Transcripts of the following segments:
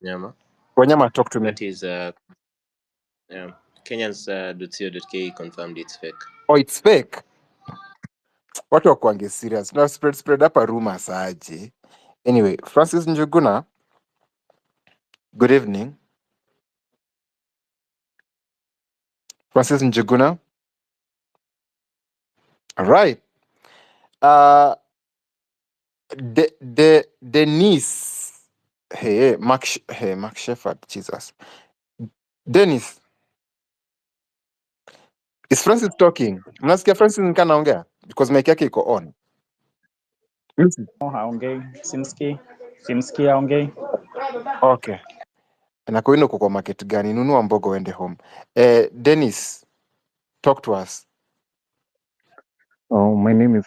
Nyama. Wanyama, talk to me. That is Kenyans.co.ke confirmed it's fake. Oh, it's fake. Watu wakuange serious. No, spread up a rumors aje. Anyway, Francis Njuguna, good evening. Francis Njuguna. All right. Denise. Hey, Mark Shepard, Jesus. Dennis, is Francis talking? Mnasikia Francis nkanaongea? Because mic yake iko on. Haongei, simski haongei. Okay. Na kwa uko kwa market gani? Nunua mbogo uende home. Dennis, talk to us. Oh, my name is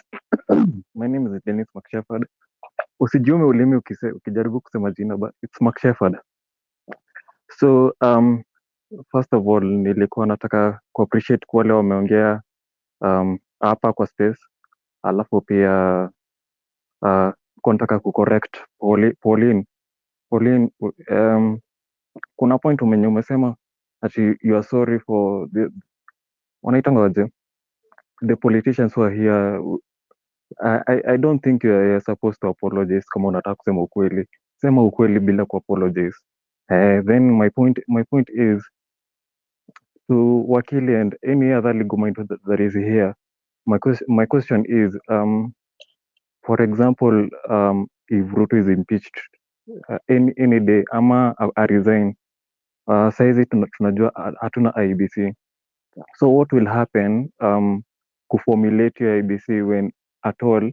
Dennis McShefford. Usijume ulimi ukijaribu kusema jina, but it's McShefford. So first of all, nilikuwa nataka kuappreciate kwa wale wameongea hapa kwa space, alafu pia kwa nataka kucorrect Pauline. Kuna point umesema ati you are sorry for the wanaitanga the politicians who are here. I don't think you're supposed to apologize kama unataka kusema ukweli. Sema ukweli bila ku-apologize. Then my point is to Wakili and any other legal mind that is here. My question is, for example, if Ruto is impeached any day ama a resign, saizi tunajua hatuna IBC. So what will happen kuformulate your IBC when at all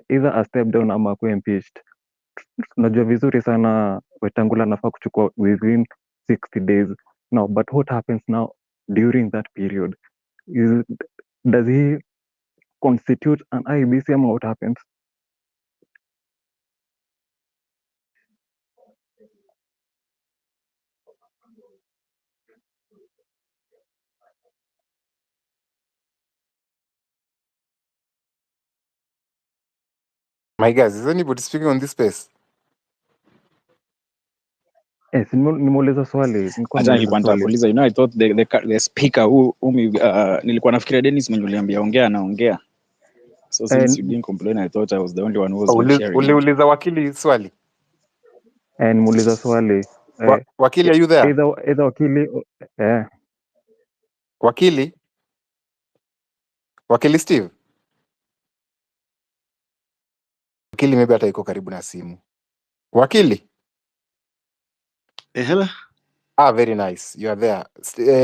either a step down ama akuwe impeached? Tunajua vizuri sana Wetangula anafaa kuchukua within 60 days now, but what happens now during that period? Does he constitute an IBC ama what happens? My guys, is anybody speaking on this space? Yes, nimeuliza swali. Hata nilikuwa nitakuuliza, I thought the speaker nilikuwa nafikiria Dennis mwenye uliambia ongea. So since you didn't complain, I thought I was the only one who was not sharing. Uliuliza Wakili swali? Nimeuliza swali. Wakili, are you there? Either Wakili Wakili Steve? Wakili maybe hata iko karibu na simu. Wakili? Hello. Very nice. You are there.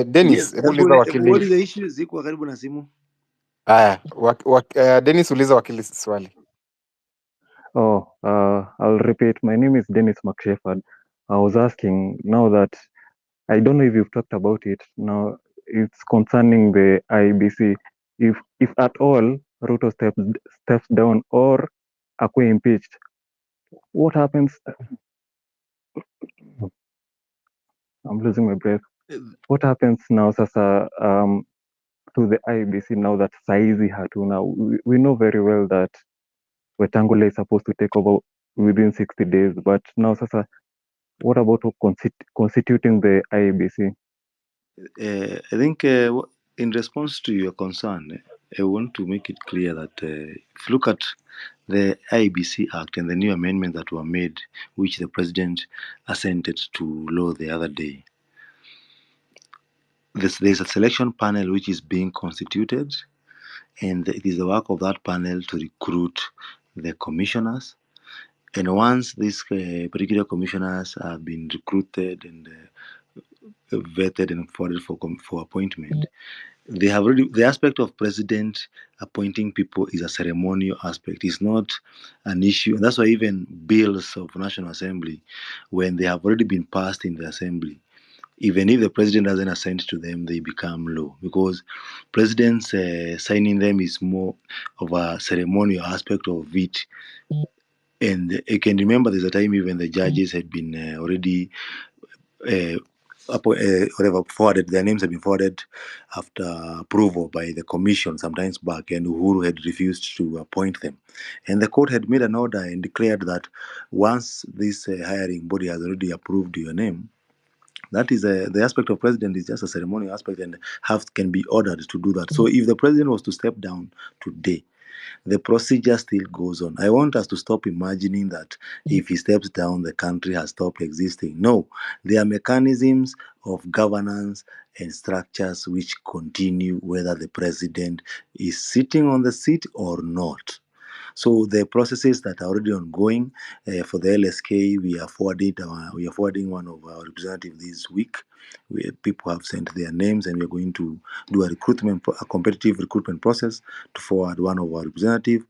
Dennis, uliza Wakili. What is the issue? Ziko karibu na simu. Dennis, uliza Wakili swali. I'll repeat. My name is Dennis McShefford. I was asking now that I don't know if you've talked about it. Now it's concerning the IBC. If at all Ruto steps down or akwe impeached, what happens? I'm losing my breath. What happens now, sasa, to the IBC now that saizi hatuna? We know very well that Wetangula is supposed to take over within 60 days, but now sasa, what about constituting the IBC? I think in response to your concern, I want to make it clear that if you look at the IBC Act and the new amendments that were made, which the President assented to law the other day, there's a selection panel which is being constituted, and it is the work of that panel to recruit the commissioners. And once these particular commissioners have been recruited and vetted and forwarded for appointment, they have already, the aspect of president appointing people is a ceremonial aspect. It's not an issue, and that's why even bills of National Assembly, when they have already been passed in the Assembly, even if the president doesn't assent to them, they become law, because presidents signing them is more of a ceremonial aspect of it. And I can remember there's a time even the judges had been already whatever forwarded, their names have been forwarded after approval by the commission sometimes back, and Uhuru had refused to appoint them. And the court had made an order and declared that once this hiring body has already approved your name, that is the aspect of president is just a ceremonial aspect and can be ordered to do that. So if the president was to step down today, the procedure still goes on. I want us to stop imagining that if he steps down, the country has stopped existing. No, there are mechanisms of governance and structures which continue whether the president is sitting on the seat or not. So the processes that are already ongoing for the LSK, we are forwarding one of our representatives this week. People have sent their names, and we are going to do a competitive recruitment process to forward one of our representatives.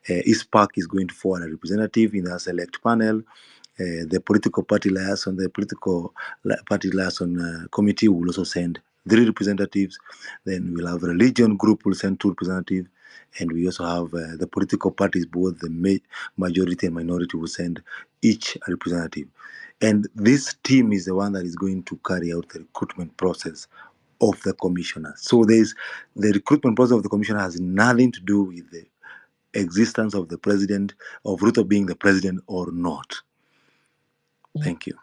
East Park is going to forward a representative in the select panel. The political party liaison, committee will also send 3 representatives. Then we'll have a religion group will send 2 representatives, and we also have the political parties, both the majority and minority, will send each a representative. And this team is the one that is going to carry out the recruitment process of the commissioner. So the recruitment process of the commissioner has nothing to do with the existence of the president, of Ruto being the president or not. Thank you.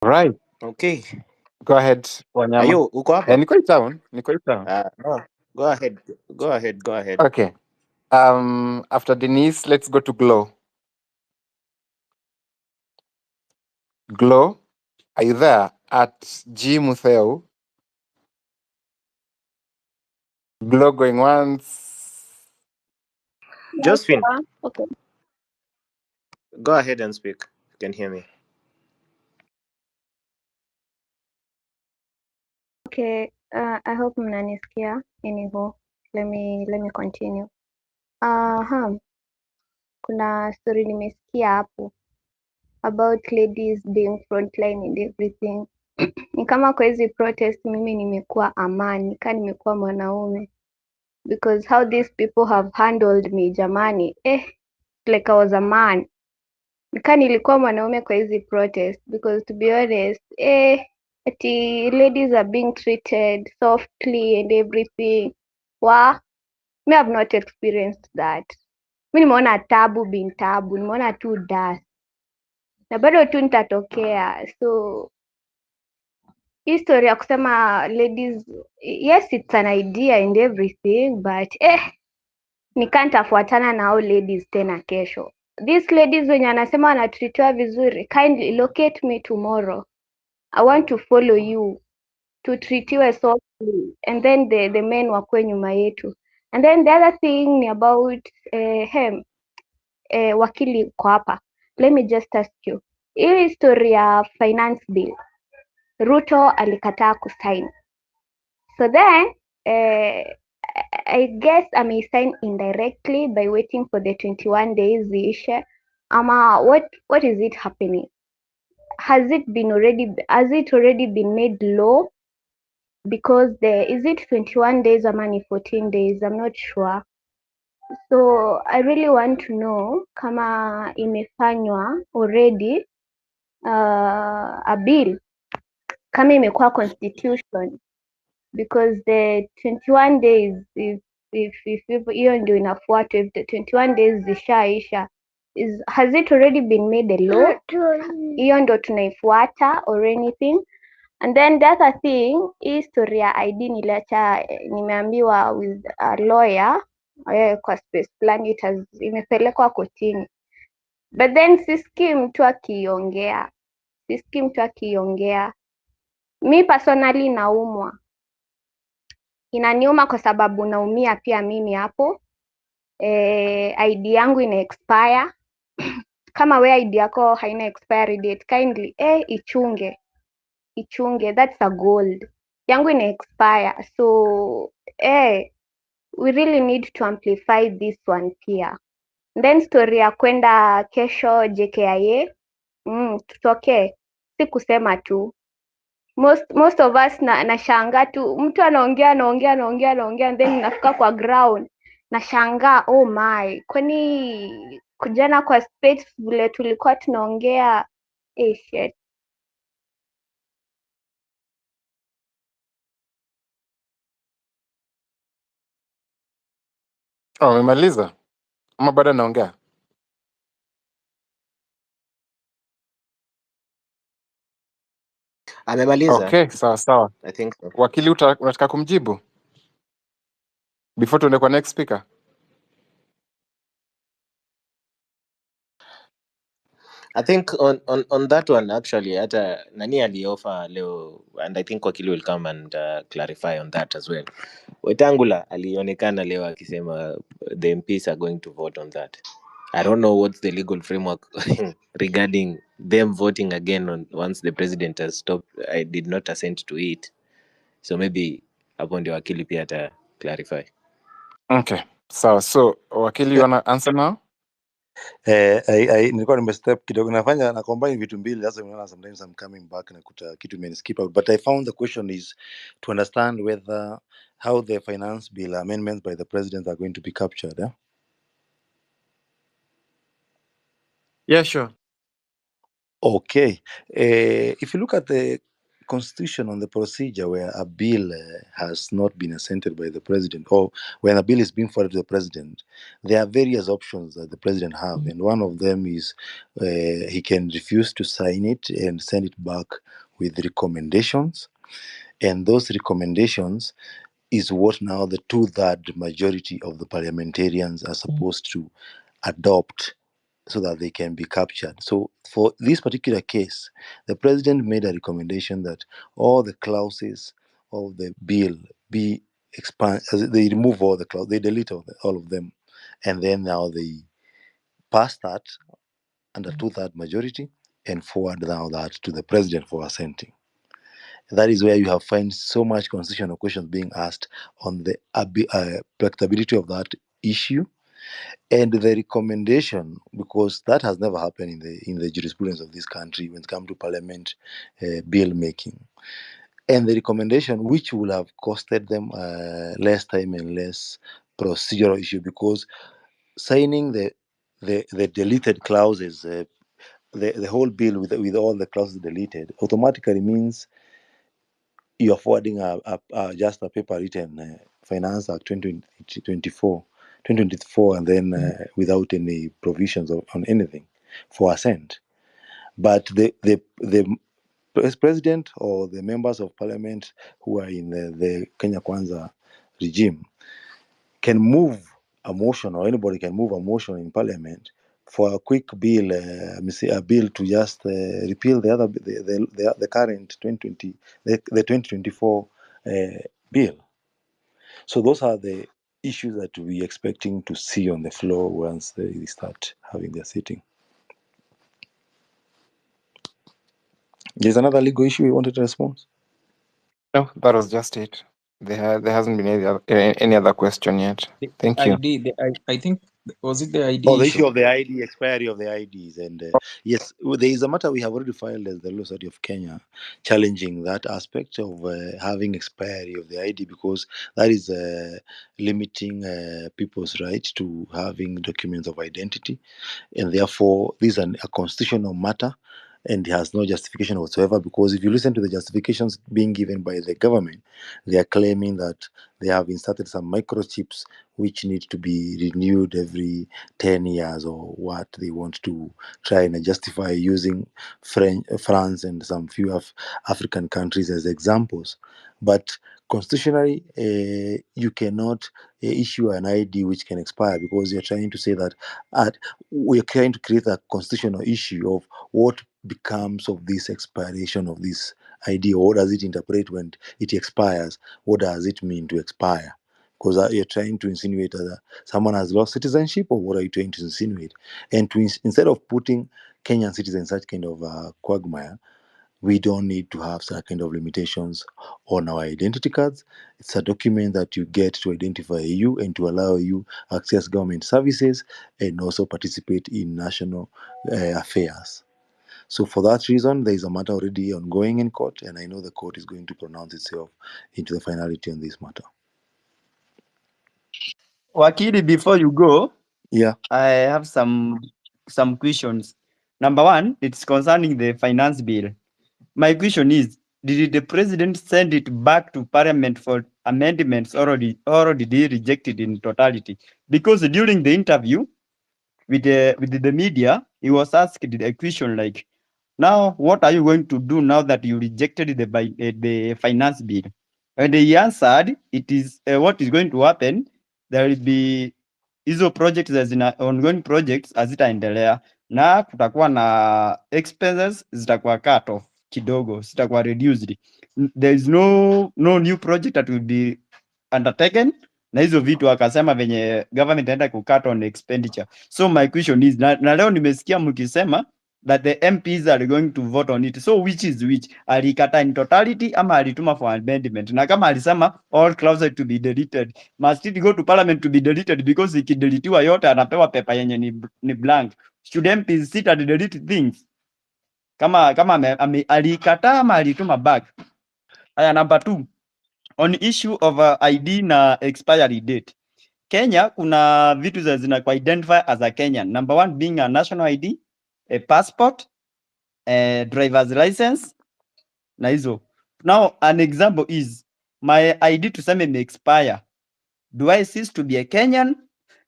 Right. Okay. Go ahead, Wanyama. Ayo, uko hapa? Niko in town. No. Go ahead. Okay. After Denise, let's go to Glow. Glow, are you there? At G Mutheu. Glow going once. Josephine, Okay. go ahead and speak. You can hear me. Okay. I hope mnanisikia. Anyhow, let me continue. Kuna story nimesikia hapo about ladies being frontline and everything. Ni kama kwa hizi protest mimi nimekuwa amani, nimekuwa mwanaume, because how these people have handled me jamani, like I was a man. Nilikuwa mwanaume kwa hizi protest, because to be honest, ati ladies are being treated softly and everything. Me have not experienced that. Mi nimeona tabu bin tabu, nimeona tu dust na bado tu nitatokea. So history ya kusema ladies, yes it's an idea and everything, but nikantafuatana na hao ladies tena kesho. These ladies wenye anasema wanatritiwa vizuri, kindly locate me tomorrow. I want to follow you, tutritiwe softly, and then the men wakwe nyuma yetu. And then the other thing ni about wakili uko hapa, let me just ask you, hii story ya finance bill Ruto alikataa kusign, so then I guess amesign indirectly by waiting for the 21 days ziishe, ama what is it happening? Has it already been made law? Because is it 21 days or 14 days? I'm not sure. So I really want to know kama imefanywa already a bill, kama imekuwa constitution, because the 21 days, if hiyo ndio inafuatwa, if the 21 days zishaisha, has it already been made a law? Hiyo ndio tunaifuata or anything? And then the other thing, hii story ya ID niliacha, nimeambiwa with a lawyer kwa space plan imepelekwa kotini, but then sisikii mtu akiongea. Mi personally naumwa, inaniuma kwa sababu naumia pia mimi hapo. ID yangu ina expire. Kama we ID yako haina expiry date, kindly ichunge, that's a gold. Yangu ina expire, so we really need to amplify this one pia. Then story ya kwenda kesho JKIA, tutoke, si kusema tu. Most of us nashanga tu, mtu anaongea and then nafika kwa ground nashanga, oh my, kwani kujana kwa space vile tulikuwa tunaongea shit. Umemaliza ama bado naongea? Amemaliza. Okay, sawa. I think so. Wakili, unataka kumjibu before tuende kwa next speaker? I think on that one actually hata nani alioffer leo, and I think wakili will come and clarify on that as well. Wetangula alionekana leo akisema the MPs are going to vote on that. I don't know what's the legal framework regarding them voting again once the president has stopped. I did not assent to it, so maybe hapo ndio wakili pia ata clarify. Okay, sawa. So wakili, you wanna answer now? Nilikuwa nimestep kidogo, nafanya na combine vitu mbili. Sasa unaona, sometimes I'm coming back na kuta kitu skip out, but I found the question is to understand whether how the finance bill amendments by the president are going to be captured. Yeah, sure. Okay. If you look at the constitution on the procedure where a bill has not been assented by the president, or when a bill is being forwarded to the president, there are various options that the president have, and one of them is he can refuse to sign it and send it back with recommendations, and those recommendations is what now the 2/3 majority of the parliamentarians are supposed to adopt so that they can be captured. So for this particular case, the president made a recommendation that all the clauses of the bill be expanded. They remove all the clauses, they delete all of them, and then now they pass that under 2/3 majority and forward now that to the president for assenting. That is where you have find so much constitutional questions being asked on the practicability of that issue. And the recommendation, because that has never happened in the jurisprudence of this country when it comes to parliament bill making, and the recommendation which will have costed them less time and less procedural issue, because signing the deleted clauses, the whole bill with all the clauses deleted, automatically means you are forwarding just a paper written Finance Act 2024, and then without any provisions on anything for assent. But the president or the members of parliament who are in the Kenya Kwanza regime can move a motion, or anybody can move a motion in parliament for a quick bill, a bill to just repeal the current 2024 bill. So those are the issues that we're expecting to see on the floor once they start having their sitting. There's another legal issue you wanted to respond? No, that was just it. There hasn't been any other question yet. Thank you. I think, was it the ID Oh, the issue? issue of the ID, expiry of the IDs. And yes, there is a matter we have already filed as the Law Society of Kenya challenging that aspect of having expiry of the ID, because that is limiting people's right to having documents of identity. And therefore, this is a constitutional matter, and it has no justification whatsoever, because if you listen to the justifications being given by the government, they are claiming that they have inserted some microchips which need to be renewed every 10 years, or what they want to try and justify using France and some few African countries as examples. But constitutionally, you cannot issue an ID which can expire, because you're trying to say that we're trying to create a constitutional issue of what becomes of this expiration of this ID, or what does it interpret when it expires? What does it mean to expire? Because you're trying to insinuate that someone has lost citizenship, or what are you trying to insinuate? And instead of putting Kenyan citizens in such kind of quagmire, we don't need to have such kind of limitations on our identity cards. It's a document that you get to identify you and to allow you access government services and also participate in national affairs. So for that reason, there is a matter already ongoing in court, and I know the court is going to pronounce itself into the finality on this matter. Wakili, before you go, Yeah. I have some questions. Number one, it's concerning the finance bill. My question is, did the president send it back to parliament for amendments, or did he reject it in totality? Because during the interview with the media, he was asked a question like, now what are you going to do now that you rejected the finance bill? And he answered, it is what is going to happen, there will be hizo projects zina ongoing projects hazitaendelea na kutakuwa na expenses zitakuwa cut off kidogo, zitakuwa reduced. There is no new project that will be undertaken, na hizo vitu akasema venye government itaenda kucut on expenditure. So my question is, na leo nimesikia mkisema that the MPs are going to vote on it. So which is which? Alikata in totality ama alituma for amendment? Na kama alisema all clauses to be deleted, must it go to parliament to be deleted? Because ikideletiwa yote anapewa pepa yenye ni blank. Should MPs sit and delete things? Kama alikata ama alituma back? Aya, number 2, on issue of ID na expiry date. Kenya kuna vitu zina identify as a Kenyan. Number 1 being a national ID, a passport, a driver's license na hizo. Now an example is my ID tuseme may expire. Do I cease to be a Kenyan?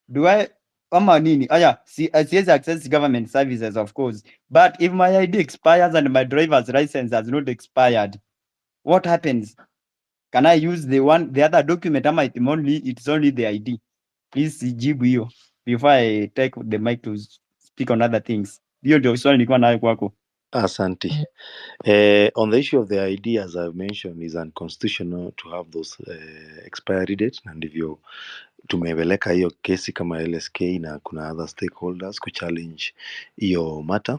Do I ama nini? Aya, siwezi access government services of course. But if my ID expires and my driver's license has not expired, what happens? Can I use the other document ama it's only the ID? Please jibu hiyo before I take the mic to speak on other things. Hiyo ndio swali nilikuwa nayo kwako. Asante. On the issue of the ID, as I've mentioned, is unconstitutional to have those expiry dates, na ndivyo tumepeleka hiyo kesi kama LSK na kuna other stakeholders kuchallenge hiyo matter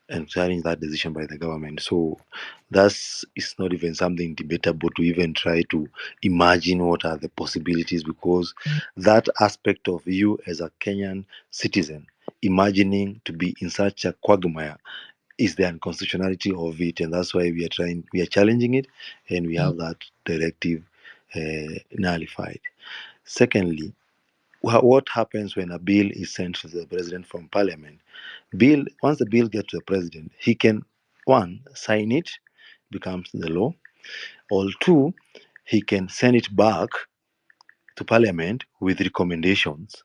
and challenge that decision by the government. So that's is not even something debatable to even try to imagine what are the possibilities, because that aspect of you as a Kenyan citizen imagining to be in such a quagmire is the unconstitutionality of it, and that's why we are challenging it, and we have that directive nullified. Secondly, what happens when a bill is sent to the president from parliament? Once the bill gets to the president, he can, one, sign it, becomes the law, or two, he can send it back to parliament with recommendations,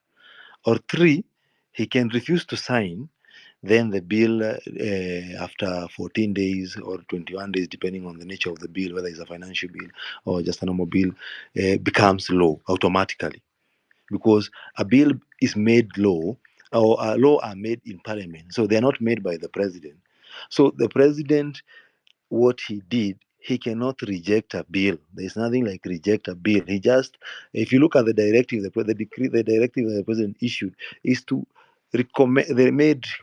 or three, he can refuse to sign. Then the bill, after 14 days or 21 days, depending on the nature of the bill, whether it's a financial bill or just a normal bill, becomes law automatically. Because a bill is made law, or a law are made in parliament, so they're not made by the president. So the president, what he did, he cannot reject a bill. There's nothing like reject a bill. He just, if you look at the directive, the directive that the president issued is to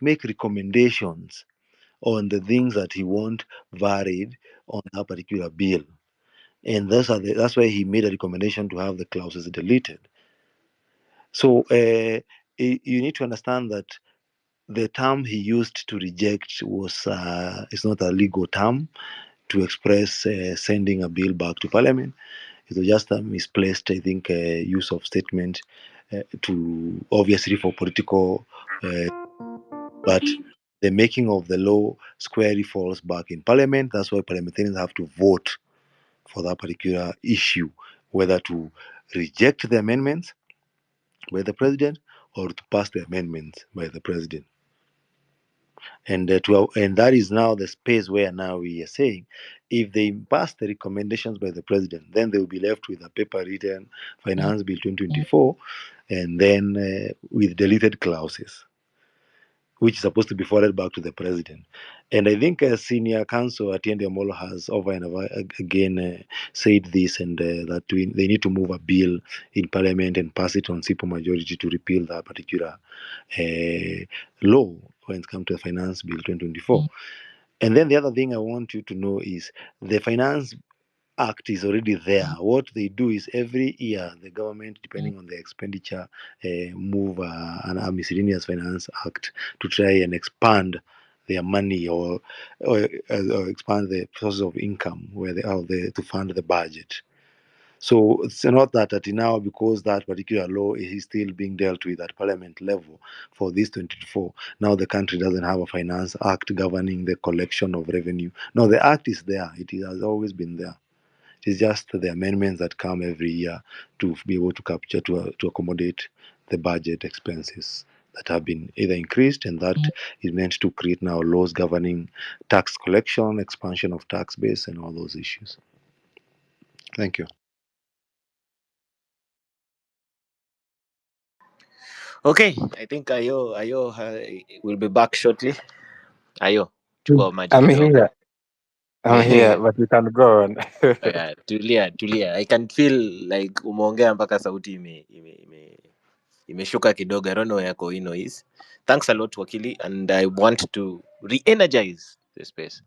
make recommendations on the things that he want varied on a particular bill, and that's why he made a recommendation to have the clauses deleted. So you need to understand that the term he used to reject was is not a legal term to express sending a bill back to parliament. It was just a misplaced, I think, use of statement to obviously for political, but the making of the law squarely falls back in parliament. That's why parliamentarians have to vote for that particular issue, whether to reject the amendments by the president or to pass the amendments by the president. And that is now the space where now we are saying, if they pass the recommendations by the president, then they will be left with a paper written Finance Bill 2024, and then with deleted clauses, which is supposed to be forwarded back to the president. And I think senior counsel Atiende Amolo has over and over again said this, and that they need to move a bill in parliament and pass it on simple majority to repeal that particular law when it comes to the Finance Bill 2024. And then the other thing I want you to know is the Finance Act is already there. What they do is every year the government, depending on the expenditure, move a miscellaneous finance act to try and expand their money or expand the sources of income where they are there to fund the budget. So it's not that now, because that particular law is still being dealt with at parliament level for this 2024, now the country doesn't have a finance act governing the collection of revenue. No, the act is there. It has always been there. It is just the amendments that come every year to be able to capture, to accommodate the budget expenses that have been either increased, and that is meant to create now laws governing tax collection, expansion of tax base, and all those issues. Thank you. Okay, I think Ayo will be back shortly. Ayo, chukua maji I'm kidogo. here. I'm here, but we can go on. Tulia. I can feel like umeongea mpaka sauti imeshuka kidogo. I don't know where Koino is. Thanks a lot Wakili, and I want to re-energize the space.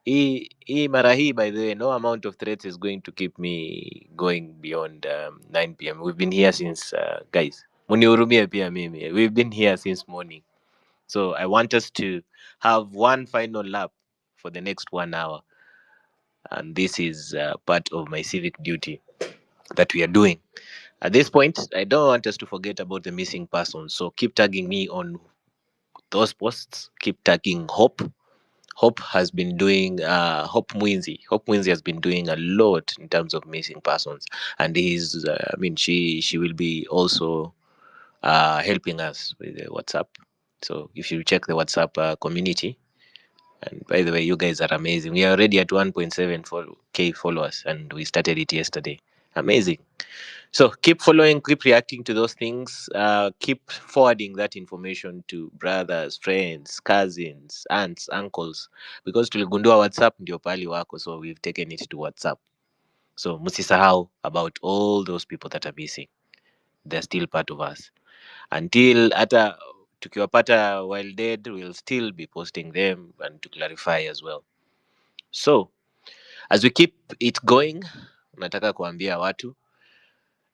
Hii mara hii, by the way, no amount of threats is going to keep me going beyond 9 p.m. We've been here since guys, munihurumie pia mimi. We've been here since morning. So I want us to have one final lap for the next 1 hour. And this is part of my civic duty that we are doing. At this point, I don't want us to forget about the missing persons. So keep tagging me on those posts. Keep tagging Hope. Hope has been doing Hope Mwinzi has been doing a lot in terms of missing persons, and she will be also helping us with the WhatsApp. So if you check the WhatsApp community, and by the way, you guys are amazing. We are already at 1.7K followers, and we started it yesterday. Amazing. So keep following, keep reacting to those things, keep forwarding that information to brothers, friends, cousins, aunts, uncles, because tuligundua WhatsApp ndio pali wako, so we've taken it to WhatsApp. So msisahau about all those people that are missing. They're still part of us. Until hata tukiwapata while dead, we'll still be posting them and to clarify as well. So as we keep it going, nataka kuambia watu,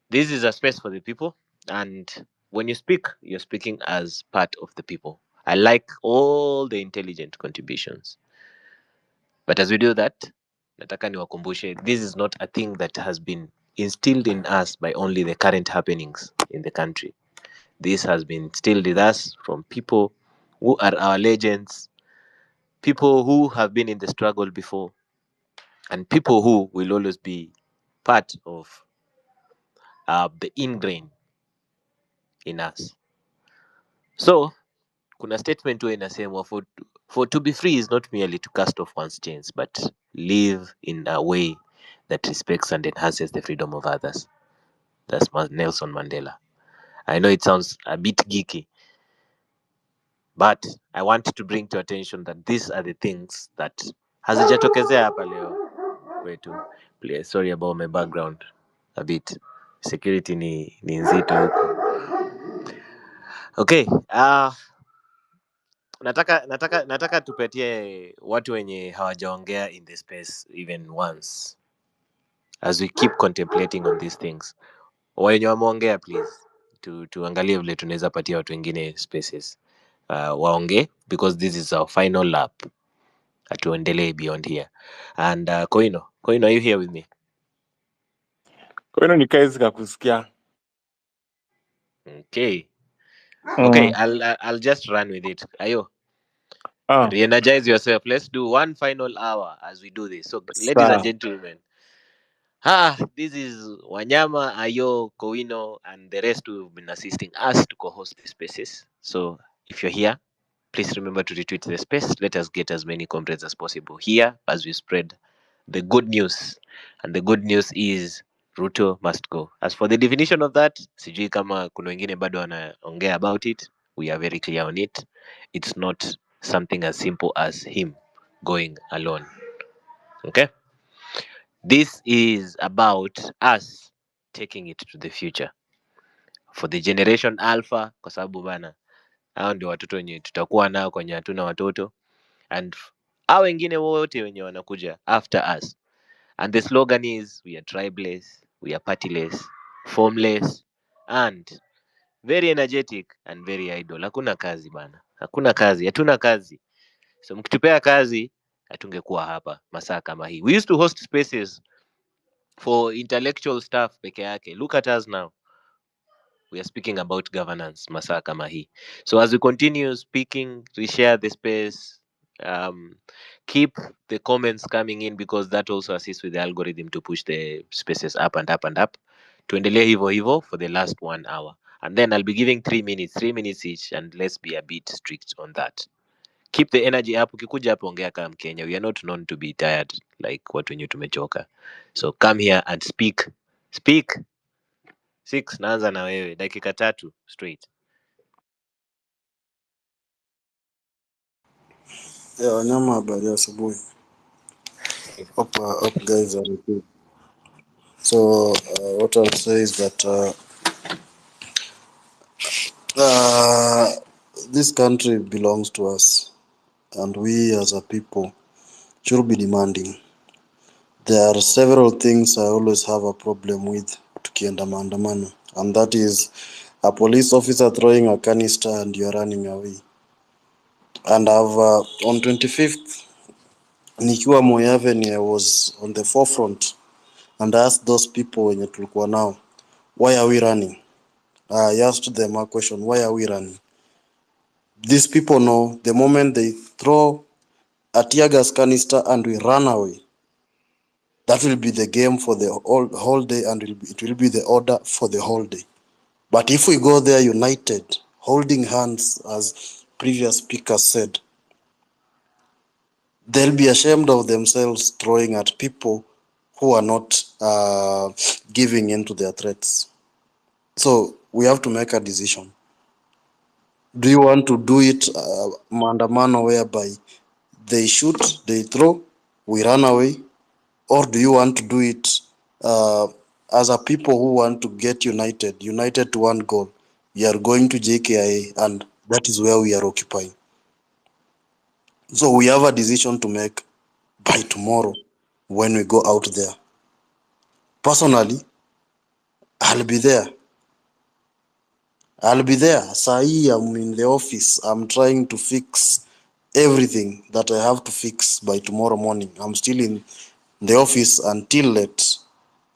this is a space for the people, and when you speak, you're speaking as part of the people. I like all the intelligent contributions, but as we do that, nataka niwakumbushe, this is not a thing that has been instilled in us by only the current happenings in the country. This has been instilled with us from people who are our legends, people who have been in the struggle before, and people who will always be part of the ingrain in us. So kuna statement huwa inasemwa, for to be free is not merely to cast off one's chains, but live in a way that respects and enhances the freedom of others. That's Nelson Mandela. I know it sounds a bit geeky, but I want to bring to attention that these are the things that hazijatokezea hapa leo kwetu. Sorry about my background a bit. Security ni nzito huku. Okay, nataka tupatie watu wenye hawajaongea in the space even once, as we keep contemplating on these things. Wenye wameongea please, tuangalie vile tunaweza patia watu wengine spaces waongee, because this is our final lap, atuendelee beyond here. And Koino, are you here with me? Kwa hiyo nikae zikakusikia. Okay, Mm. I'll just run with it. Ayo, Ah, re-energize yourself. Let's do one final hour as we do this. So ladies and sawa. gentlemen, this is Wanyama, Ayo, Kowino, and the rest who've been assisting us to co-host the spaces. So if you're here, please remember to retweet the space. Let us get as many comrades as possible here as we spread the good news. And the good news is Ruto must go. As for the definition of that, sijui kama kuna wengine bado wanaongea about it. We are very clear on it. It's not something as simple as him going alone. Okay? This is about us taking it to the future for the generation alpha, kwa sababu bana, hao ndio watoto wenye tutakuwa nao kwenye hatuna watoto, and hao wengine wote wenye wanakuja after us. And the slogan is, we are tribeless, we are partyless, formless, and very energetic and very idle. Hakuna kazi bana, hakuna kazi, hatuna kazi. So mkitupea kazi hatungekuwa hapa masaa kama hii. We used to host spaces for intellectual stuff peke yake. Look at us now. We are speaking about governance masaa kama hii. So as we continue speaking, we share the space, keep the comments coming in, because that also assists with the algorithm to push the spaces up and up and up. Tuendelee hivyo hivyo for the last 1 hour, and then I'll be giving 3 minutes each, and let's be a bit strict on that. Keep the energy up. Ukikuja hapo ongea kama Mkenya. We are not known to be tired like watu wenye tumechoka. So come here and speak. 6, naanza na wewe, dakika 3 straight. Yeah, wanyama, habari ya asubuhi. Hope guys are good. So what I'll say is that this country belongs to us, and we as a people should be demanding. There are several things I always have a problem with tukienda maandamano, and that is a police officer throwing a canister and you're running away. And I've on 25th, nikiwa Moyaveni, I was on the forefront and asked those people wenye tulikuwa nao, why are we running? I asked them a question, why are we running? These people know the moment they throw a tear gas canister and we run away, that will be the game for the whole day, and it will be the order for the whole day. But if we go there united, holding hands, as previous speakers said, they'll be ashamed of themselves throwing at people who are not giving in to their threats. So we have to make a decision. Do you want to do it maandamano whereby they shoot, they throw, we run away? Or do you want to do it as a people who want to get united to one goal? We are going to JKIA, and that is where we are occupying. So we have a decision to make by tomorrow when we go out there. Personally, I'll be there. Sahi, I'm in the office. I'm trying to fix everything that I have to fix by tomorrow morning. I'm still in the office until late.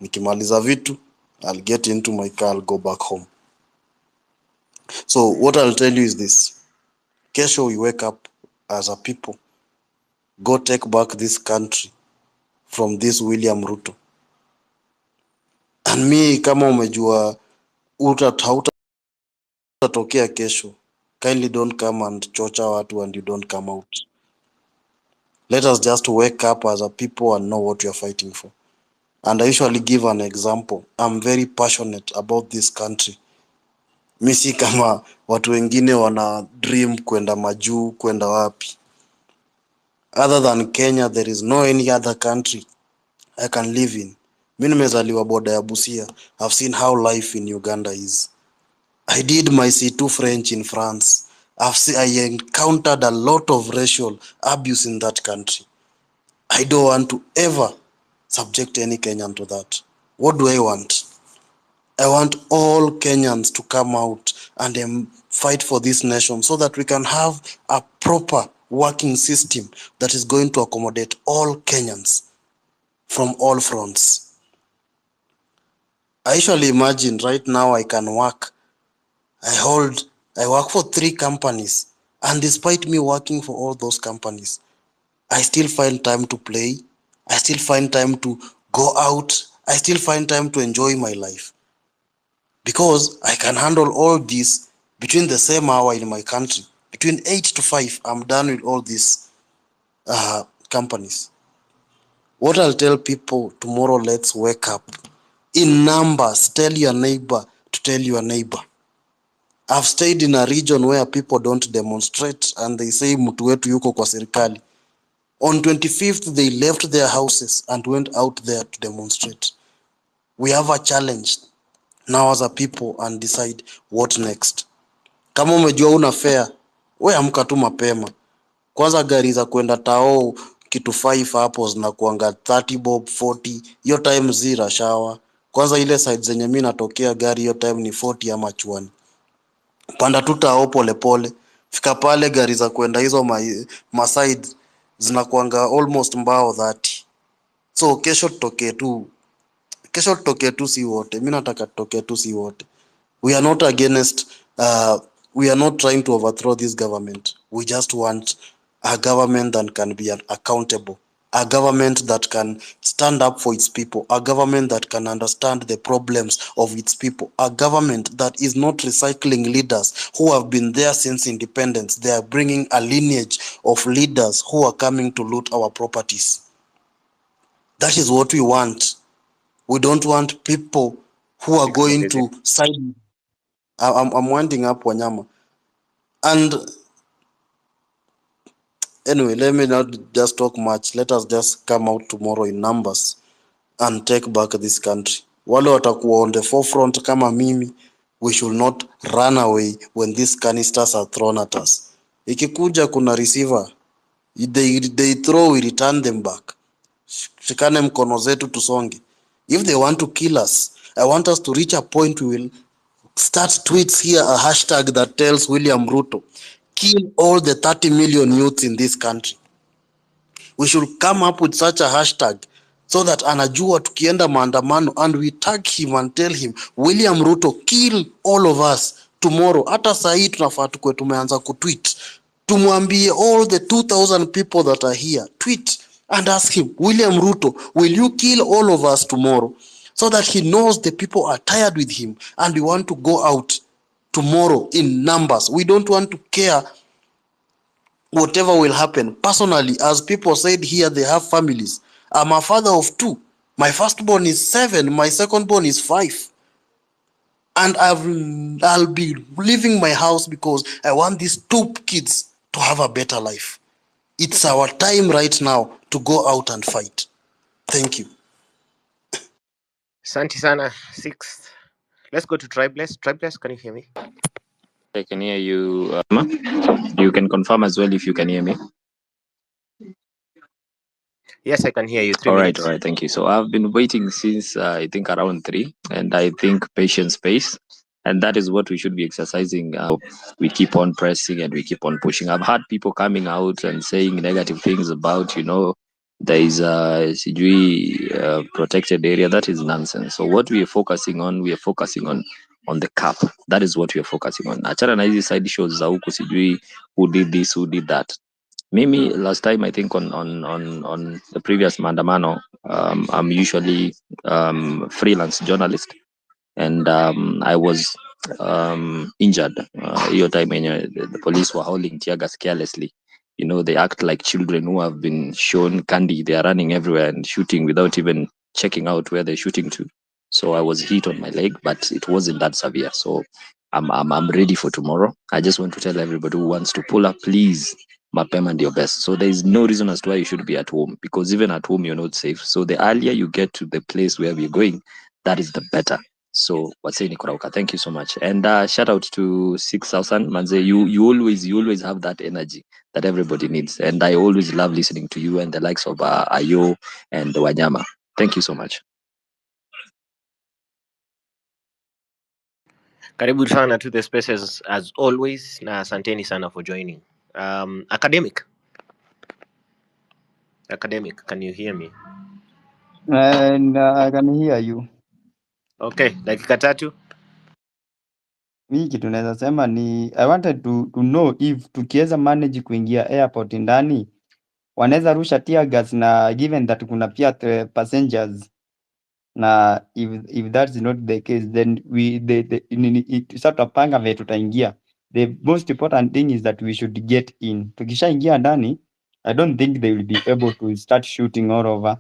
Nikimaliza vitu, I'll get into my car, I'll go back home. So what I'll tell you is this. Kesho we wake up as a people. Go take back this country from this William Ruto. And me, kama umejua hautatokea kesho, kindly don't come and chocha watu and you don't come out. Let us just wake up as a people and know what we are fighting for. And I usually give an example. I'm very passionate about this country. Misi kama watu wengine wana dream kwenda majuu, kwenda wapi. Other than Kenya, there is no any other country I can live in. Mimi nimezaliwa boda ya Busia. I've seen how life in Uganda is. I did my C2 French in France. I encountered a lot of racial abuse in that country. I don't want to ever subject any Kenyan to that. What do I want? I want all Kenyans to come out and fight for this nation so that we can have a proper working system that is going to accommodate all Kenyans from all fronts. I usually imagine right now I can work. I work for 3 companies, and despite me working for all those companies, I still find time to play. I still find time to go out. I still find time to enjoy my life. Because I can handle all this between the same hour in my country. Between 8 to 5, I'm done with all these companies. What I'll tell people tomorrow, let's wake up. In numbers, tell your neighbor to tell your neighbor. I've stayed in a region where people don't demonstrate and they say mtu wetu yuko kwa serikali. On 25th, they left their houses and went out there to demonstrate. We have a challenge now as a people and decide what next. Kama umejua una fare, we amka tu mapema. Kwanza gari za kwenda tao kitu 5 hapo zinakuanga 30 bob 40. Hiyo time zira shawa. Kwanza ile side zenye mimi natokea gari hiyo time ni 40 ama chwani. Panda tu tao pole pole. Fika pale gari za kwenda hizo ma side zinakuanga almost mbao 30. So kesho tutokee tu Kesho tutokee tu si wote. Mimi nataka tutokee tu si wote. We are not against, we are not trying to overthrow this government. We just want a government that can be accountable, a government that can stand up for its people, a government that can understand the problems of its people, a government that is not recycling leaders who have been there since independence. They are bringing a lineage of leaders who are coming to loot our properties. That is what we want. We don't want people who are going to side. I'm winding up, Wanyama. And anyway, let me not just talk much. Let us just come out tomorrow in numbers and take back this country. Wale watakuwa on the forefront kama mimi, we should not run away when these canisters are thrown at us. Ikikuja kuna receiver, they throw, we return them back. Shikane mkono zetu tusonge. If they want to kill us, I want us to reach a point we will start tweets here, a hashtag that tells William Ruto, kill all the 30 million youths in this country. We should come up with such a hashtag so that anajua tukienda maandamano and we tag him and tell him, William Ruto, kill all of us tomorrow. Hata saa hii tunafaa tukwe tumeanza kutweet. Tumwambie all the 2,000 people that are here, tweet and ask him, William Ruto, will you kill all of us tomorrow? So that he knows the people are tired with him and we want to go out tomorrow in numbers. We don't want to care whatever will happen. Personally, as people said here, they have families. I'm a father of 2. My firstborn is 7. My secondborn is 5. And I'll be leaving my house because I want these 2 kids to have a better life. It's our time right now to go out and fight. Thank you. Asante sana. 6. Let's go to Tribeless. Tribeless, can you hear me? I can hear you. You can confirm as well if you can hear me. Yes, I can hear you. 3 All minutes. right. Thank you. So I've been waiting since I think around 3, and I think patience pays, and that is what we should be exercising. We keep on pressing and we keep on pushing. I've had people coming out and saying negative things about, there is a protected area. That is nonsense. So what we are focusing on the cap. That is what we are focusing on. Achana na hizi side shows za huku sijui who did this, who did that. Mimi last time I think on the previous Maandamano, I'm usually freelance journalist, and I was injured. Hiyo time when the police were hauling tear gas carelessly. They act like children who have been shown candy. They are running everywhere and shooting without even checking out where they're shooting to. So I was hit on my leg, but it wasn't that severe. So I'm ready for tomorrow. I just want to tell everybody who wants to pull up, please, mapema ndio best. So there is no reason as to why you should be at home, because even at home you're not safe. So the earlier you get to the place where we're going, that is the better. So waseni kurauka. Thank you so much, and shout out to 6,000 manze. You always have that energy that everybody needs, and I always love listening to you and the likes of Ayo and Wanyama. Thank you so much. Karibu sana to the spaces as always, na asanteni sana for joining. Academic, can you hear me? And I can hear you. Okay, dakika 3. Mi kitu naweza sema ni I wanted to know if tukiweza manage kuingia airport ndani wanaweza rusha tear gas, na given that kuna pia passengers, na if that's not the case then sasa tutapanga vile tutaingia. The most important thing is that we should get in. Tukishaingia ndani, I don't think they will be able to start shooting all over,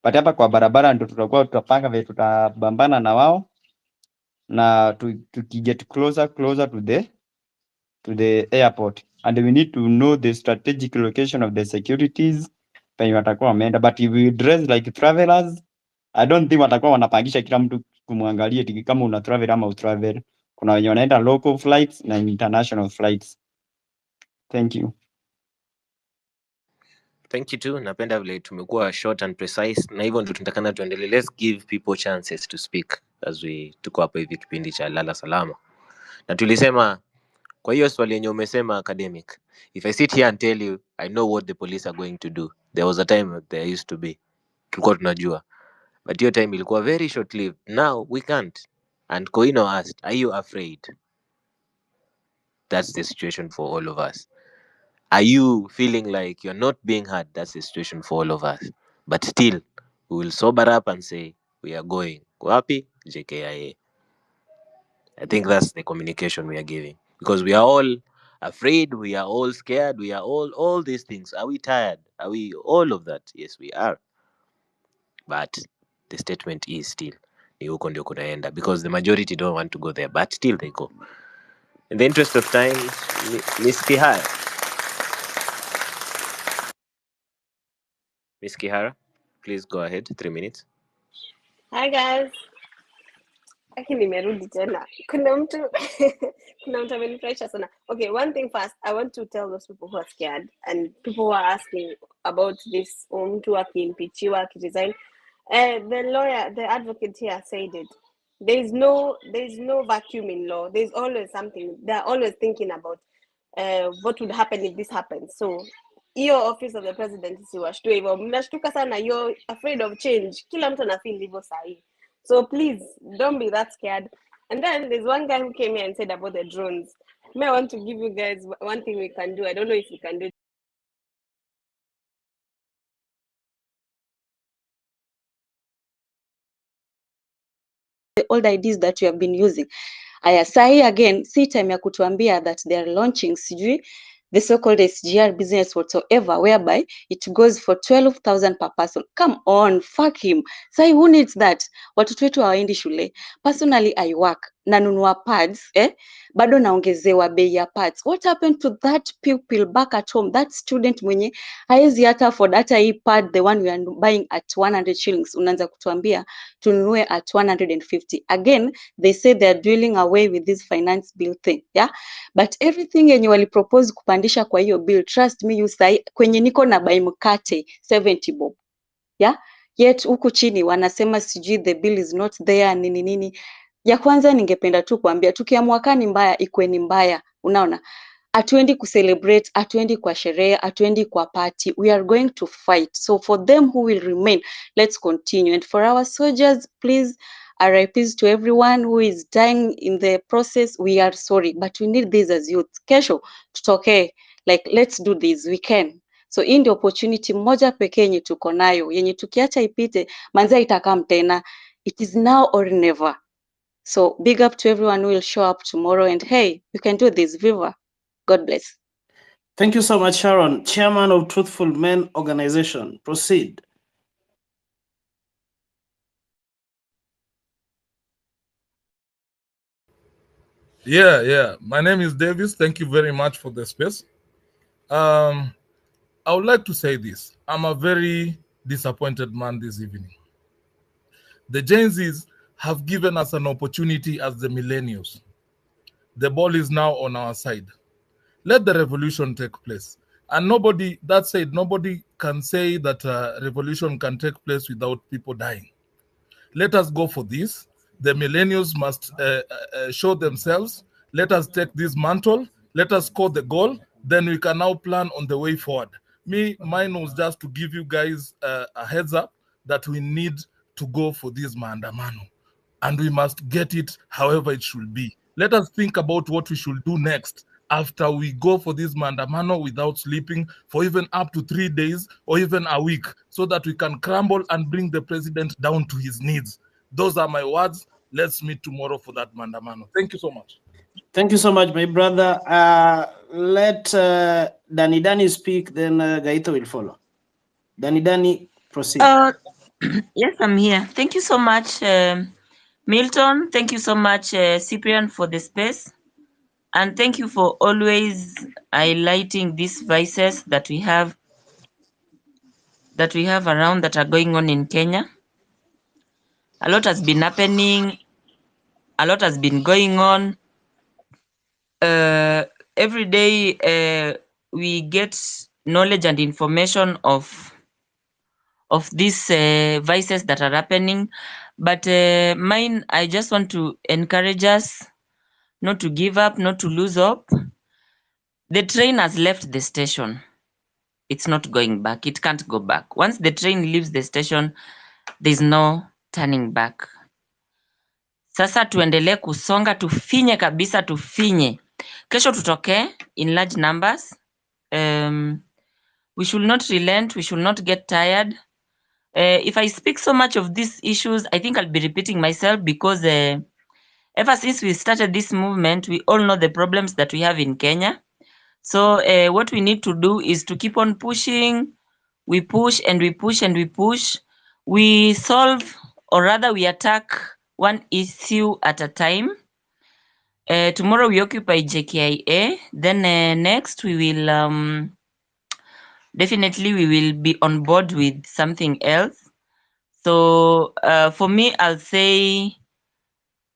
but hapa kwa barabara ndo tutapanga vile tutabambana na wao, na tukiget closer to the airport, and we need to know the strategic location of the securities penye watakuwa wameenda. But if we dress like travelers, I don't think watakuwa wanapangisha kila mtu kumwangalia tiki kama una travel ama utravel. Kuna wenye wanaenda local flights na international flights. Thank you. Thank you too. Napenda vile tumekuwa short and precise, na hivyo ndio tunatakana tuendelee. Let's give people chances to speak as we tuko hapa hivi kipindi cha lala salama. Na tulisema kwa hiyo swali yenye umesema academic, if I sit here and tell you I know what the police are going to do, there was a time there used to be tulikuwa tunajua, but your time ilikuwa very short lived. Now we can't. And Koino asked, are you afraid? That's the situation for all of us. Are you feeling like you're not being heard? That's the situation for all of us. But still, we will sober up and say, we are going. Wapi? JKIA. I think that's the communication we are giving. Because we are all afraid, we are all scared, we are all these things. Are we tired? Are we all of that? Yes, we are. But the statement is still ni huko ndio kunaenda, because the majority don't want to go there, but still they go. In the interest of time, Miss Kihara. Miss Kihara, please go ahead. 3 minutes. Hi guys. Lakini nimerudi tena. Kuna mtu amenifurahisha sana. Okay, one thing first, I want to tell those people who are scared and people who are asking about this mtu akiimpeachiwa, akiresign. The lawyer, the advocate here said it. There's no vacuum in law. There's always something. They're always thinking about what would happen if this happens. So hiyo office of the president siwashtue hivyo. Mnashtuka sana, you're afraid of change. Kila mtu anafeel hivyo sahi. So please don't be that scared. And then there's one guy who came here and said about the drones. May I want to give you guys one thing we can do. I don't know if we can do. The old ideas that you have been using. Aya, sahi again, si time ya kutuambia that they are launching sijui the so-called SGR business whatsoever, whereby it goes for 12,000 per person. Come on, fuck him. Sahi, who needs that? Watoto wetu hawaendi shule. Personally, I work. Nanunua pads, bado naongezewa bei ya pads. What happened to that pupil back at home? That student mwenye haezi hata afford hata hii pad, the one we are buying at 100 shillings. Unaanza kutuambia tununue at 150. Again, they say they are dwelling away with this finance bill thing, yeah? But everything yenye wali propose kupandisha kwa hiyo bill, trust me, you say, kwenye niko na buy mkate 70 bob, yeah? Yet huku chini wanasema sijui the bill is not there nini nini. Ya kwanza ningependa tu kuambia tukiamua kani mbaya ikwe ni mbaya, unaona? Atuendi kucelebrate, atuendi kwa sherehe, atuendi kwa party. We are going to fight. So for them who will remain, let's continue. And for our soldiers, please, RIPs to everyone who is dying in the process. We are sorry, but we need this as youth. Kesho, tutoke, like let's do this, we can. So in the opportunity moja pekee yenye tuko nayo, yenye tukiacha ipite, manza itakam tena. It is now or never. So big up to everyone who will show up tomorrow, and hey, you can do this, Viva. God bless. Thank you so much, Sharon. Chairman of Truthful Men Organization. Proceed. Yeah. My name is Davis. Thank you very much for the space. I would like to say this. I'm a very disappointed man this evening. The Gen Zs have given us an opportunity as the millennials. The ball is now on our side. Let the revolution take place. And nobody can say that a revolution can take place without people dying. Let us go for this. The millennials must show themselves. Let us take this mantle. Let us score the goal. Then we can now plan on the way forward. Mine was just to give you guys a heads up that we need to go for this Maandamano. And we must get it however it should be. Let us think about what we should do next after we go for this Maandamano without sleeping for even up to 3 days or even a week, so that we can crumble and bring the president down to his knees. Those are my words. Let's meet tomorrow for that Maandamano. Thank you so much. Thank you so much, my brother. Let Danny speak, then Gaito will follow. Danny, proceed. Yes, I'm here. Thank you so much, Milton. Thank you so much, Cyprian, for the space. And thank you for always highlighting these vices that we have around that are going on in Kenya. A lot has been happening. A lot has been going on. Every day we get knowledge and information of these vices that are happening. But mine, I just want to encourage us not to give up, not to lose hope. The train has left the station. It's not going back. It can't go back. Once the train leaves the station, there's no turning back. Sasa tuendelee kusonga, tufinye kabisa, tufinye. Kesho tutoke in large numbers. We should not relent, we should not get tired. If I speak so much of these issues, I think I'll be repeating myself because ever since we started this movement, we all know the problems that we have in Kenya. So what we need to do is to keep on pushing. We push and we push and we push. We solve, or rather we attack one issue at a time. Tomorrow we occupy JKIA. Then next we will definitely we will be on board with something else. So for me, I'll say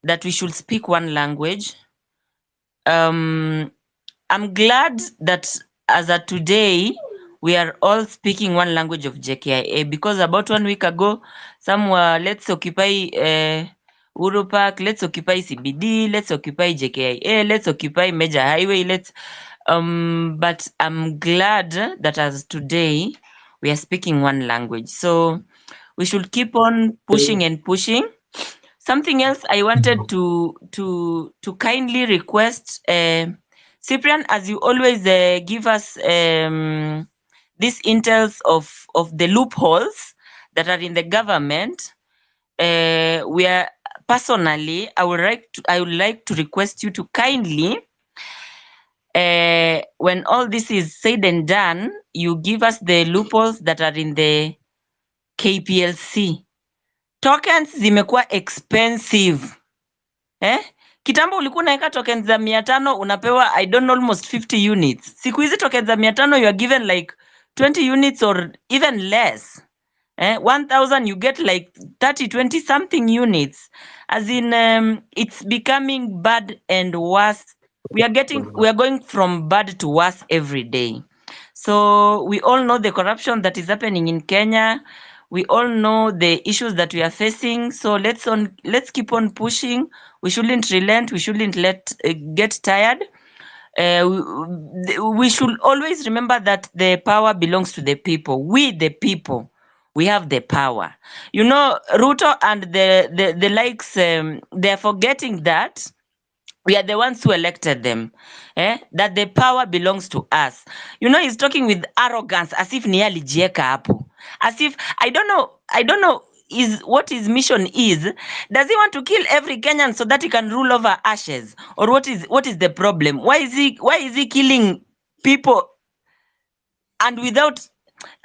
that we should speak one language. I'm glad that as of today, we are all speaking one language of JKIA, because about 1 week ago, some were, let's occupy Uru Park, let's occupy CBD, let's occupy JKIA, let's occupy Major Highway, but I'm glad that as today, we are speaking one language. So we should keep on pushing and pushing. Something else I wanted to kindly request, Cyprian, as you always give us these intels of the loopholes that are in the government, we are personally, I would like to request you to kindly, when all this is said and done, you give us the loopholes that are in the KPLC. Tokens zimekuwa expensive. Kitambo ulikuwa unaweka tokens za 500 unapewa I don't know almost 50 units. Siku hizi tokens za 500 you are given like 20 units or even less. 1000 you get like 30 20 something units. As in it's becoming bad and worse. We are going from bad to worse every day. So we all know the corruption that is happening in Kenya. We all know the issues that we are facing. So let's keep on pushing. We shouldn't relent. We shouldn't get tired. We should always remember that the power belongs to the people. We, the people, we have the power. You know, Ruto and the likes, they're forgetting that we are the ones who elected them, that the power belongs to us. You know, he's talking with arrogance as if ni yeye alijieka hapo, as if I don't know is what his mission is. Does he want to kill every Kenyan so that he can rule over ashes, or what is the problem? Why is he killing people and without,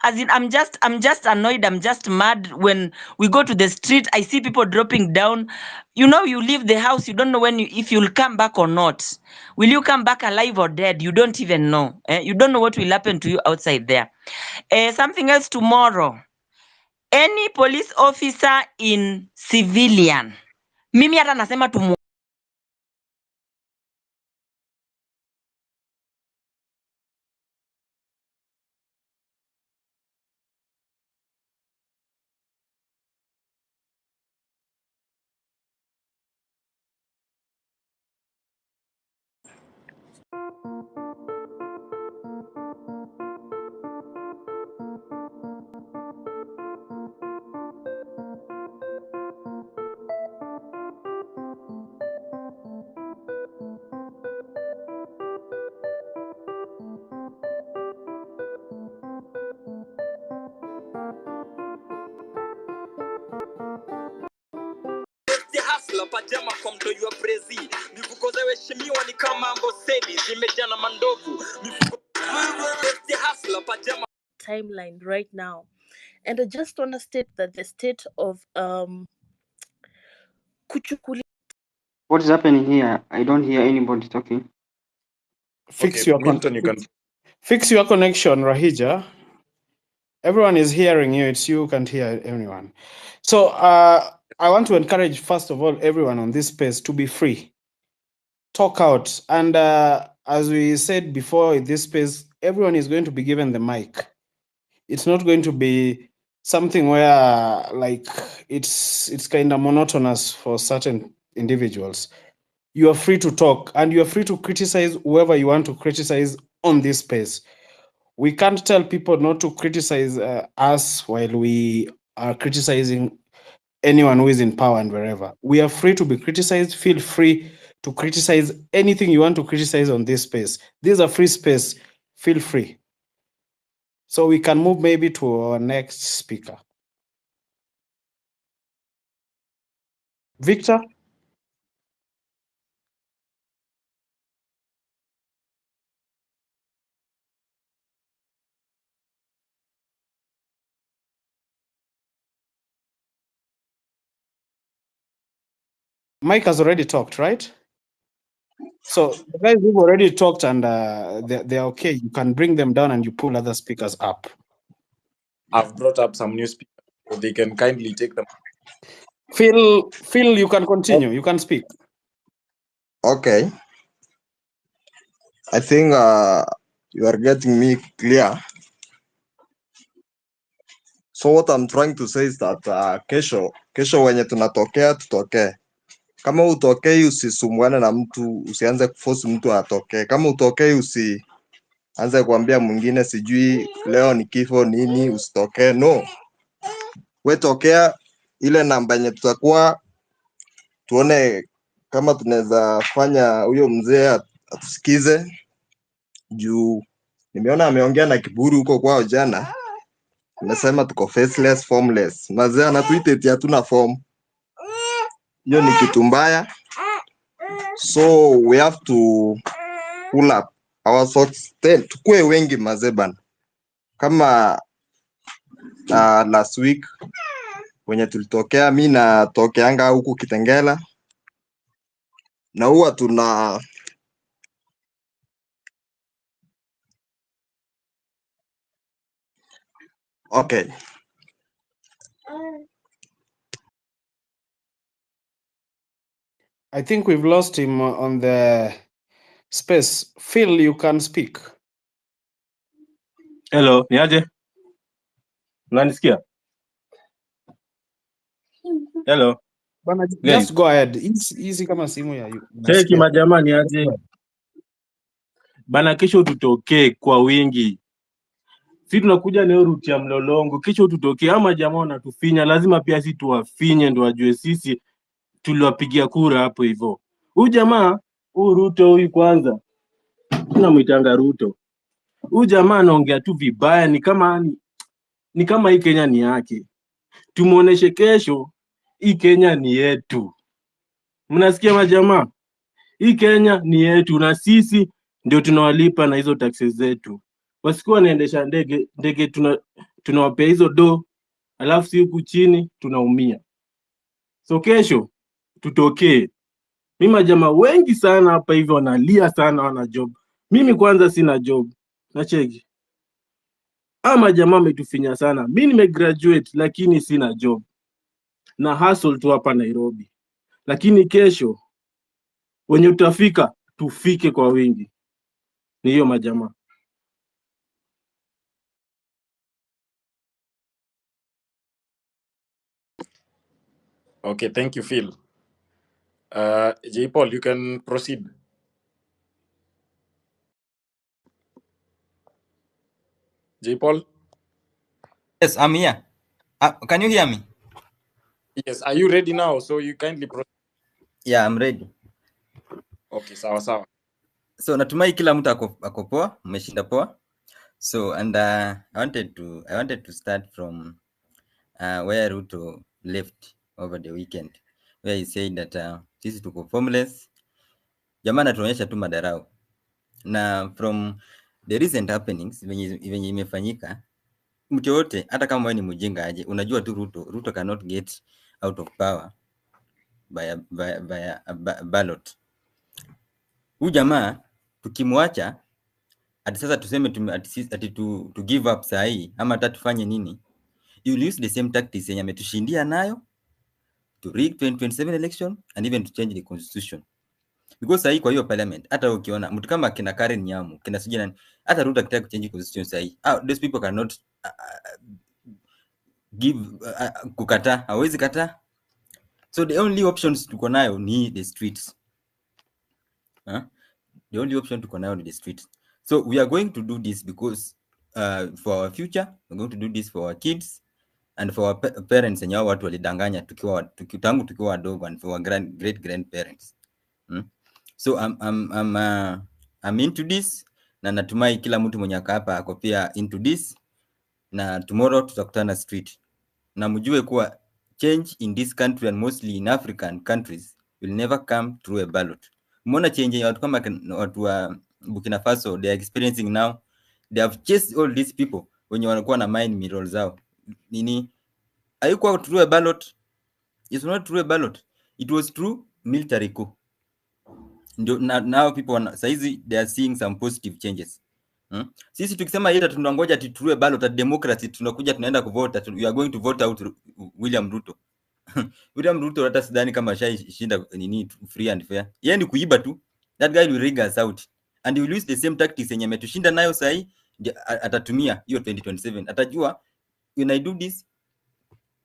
as in, I'm just annoyed, I'm just mad. When we go to the street, I see people dropping down. You know, you leave the house, you don't know if you'll come back or not. Will you come back alive or dead? You don't even know. You don't know what will happen to you outside there. Something else tomorrow. Any police officer in civilian, mimi hata nasema hustler pajama kwa mtoi wa Brazil. Mifuko za weshimiwa ni kama amboseli zimejaa na mandovu. Mifuko hustler pajama timeline right now. And I just want to state that the state of kuchukuli. What is happening here? I don't hear anybody talking. Fix Okay, your Milton, you can. fix your connection, Rahija. Everyone is hearing you. It's you can't hear anyone. So I want to encourage, first of all, everyone on this space to be free. Talk out. And as we said before, in this space, everyone is going to be given the mic. It's not going to be something where like it's kind of monotonous for certain individuals. You are free to talk and you are free to criticize whoever you want to criticize on this space. We can't tell people not to criticize us while we are criticizing anyone who is in power and wherever. We are free to be criticized. Feel free to criticize anything you want to criticize on this space. This is a free space. Feel free. So we can move maybe to our next speaker. Victor? Mike has already talked, right? So the guys who've already talked and they're okay, you can bring them down and you pull other speakers up. I've brought up some new speakers, so they can kindly take them. Phil, you can continue. You can speak. Okay. I think you are getting me clear. So what I'm trying to say is that kesho wenye tunatokea tutokee. Kama utokei usisumbuane na mtu, usianze kuforce mtu atokee. Kama utokei usianze kuambia mwingine sijui leo ni kifo nini usitokee. No. We tokea ile namba yenye tutakuwa tuone kama tunaweza fanya huyo mzee atusikize juu nimeona ameongea na kiburi huko kwao jana. Amesema tuko faceless, formless. Mazee anatuita eti hatuna form. Hiyo ni kitu mbaya. So we have to pull up our socks. Tukue wengi mazee bana. Kama last week wenye tulitokea, mi natokeanga huku Kitengela. Na huwa tuna okay. I think we've lost him on the space. Phil, you can speak. Hello, niaje? Unanisikia? Hello. Bana, just go ahead. Easy kama simu ya Cheki majamaa niaje? Bana, kesho tutokee kwa wingi. Si tunakuja na route ya mlolongo, kesho tutokee. Ama jamaa wanatufinya, lazima pia si tuwafinye ndio wajue sisi tuliwapigia kura hapo hivyo. Huyu jamaa, huyu Ruto huyu kwanza. Tunamuitanga Ruto. Huyu jamaa anaongea tu vibaya, ni kama hii Kenya ni yake. Tumuoneshe kesho hii Kenya ni yetu. Mnasikia majamaa? Hii Kenya ni yetu na sisi ndio tunawalipa na hizo taxes zetu. Wasikuwa wanaendesha ndege tunawapea hizo do, alafu si huku chini tunaumia. So kesho tutokee. Mimi majamaa wengi sana hapa hivi wanalia sana wana job. Mimi kwanza sina job. Nacheki. Ama jamaa ametufinya sana. Mimi nimegraduate lakini sina job. Na hustle tu hapa Nairobi. Lakini kesho wenye utafika tufike kwa wingi. Ni hiyo majamaa. Okay, thank you, Phil. J. Paul, you can proceed. J. Paul? Yes, I'm here. Can you hear me? Yes, are you ready now? So you kindly proceed. Yeah, I'm ready. Okay, sawa. So natumai kila mtu ako poa, umeshinda poa. So and I wanted to start from where Ruto left over the weekend, where he said that sisi tuko formless. Jamaa anatuonyesha tu madarau. Na from the recent happenings venye imefanyika, mtu yote hata kama wewe ni mjinga aje, unajua tu Ruto cannot get out of power by a ballot. Huyu jamaa tukimwacha ati sasa tuseme ati to give up saa hii ama hata tufanye nini, you will use the same tactics yenye ametushindia nayo to rig 2027 election and even to change the constitution. Because saa hii kwa hiyo parliament hata ukiona mtu kama kina Karen Nyamu, kina sijui nani, hata Ruto akitaka kuchange constitution saa hii, those people cannot give kukata, hawezi kata. So the only options tuko nayo ni the streets. The only option tuko nayo ni the streets. So we are going to do this because for our future, we're going to do this for our kids, and for our parents and watu walidanganya tangu tukiwa wadogo, and for our great grandparents. So I'm into this, na natumai kila mtu mwenye hapa ako pia into this, na tomorrow tutakutana street, na mjue kuwa change in this country and mostly in African countries will never come through a ballot. Umeona change watu kama watu wa Burkina Faso they are experiencing now, they have chased all these people wenye wanakuwa na mind mirrors zao nini, haikuwa through a ballot. It's not through a ballot, it was through military coup. Now people saizi they are seeing some positive changes. Sisi tukisema hata tunangoja through a ballot at democracy, tunakuja tunaenda kuvote, we are going to vote out William Ruto. William Ruto hata sidhani kama shinda nini free and fair. Yeye ni kuiba tu. That guy will rig us out and he will use the same tactics yenye ametushinda nayo sahi, atatumia hiyo 2027. Atajua when I do this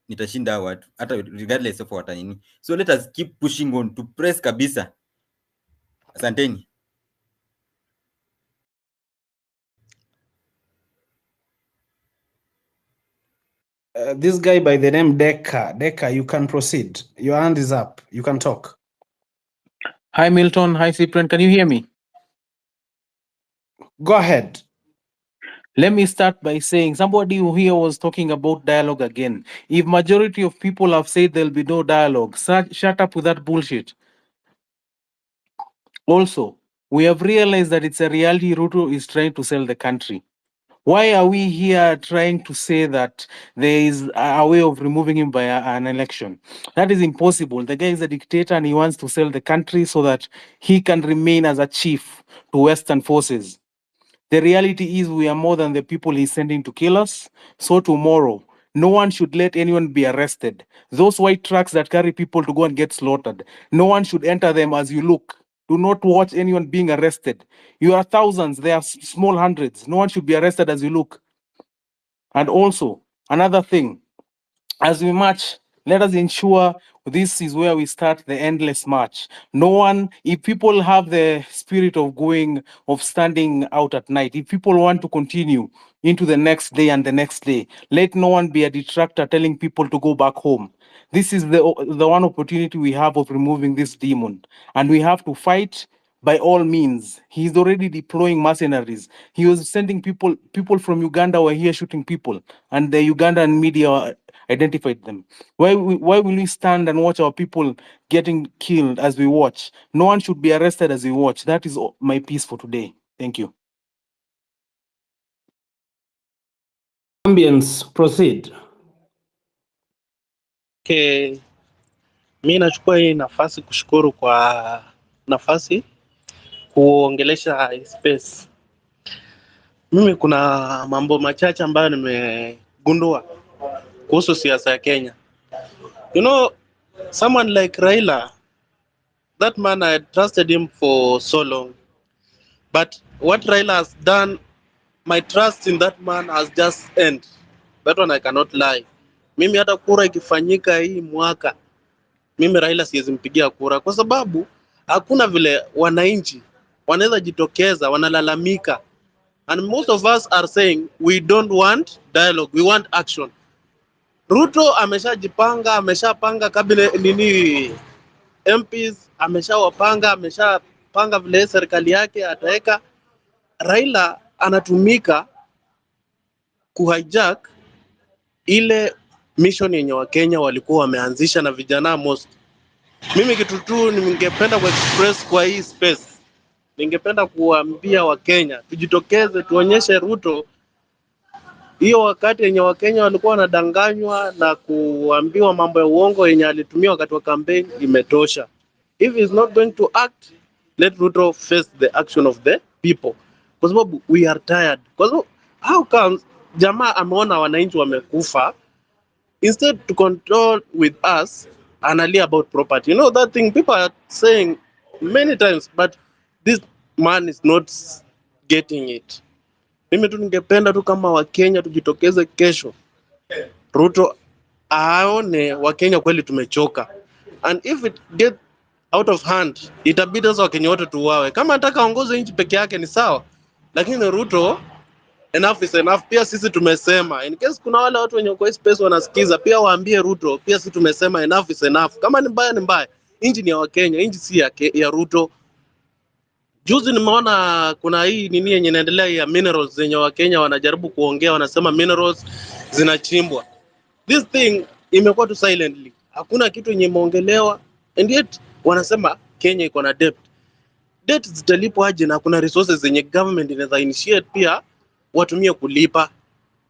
nitashinda watu hata regardless of what nini. So let us keep pushing on to press kabisa. Asanteni. This guy by the name Deka, you can proceed. Your hand is up. You can talk. Hi, Milton. Hi, Cyprian. Can you hear me? Go ahead. Let me start by saying somebody who here was talking about dialogue again. If majority of people have said there'll be no dialogue, shut up with that bullshit. Also, we have realized that it's a reality Ruto is trying to sell the country. Why are we here trying to say that there is a way of removing him by an election? That is impossible. The guy is a dictator and he wants to sell the country so that he can remain as a chief to Western forces. The reality is we are more than the people he's sending to kill us. So tomorrow, no one should let anyone be arrested. Those white trucks that carry people to go and get slaughtered, no one should enter them as you look. Do not watch anyone being arrested. You are thousands, they are small hundreds. No one should be arrested as you look. And also, another thing, as we march, let us ensure this is where we start the endless march. No one, if people have the spirit of standing out at night, if people want to continue into the next day and the next day, let no one be a detractor telling people to go back home. This is the one opportunity we have of removing this demon, and we have to fight by all means. He's already deploying mercenaries. He was sending people from Uganda were here shooting people, and the Ugandan media identified them. Why will we stand and watch our people getting killed as we watch? No one should be arrested as we watch. That is my piece for today. Thank you. Ambience, proceed. Okay. Mi nachukua hii nafasi kushukuru kwa nafasi kuongelesha space. Mimi kuna mambo machache ambayo nimegundua kuhusu siasa ya Kenya. You know, someone like Raila, that man, I trusted him for so long. But what Raila has done, my trust in that man has just ended. That one I cannot lie. Mimi hata kura ikifanyika hii mwaka, mimi Raila siwezi mpigia kura kwa sababu hakuna vile wananchi wanaweza jitokeza wanalalamika, and most of us are saying we don't want dialogue, we want action. Ruto ameshapanga cabinet nini MPs, ameshapanga vile serikali yake ataweka. Raila anatumika kuhijack ile mission yenye Wakenya walikuwa wameanzisha na vijana most. Mimi kitu tu ningependa ku express kwa hii space, ningependa kuambia Wakenya tujitokeze, tuonyeshe Ruto hiyo wakati yenye Wakenya walikuwa wanadanganywa na kuambiwa mambo ya uongo yenye alitumia wakati wa campaign imetosha. If he is not going to act, let Ruto face the action of the people. Kwa sababu we are tired. Kwa sababu how comes jamaa ameona wananchi wamekufa, instead to control with us, analia about property. You know that thing people are saying many times, but this man is not getting it. Mimi tu ningependa tu kama Wakenya tujitokeze kesho, Ruto aone Wakenya kweli tumechoka, and if it get out of hand itabidi sasa Wakenya wote tuwawe. Kama nataka aongoze nchi peke yake ni sawa, lakini Ruto enough is enough. Pia sisi tumesema, in case kuna wale watu wenye kwa space wanasikiza, pia waambie Ruto, pia sisi tumesema enough is enough. Kama ni mbaya ni mbaya. Inji ni ya Wakenya, inji si ya Ruto. Juzi nimeona kuna hii nini yenye inaendelea ya minerals zenye Wakenya wanajaribu kuongea, wanasema minerals zinachimbwa. This thing imekuwa tu silently. Hakuna kitu yenye imeongelewa, and yet wanasema Kenya iko na debt. Debt zitalipwa aje na kuna resources zenye government inaweza initiate pia watumie kulipa.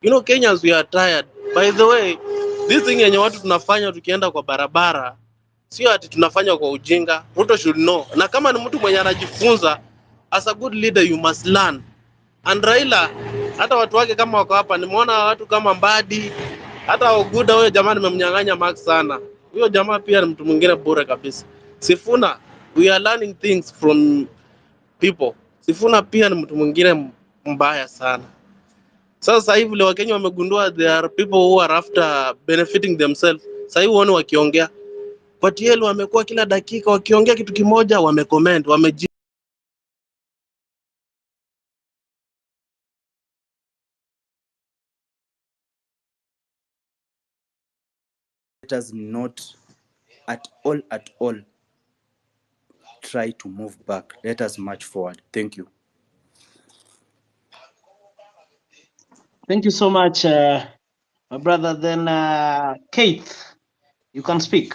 You know, Kenyans, we are tired. By the way, this thing yenye watu tunafanya tukienda kwa barabara, sio ati tunafanya kwa ujinga. Ruto should know. Na kama ni mtu mwenye anajifunza, as a good leader you must learn. And Raila, hata watu wake kama wako hapa, nimeona watu kama Mbadi, hata Oguda, huyo jamaa nimemnyang'anya mark sana. Huyo jamaa pia ni mtu mwingine bure kabisa. Sifuna, we are learning things from people. Sifuna pia ni mtu mwingine mbaya sana. Sasa hivi leo Wakenya wamegundua there are people who are after benefiting themselves. Sasa hivi wao wakiongea. Patiel wamekuwa kila dakika wakiongea kitu kimoja wamecomment, wameji Let us not at all try to move back. Let us march forward. Thank you. Thank you so much, my brother. Then, Keith, you can speak.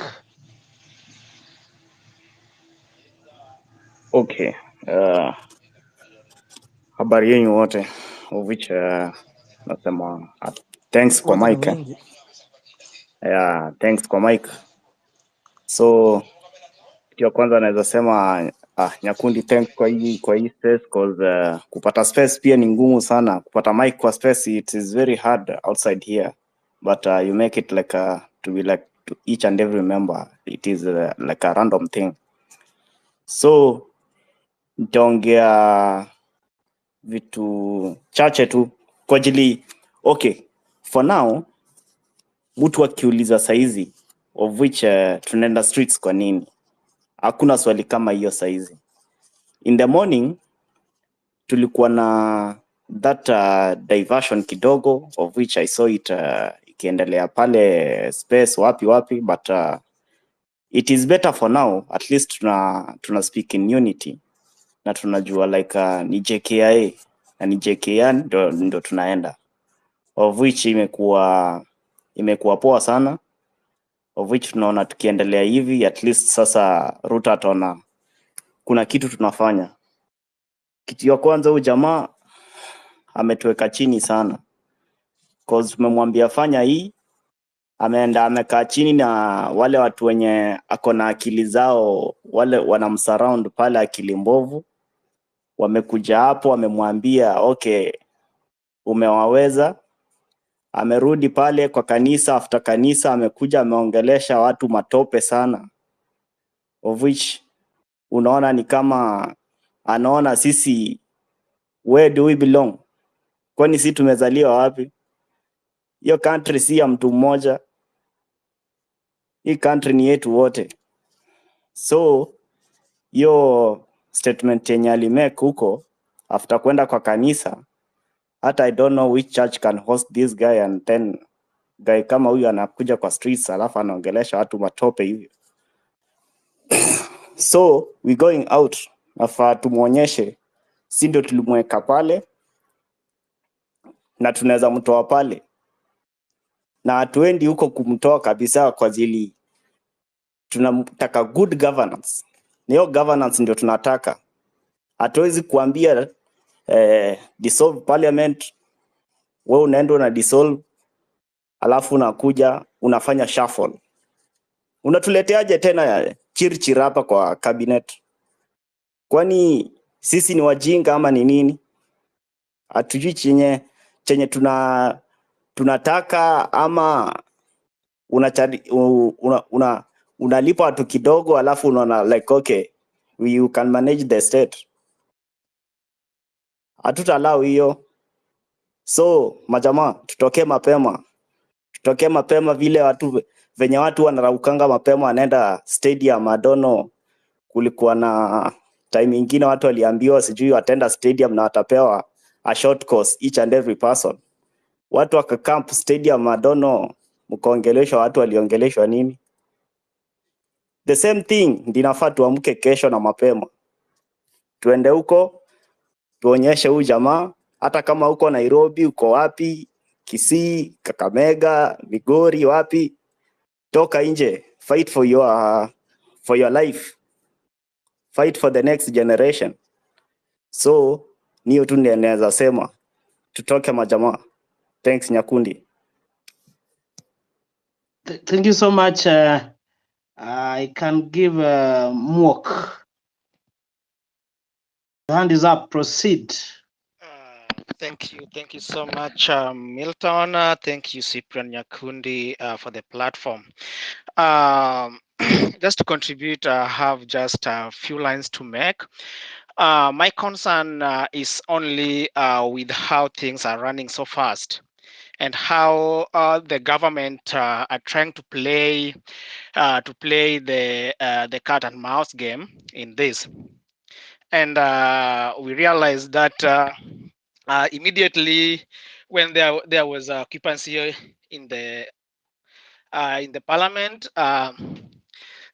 Okay. Habari yenu wote, of which nasema thanks kwa Watu ni Mike. wengi. Yeah, thanks kwa Mike. So kitu ya kwanza naweza sema Nyakundi, thanks kwa hii space cause kupata space pia ni ngumu sana. Kupata mic kwa space, it is very hard outside here, but you make it like to be like to each and every member. It is like a random thing. So nitaongea vitu chache tu kwa ajili okay, for now mtu akiuliza saizi of which tunaenda streets kwa nini, hakuna swali kama hiyo saizi. In the morning tulikuwa na that diversion kidogo of which I saw it ikiendelea pale space wapi but it is better for now, at least tuna speak in unity na tunajua like ni JKIA na ni JKIA ndo tunaenda, of which imekuwa poa sana, of which tunaona tukiendelea hivi at least sasa Ruto ataona kuna kitu tunafanya. Kitu ya kwanza huyu jamaa ametuweka chini sana, cause tumemwambia fanya hii, ameenda amekaa chini na wale watu wenye akona akili zao, wale wanamsurround pale akili mbovu, wamekuja hapo wamemwambia okay umewaweza. Amerudi pale kwa kanisa, after kanisa amekuja ameongelesha watu matope sana, of which unaona ni kama anaona sisi where do we belong, kwani sisi tumezaliwa wapi? Hiyo country si ya mtu mmoja, hii country ni yetu wote. So hiyo statement yenye alimake huko after kwenda kwa kanisa, hata I don't know which church can host this guy, and then guy kama huyu anakuja kwa streets alafu anaongelesha watu matope hivyo. So we going out, afa tumuonyeshe si ndio tulimweka pale na tunaweza mtoa pale, na hatuendi huko kumtoa kabisa kwa ajili tunataka good governance. Niyo governance ndio tunataka. Hatuwezi kuambia dissolve parliament, wewe unaenda na dissolve alafu unakuja unafanya shuffle. Unatuleteaje tena chirchir hapa kwa cabinet? Kwani sisi ni wajinga ama ni nini? Hatujui chenye tunataka, ama unalipa watu kidogo alafu unaona like okay you can manage the state. Hatutalau hiyo. So majamaa tutoke mapema vile watu venye watu wanaraukanga mapema wanaenda stadium. Adono kulikuwa na time nyingine watu waliambiwa sijui watenda stadium na watapewa a short course each and every person. Watu wakakamp stadium, I don't know, mkaongeleshwa watu waliongeleshwa nini. The same thing ndinafaa tuamke kesho na mapema, tuende huko tuonyeshe huyu jamaa, hata kama uko Nairobi, uko wapi, Kisii, Kakamega, Migori, wapi, toka nje, fight for your life, fight for the next generation. So niyo tu naweza sema, tutoke majamaa. Thanks Nyakundi. Thank you so much. I can give Mwok. The hand is up. Proceed. Thank you so much, Milton. Thank you, Cyprian Nyakundi, for the platform. Just to contribute, I have just a few lines to make. My concern is only with how things are running so fast and how the government are trying to play the cat and mouse game in this. And we realized that immediately when there was occupancy in the parliament,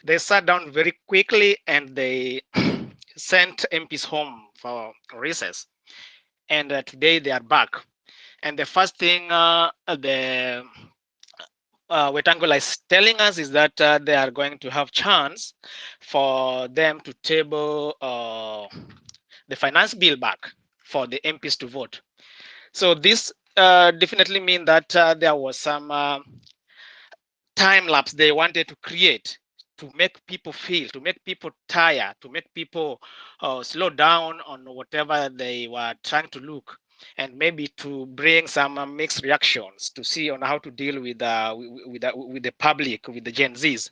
they sat down very quickly and they sent MPs home for recess. And today they are back. And the first thing the Wetangula is telling us is that they are going to have chance for them to table the finance bill back for the MPs to vote. So this definitely means that there was some time lapse they wanted to create to make people feel, to make people tired, to make people slow down on whatever they were trying to look, and maybe to bring some mixed reactions to see on how to deal with the public, with the Gen Zs.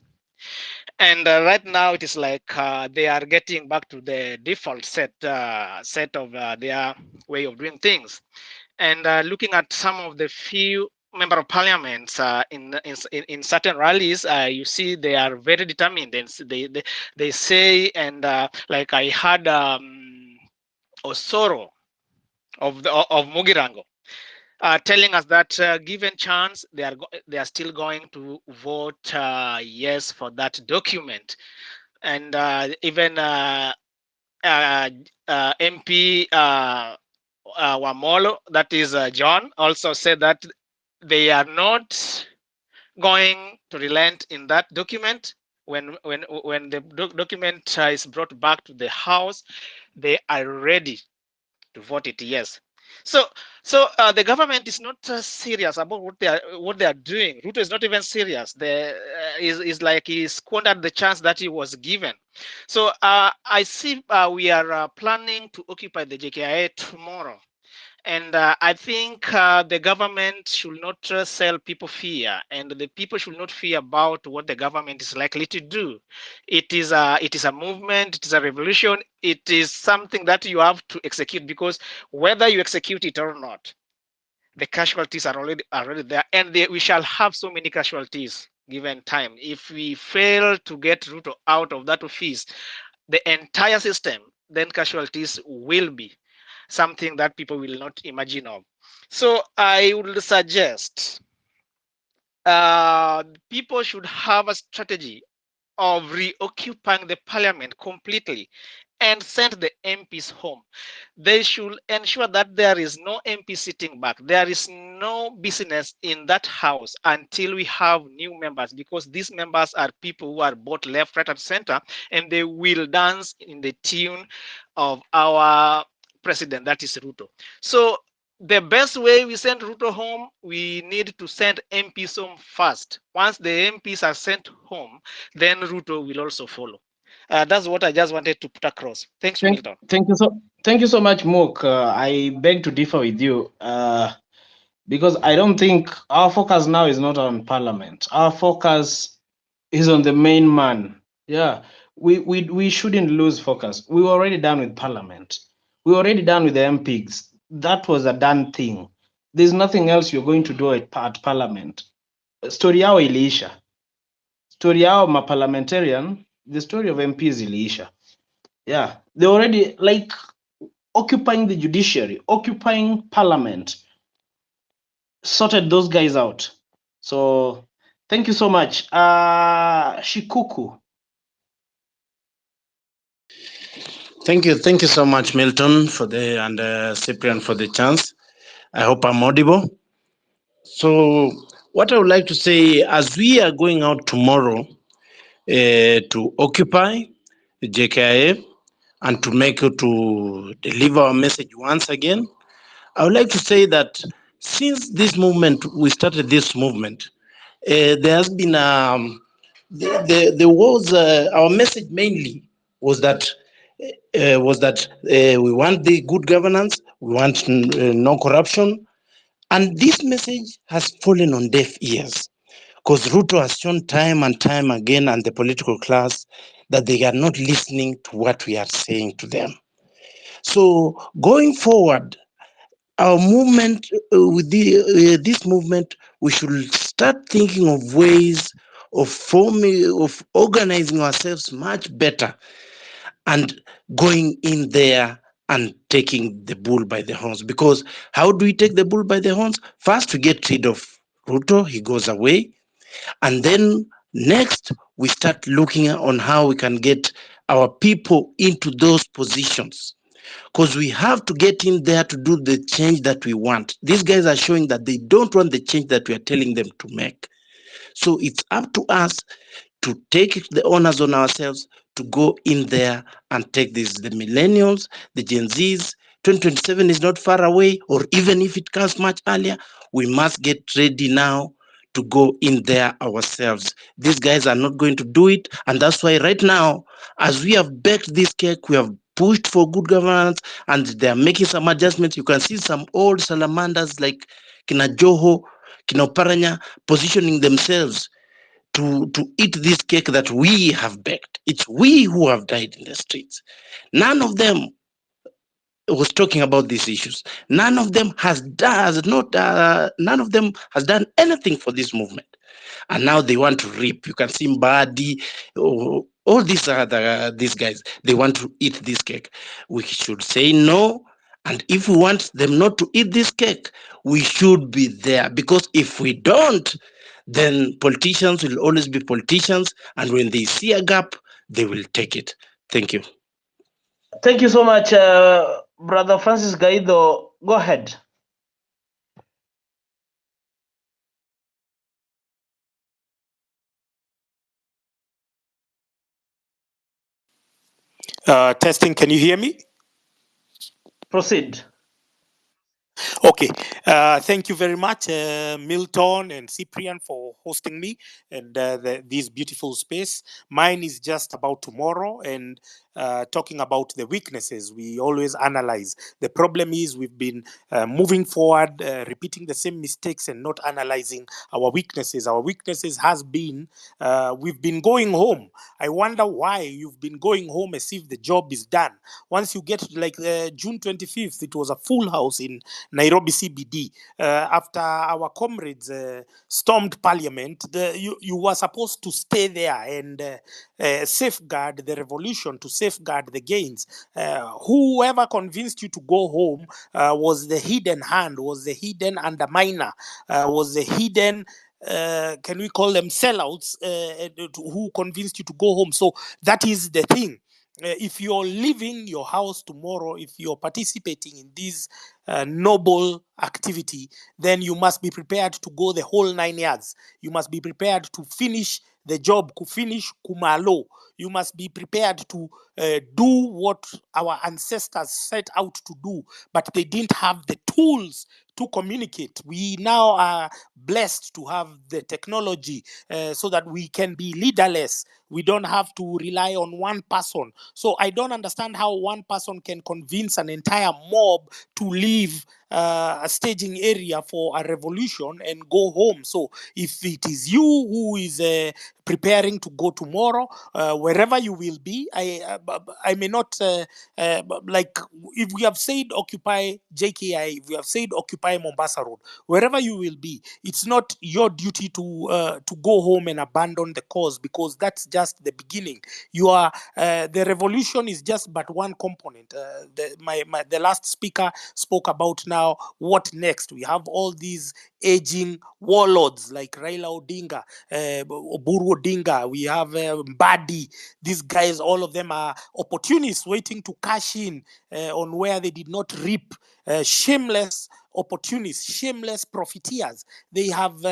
And right now it is like they are getting back to the default set of their way of doing things. And looking at some of the few member of parliaments in certain rallies, you see they are very determined, and they say, and like I had Osoro of Mugirango telling us that given chance, they are still going to vote yes for that document. And even MP Wamolo, that is John, also said that they are not going to relent in that document. When the document is brought back to the House, they are ready to vote it yes. So the government is not serious about what they are doing. Ruto is not even serious. Is like he squandered the chance that he was given. So I see we are planning to occupy the JKIA tomorrow. And I think the government should not sell people fear, and the people should not fear about what the government is likely to do. It is a movement, it is a revolution, it is something that you have to execute, because whether you execute it or not, the casualties are already there, and we shall have so many casualties given time. If we fail to get Ruto out of that office, the entire system, then casualties will be something that people will not imagine of. So I would suggest people should have a strategy of reoccupying the parliament completely and send the MPs home. They should ensure that there is no MP sitting back. There is no business in that house until we have new members, because these members are people who are both left, right, and center, and they will dance in the tune of our president, that is Ruto. So the best way we send Ruto home, we need to send MPs home first. Once the MPs are sent home, then Ruto will also follow. That's what I just wanted to put across. Thanks, Milton. Thank you so much, Mook. I beg to differ with you because I don't think our focus now is not on Parliament. Our focus is on the main man. Yeah, we shouldn't lose focus. We were already done with Parliament. We were already done with the MPs. That was a done thing. There's nothing else you're going to do at Parliament. Story yao iliisha. Story yao ma parliamentarian, the story of MPs iliisha. Yeah, they already, like, occupying the judiciary, occupying parliament, sorted those guys out. So thank you so much. Shikuku. Thank you so much, Milton, for the and Cyprian for the chance. I hope I'm audible. So, what I would like to say, as we are going out tomorrow to occupy JKIA and to make to deliver our message once again, I would like to say that since this movement, we started this movement, there has been there was our message mainly was that we want the good governance, we want no corruption, and this message has fallen on deaf ears because Ruto has shown time and time again, and the political class, that they are not listening to what we are saying to them. So going forward, our movement with this movement, we should start thinking of ways of forming, of organizing ourselves much better, and going in there and taking the bull by the horns. Because how do we take the bull by the horns? First, we get rid of Ruto, he goes away, and then next we start looking on how we can get our people into those positions, because we have to get in there to do the change that we want. These guys are showing that they don't want the change that we are telling them to make. So it's up to us to take the honors on ourselves to go in there and take this. The millennials, the Gen Zs, 2027 is not far away, or even if it comes much earlier, we must get ready now to go in there ourselves. These guys are not going to do it, and that's why right now, as we have baked this cake, we have pushed for good governance, and they are making some adjustments. You can see some old salamanders like Kina Joho, Kina Oparanya positioning themselves to eat this cake that we have baked. It's we who have died in the streets. None of them was talking about these issues. None of them none of them has done anything for this movement. And now they want to reap. You can see Mbadi, all these these guys, they want to eat this cake. We should say no. And if we want them not to eat this cake, we should be there. Because if we don't, then politicians will always be politicians. And when they see a gap, they will take it. Thank you. Thank you so much, Brother Francis Gaido. Go ahead. Testing, can you hear me? Proceed. Okay. Thank you very much, Milton and Cyprian, for hosting me and this beautiful space. Mine is just about tomorrow and talking about the weaknesses. We always analyze. The problem is we've been moving forward, repeating the same mistakes and not analyzing our weaknesses. Our weaknesses has been we've been going home. I wonder why you've been going home as if the job is done. Once you get to like June 25th, it was a full house in Nairobi CBD. After our comrades stormed parliament, you were supposed to stay there and safeguard the revolution, to safeguard the gains. Whoever convinced you to go home was the hidden hand, was the hidden underminer, was the hidden can we call them sellouts who convinced you to go home. So that is the thing. If you're leaving your house tomorrow, if you're participating in this noble activity, then you must be prepared to go the whole 9 yards. You must be prepared to finish the job, to finish kumalo. You must be prepared to do what our ancestors set out to do, but they didn't have the tools to communicate. We now are blessed to have the technology so that we can be leaderless. We don't have to rely on one person. So I don't understand how one person can convince an entire mob to leave a staging area for a revolution and go home. So if it is you who is preparing to go tomorrow, wherever you will be. I may not like, if we have said occupy JKIA, if we have said occupy Mombasa Road, wherever you will be, it's not your duty to go home and abandon the cause, because that's just the beginning. You are the revolution is just but one component. The last speaker spoke about now what next. We have all these aging warlords like Raila Odinga, Oburu Odinga. We have Mbadi. These guys, all of them are opportunists waiting to cash in on where they did not reap. Shameless opportunists, shameless profiteers. They have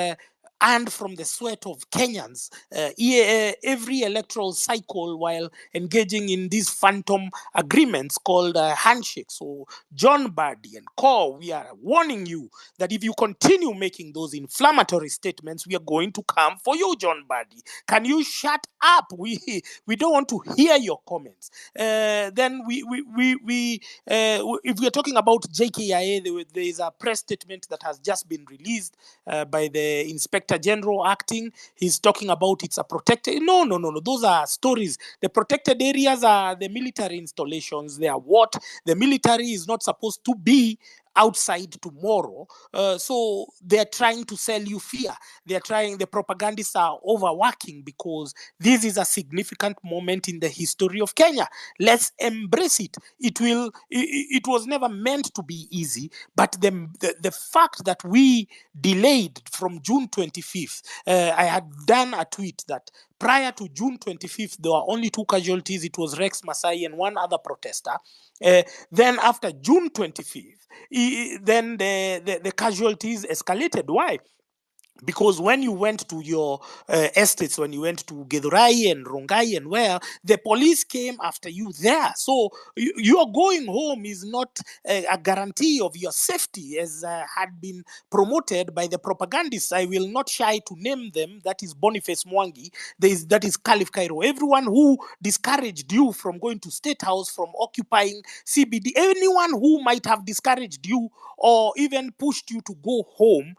earned from the sweat of Kenyans every electoral cycle while engaging in these phantom agreements called handshakes. So John Bardi and Co, we are warning you that if you continue making those inflammatory statements, we are going to come for you, John Bardi. Can you shut up? We don't want to hear your comments. Then if we are talking about JKIA, there is a press statement that has just been released by the Inspector General acting. He's talking about it's a protected. No. Those are stories. The protected areas are the military installations. They are what the military is not supposed to be outside tomorrow. So they're trying to sell you fear. The propagandists are overworking because this is a significant moment in the history of Kenya. Let's embrace it. It was never meant to be easy, but the fact that we delayed from June 25th, I had done a tweet that prior to June 25th, there were only 2 casualties. It was Rex Masai and one other protester. Then after June 25th, then the casualties escalated. Why? Because when you went to your estates, when you went to Githurai and Rongai and where, the police came after you there. So your going home is not a guarantee of your safety, as had been promoted by the propagandists. I will not shy to name them. That is Boniface Mwangi. That is Caliph Cairo. Everyone who discouraged you from going to State House, from occupying CBD, anyone who might have discouraged you or even pushed you to go home,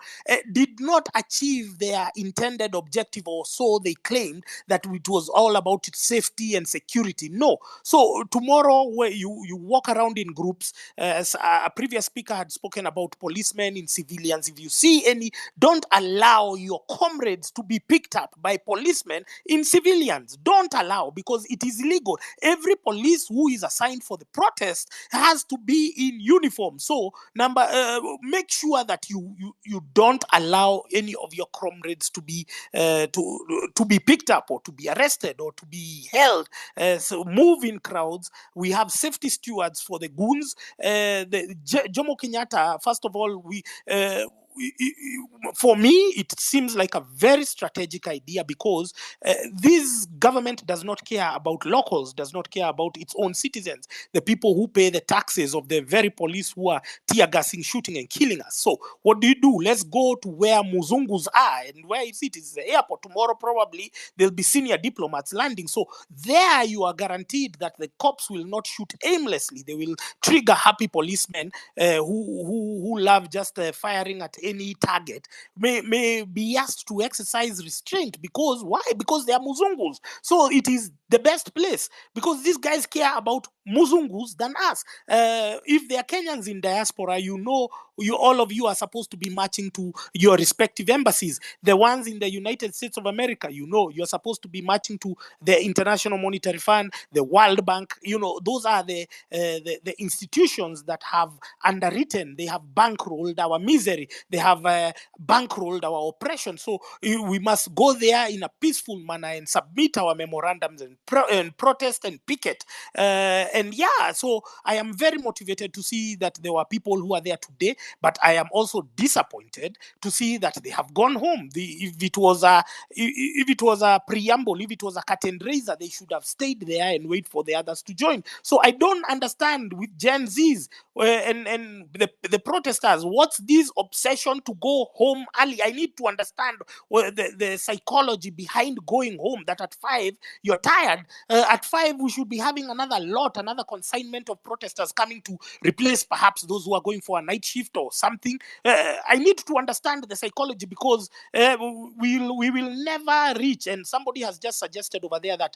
did not achieve their intended objective, or so they claimed, that it was all about safety and security. No. So tomorrow, where you walk around in groups, as a previous speaker had spoken about policemen in civilians, if you see any, don't allow your comrades to be picked up by policemen in civilians. Don't allow, because it is illegal. Every police who is assigned for the protest has to be in uniform. So make sure that you don't allow any of your comrades to be picked up or to be arrested or to be held. So move in crowds. We have safety stewards for the goons. Jomo Kenyatta, first of all, for me, it seems like a very strategic idea, because this government does not care about locals, does not care about its own citizens, the people who pay the taxes of the very police who are tear gassing, shooting and killing us. So what do? Let's go to where Muzungus are, and where is it? It's the airport. Tomorrow probably there'll be senior diplomats landing. So there you are guaranteed that the cops will not shoot aimlessly. They will trigger happy policemen who love just firing at any target, may be asked to exercise restraint. Because why? Because they are Muzungus. So it is the best place, because these guys care about Muzungus than us. If they are Kenyans in diaspora, all of you are supposed to be marching to your respective embassies. The ones in the United States of America, you're supposed to be marching to the International Monetary Fund, the World Bank. Those are the institutions that have underwritten, they have bankrolled our misery, they have bankrolled our oppression. So we must go there in a peaceful manner and submit our memorandums and protest and picket. So I am very motivated to see that there were people who are there today, but I am also disappointed to see that they have gone home. If it was a preamble, if it was a curtain raiser, they should have stayed there and wait for the others to join. So I don't understand with Gen Zs and the protesters, what's this obsession motion to go home early. I need to understand the psychology behind going home, that at 5 you're tired. At 5 we should be having another consignment of protesters coming to replace perhaps those who are going for a night shift or something. I need to understand the psychology, because we will never reach, and somebody has just suggested over there that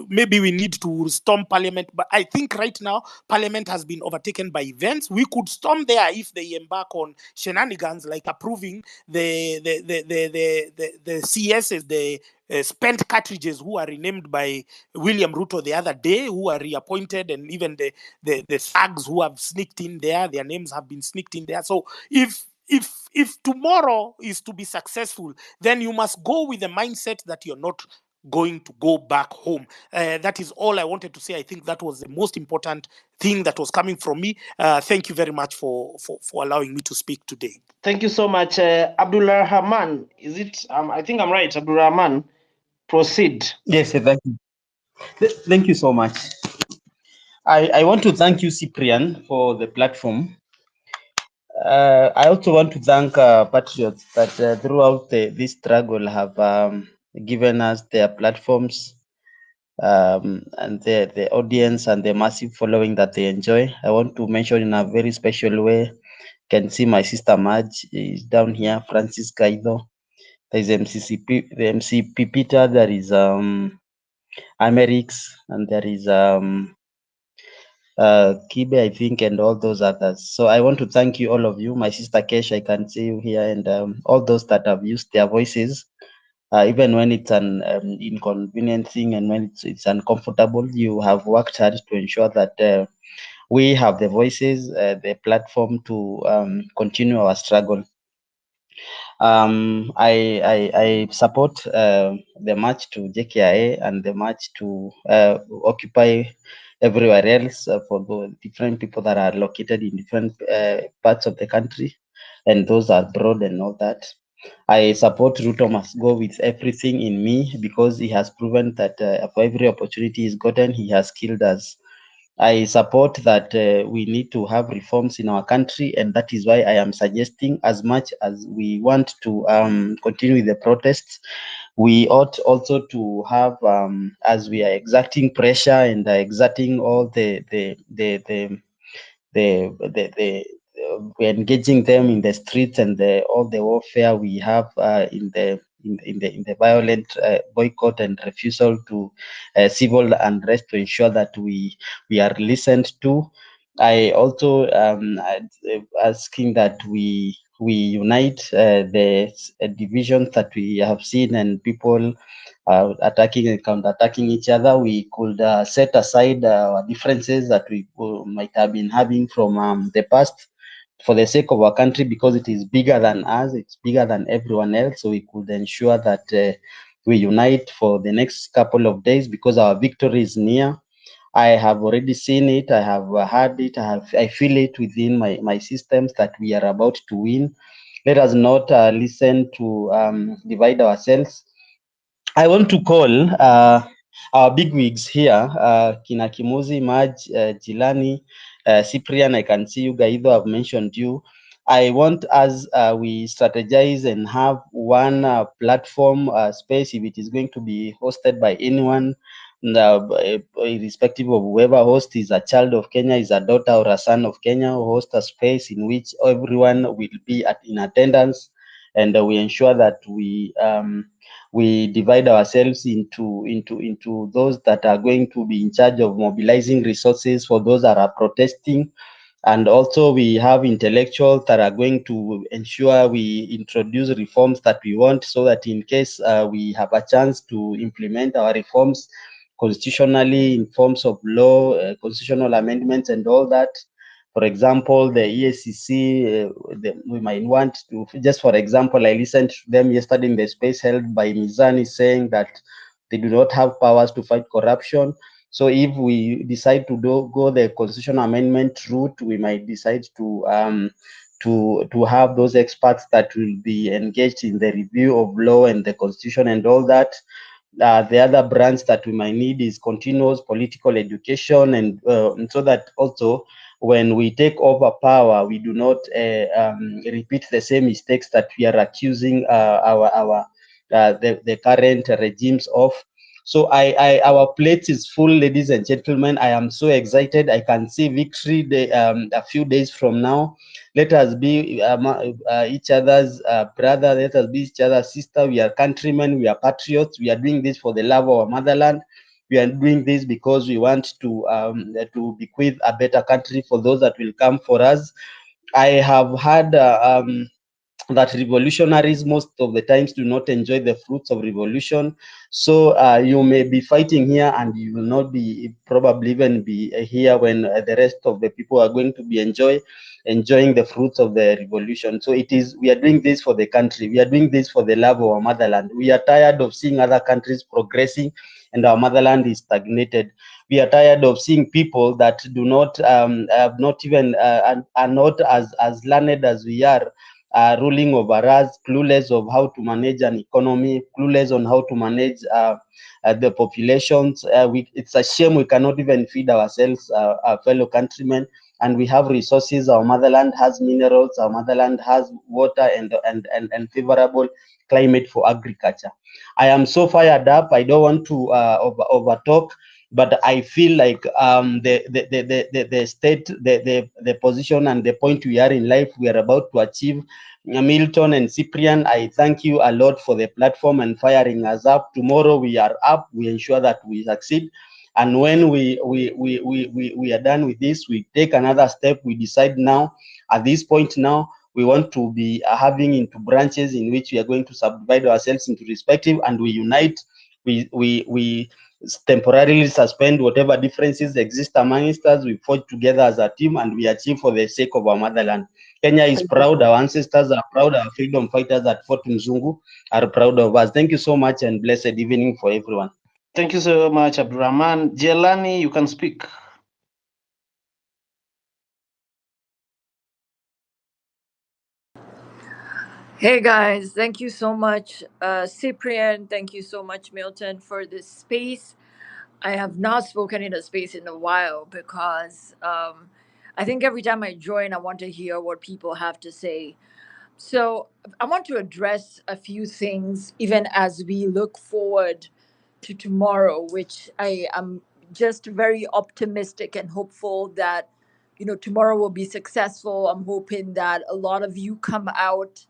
maybe we need to storm parliament, but I think right now parliament has been overtaken by events. We could storm there if they embark on shenanigans like approving the CSs, the spent cartridges who are renamed by William Ruto the other day, who are reappointed, and even the thugs who have sneaked in there, their names have been sneaked in there. So if tomorrow is to be successful, then you must go with the mindset that you're not going to go back home. That is all I wanted to say. I think that was the most important thing that was coming from me. Thank you very much for allowing me to speak today. Thank you so much, Abdullah Rahman. Is it? I think I'm right, Abdullah Rahman. Proceed. Yes, thank you. Thank you so much. I want to thank you, Cyprian, for the platform. I also want to thank patriots that throughout this struggle have given us their platforms and the audience and the massive following that they enjoy. I want to mention in a very special way, can see my sister Madge is down here, Francis Kaido. There is MCCP, the MCP Peter, there is Amerix, and there is Kibe, I think, and all those others. So I want to thank you, all of you. My sister Kesho, I can see you here, and all those that have used their voices, even when it's an inconvenient thing and when it's uncomfortable, you have worked hard to ensure that we have the voices, the platform to continue our struggle. I support the march to JKIA and the march to occupy everywhere else for the different people that are located in different parts of the country, and those are abroad and all that. I support Ruto must go with everything in me, because he has proven that for every opportunity he's gotten, he has killed us. I support that we need to have reforms in our country, and that is why I am suggesting, as much as we want to continue with the protests, we ought also to have, as we are exerting pressure and exerting all we're engaging them in the streets and all the warfare we have in the violent boycott and refusal to civil unrest, to ensure that we are listened to. I also asking that we unite the divisions that we have seen, and people attacking and counter-attacking each other. We could set aside our differences that we might have been having from the past, for the sake of our country, because it is bigger than us, it's bigger than everyone else. So we could ensure that we unite for the next couple of days, because our victory is near. I have already seen it, I have heard it, I feel it within my systems that we are about to win. Let us not listen to divide ourselves. I want to call our bigwigs here, Kina Kimuzi, Maj, Jilani, Cyprian. I can see you, Gaido, I've mentioned you. I want, as we strategize and have one platform space, if it is going to be hosted by anyone, irrespective of whoever host is a child of Kenya, is a daughter or a son of Kenya, host a space in which everyone will be in attendance, and we ensure that we divide ourselves into those that are going to be in charge of mobilizing resources for those that are protesting. And also we have intellectuals that are going to ensure we introduce reforms that we want, so that in case we have a chance to implement our reforms constitutionally in forms of law, constitutional amendments and all that. For example, the EACC, we might want to, just for example, I listened to them yesterday in the space held by Mizani saying that they do not have powers to fight corruption. So if we decide to go the constitutional amendment route, we might decide to have those experts that will be engaged in the review of law and the constitution and all that. The other branch that we might need is continuous political education, and so that also when we take over power, we do not repeat the same mistakes that we are accusing the current regimes of. So our plate is full, ladies and gentlemen. I am so excited. I can see victory a few days from now. Let us be each other's brother. Let us be each other's sister. We are countrymen. We are patriots. We are doing this for the love of our motherland. We are doing this because we want to bequeath a better country for those that will come for us. I have had that revolutionaries most of the times do not enjoy the fruits of revolution. So you may be fighting here and you will not be probably even be here when the rest of the people are going to be enjoying the fruits of the revolution. So we are doing this for the country. We are doing this for the love of our motherland. We are tired of seeing other countries progressing and our motherland is stagnated. We are tired of seeing people that do not have not even are not as learned as we are, ruling over us, clueless of how to manage an economy, clueless on how to manage the populations. It's a shame we cannot even feed ourselves, our fellow countrymen, and we have resources. Our motherland has minerals, our motherland has water and favorable climate for agriculture. I am so fired up. I don't want to over talk, but I feel like the state, the position and the point we are in life, we are about to achieve. Milton and Cyprian, I thank you a lot for the platform and firing us up. Tomorrow we are up. We ensure that we succeed. And when we are done with this, we take another step. We decide now, at this point now, we want to be having into branches in which we are going to subdivide ourselves into respective, and we unite. We temporarily suspend whatever differences exist amongst us. We forge together as a team and we achieve for the sake of our motherland. Kenya is proud. Our ancestors are proud. Our freedom fighters that fought Mzungu are proud of us. Thank you so much and blessed evening for everyone. Thank you so much, Abdurrahman. Jelani, you can speak. Hey guys, thank you so much, Cyprian. Thank you so much, Milton, for this space. I have not spoken in a space in a while because I think every time I join, I want to hear what people have to say. So I want to address a few things, even as we look forward to tomorrow, which I am just very optimistic and hopeful that, tomorrow will be successful. I'm hoping that a lot of you come out.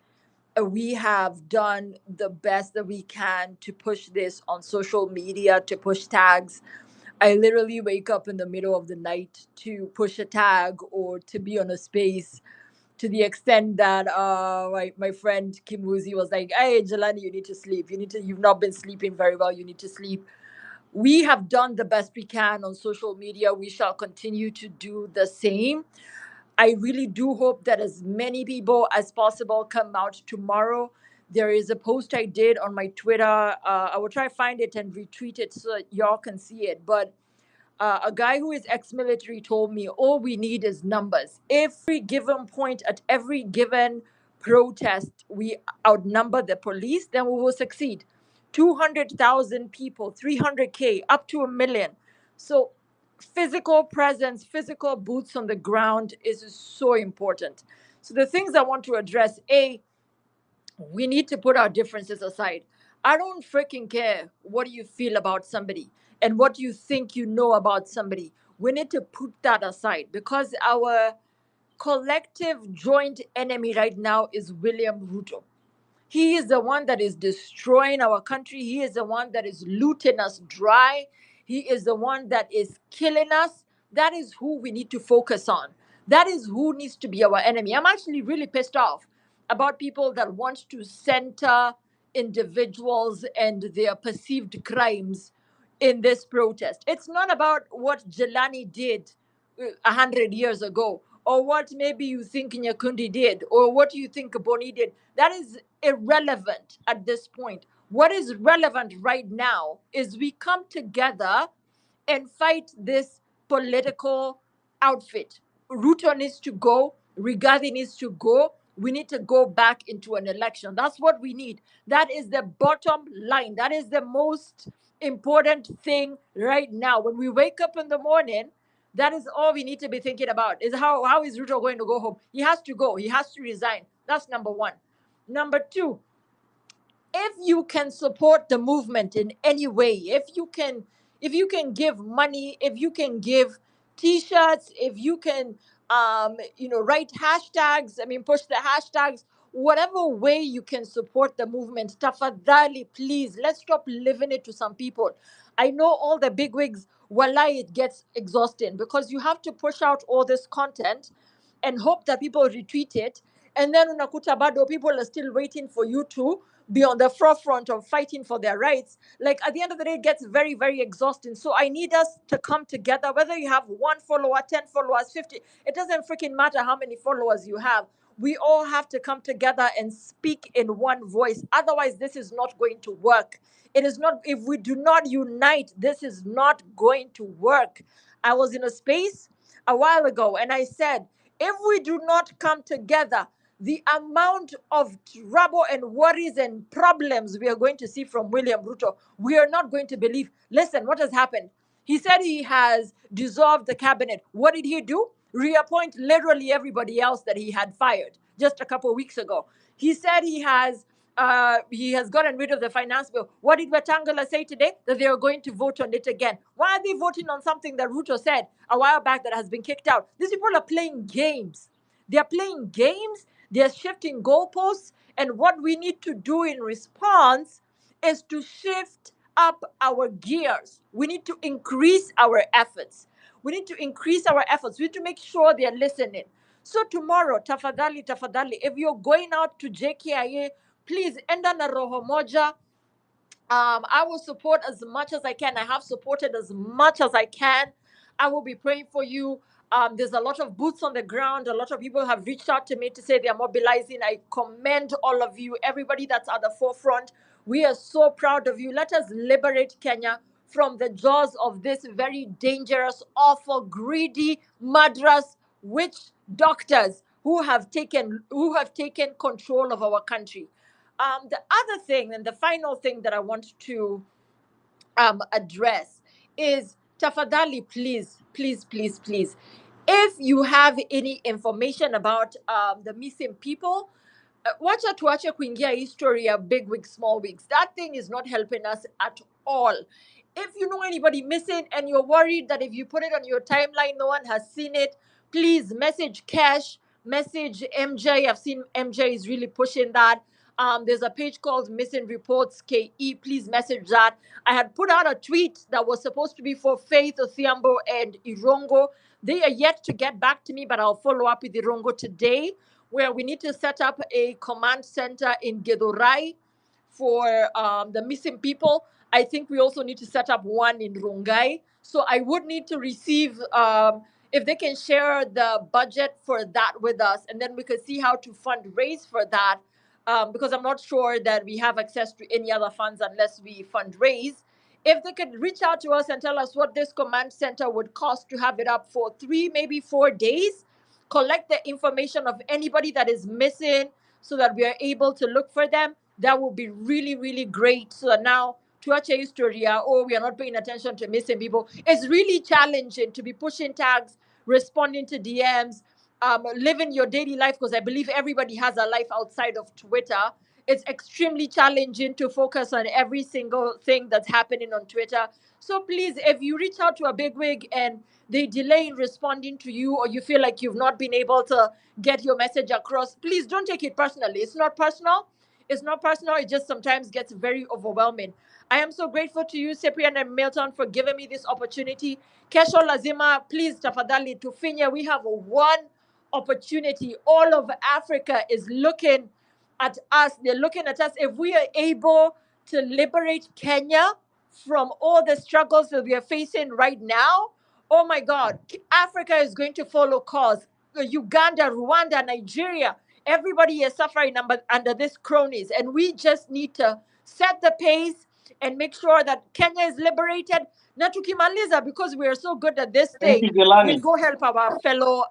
We have done the best that we can to push this on social media, to push tags. I literally wake up in the middle of the night to push a tag or to be on a space, to the extent that my friend Kim Woozy was like, "Hey Jelani, you need to sleep. You've not been sleeping very well. You need to sleep." We have done the best we can on social media. We shall continue to do the same. I really do hope that as many people as possible come out tomorrow. There is a post I did on my Twitter. I will try to find it and retweet it so that y'all can see it. But a guy who is ex-military told me all we need is numbers. Every given point at every given protest, we outnumber the police, then we will succeed. 200,000 people, 300K, up to 1 million. So physical presence, physical boots on the ground is so important. So the things I want to address, we need to put our differences aside. I don't freaking care what you feel about somebody and what you think you know about somebody. We need to put that aside because our collective joint enemy right now is William Ruto. He is the one that is destroying our country. He is the one that is looting us dry. He is the one that is killing us. That is who we need to focus on. That is who needs to be our enemy. I'm actually really pissed off about people that want to center individuals and their perceived crimes in this protest. It's not about what Jelani did 100 years ago, or what maybe you think Nyakundi did, or what you think Boni did. That is irrelevant at this point. What is relevant right now is we come together and fight this political outfit. Ruto needs to go. Rigathi needs to go. We need to go back into an election. That's what we need. That is the bottom line. That is the most important thing right now. When we wake up in the morning, That is all we need to be thinking about, is how is Ruto going to go home? He has to go. He has to resign. That's number one. Number two, if you can support the movement in any way, if you can give money, if you can give t-shirts, if you can write hashtags, push the hashtags, whatever way you can support the movement, tafadhali, please, let's stop living it to some people. I know all the bigwigs, wallahi, it gets exhausting because you have to push out all this content and hope that people retweet it, and then unakuta bado people are still waiting for you to be on the forefront of fighting for their rights. Like, at the end of the day, it gets very, very exhausting. So I need us to come together, whether you have 1 follower, 10 followers, 50, it doesn't freaking matter how many followers you have. We all have to come together and speak in one voice. Otherwise, this is not going to work. It is not, if we do not unite, this is not going to work. I was in a space a while ago and I said, if we do not come together, the amount of trouble and worries and problems we are going to see from William Ruto, we are not going to believe. Listen, what has happened? He said he has dissolved the cabinet. What did he do? Reappoint literally everybody else that he had fired just a couple of weeks ago. He said he has gotten rid of the finance bill. What did Wetangula say today? That they are going to vote on it again. Why are they voting on something that Ruto said a while back that has been kicked out? These people are playing games. They are playing games. They are shifting goalposts. And what we need to do in response is to shift up our gears. We need to increase our efforts. We need to increase our efforts. We need to make sure they are listening. So tomorrow, tafadhali, if you're going out to JKIA, please, enda na roho moja. I will support as much as I can. I have supported as much as I can. I will be praying for you. There's a lot of boots on the ground. A lot of people have reached out to me to say they are mobilizing. I commend all of you, everybody that's at the forefront. We are so proud of you. Let us liberate Kenya from the jaws of this very dangerous, awful, greedy, murderous witch doctors who have taken control of our country. The other thing and the final thing that I want to address is, tafadhali, please, if you have any information about the missing people, wacha tuache kuingia history ya big wigs, small wigs. That thing is not helping us at all. If you know anybody missing and you're worried that if you put it on your timeline, no one has seen it, please message Cash, message MJ. I've seen MJ is really pushing that. There's a page called Missing Reports KE. Please message that. I had put out a tweet that was supposed to be for Faith, Othiambo, and Irongo. They are yet to get back to me, but I'll follow up with Irongo today, where we need to set up a command center in Gedurai for the missing people. I think we also need to set up one in Rongai. So I would need to receive, if they can share the budget for that with us, and then we could see how to fundraise for that, because I'm not sure that we have access to any other funds unless we fundraise. If they could reach out to us and tell us what this command center would cost to have it up for 3, maybe 4 days, collect the information of anybody that is missing so that we are able to look for them, that would be really, really great. So that now, tuache historia, we are not paying attention to missing people. It's really challenging to be pushing tags, responding to DMs, living your daily life, because I believe everybody has a life outside of Twitter. It's extremely challenging to focus on every single thing that's happening on Twitter. So please, if you reach out to a bigwig and they delay in responding to you, or you feel like you've not been able to get your message across, please don't take it personally. It's not personal. It's not personal. It just sometimes gets very overwhelming. I am so grateful to you, Cyprian and Milton, for giving me this opportunity. Kesho lazima, please, tafadhali, tufinya. We have one opportunity. All of Africa is looking at us. They're looking at us. If we are able to liberate Kenya from all the struggles that we are facing right now, oh my God, Africa is going to follow cause. Uganda, Rwanda, Nigeria, everybody is suffering under these cronies. And we just need to set the pace and make sure that Kenya is liberated. Na tukimaliza, because we are so good at this Thank thing, you, Jelani. we'll go help our fellow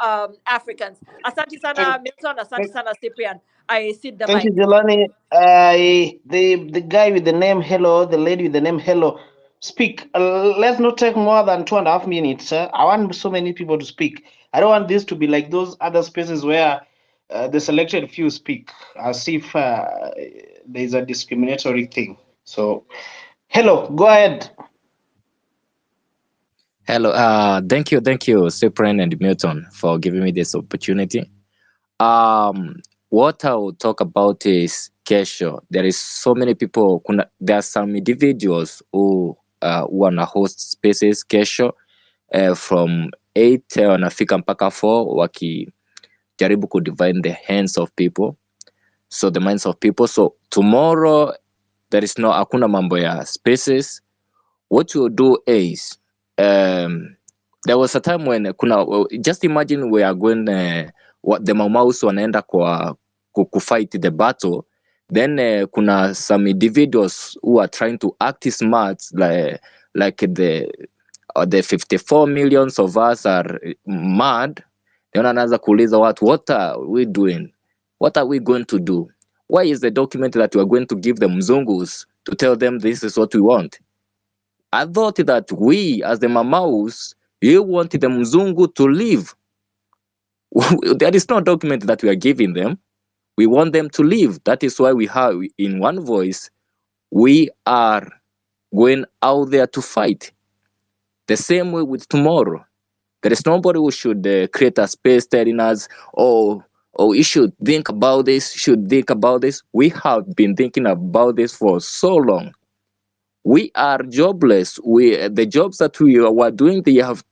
Africans. Asante sana, Milton. Asante sana, Cyprian. I cede the Thank you, mic. Jelani. The guy with the name Hello, the lady with the name Hello. speak. Let's not take more than 2.5 minutes. I want so many people to speak. I don't want this to be like those other spaces where the selected few speak as if there's a discriminatory thing. So, hello, go ahead. Hello, thank you, Cyprian and Milton, for giving me this opportunity. What I will talk about is Kesho. There is so many people. There are some individuals who wanna host spaces Kesho from 8 wanafika mpaka 4 wakijaribu kudivide the hands of people, so the minds of people. So tomorrow there is no hakuna mambo ya spaces. What we'll do is there was a time when just imagine we are going what the Mamaus wanaenda kwa kufight the battle, then kuna some individuals who are trying to act smart, like the 54 millions of us are mad. Then anaanza kuuliza what are we doing, what are we going to do, why is the document that we are going to give the mzungus to tell them this is what we want? I thought that we, as the Mamaus, you want the Mzungu to leave. There is no document that we are giving them. We want them to leave. That is why we have, in one voice, we are going out there to fight. The same way with tomorrow. There is nobody who should create a space telling us, oh, you should think about this, you should think about this. We have been thinking about this for so long. We are jobless. The jobs that we were doing, they have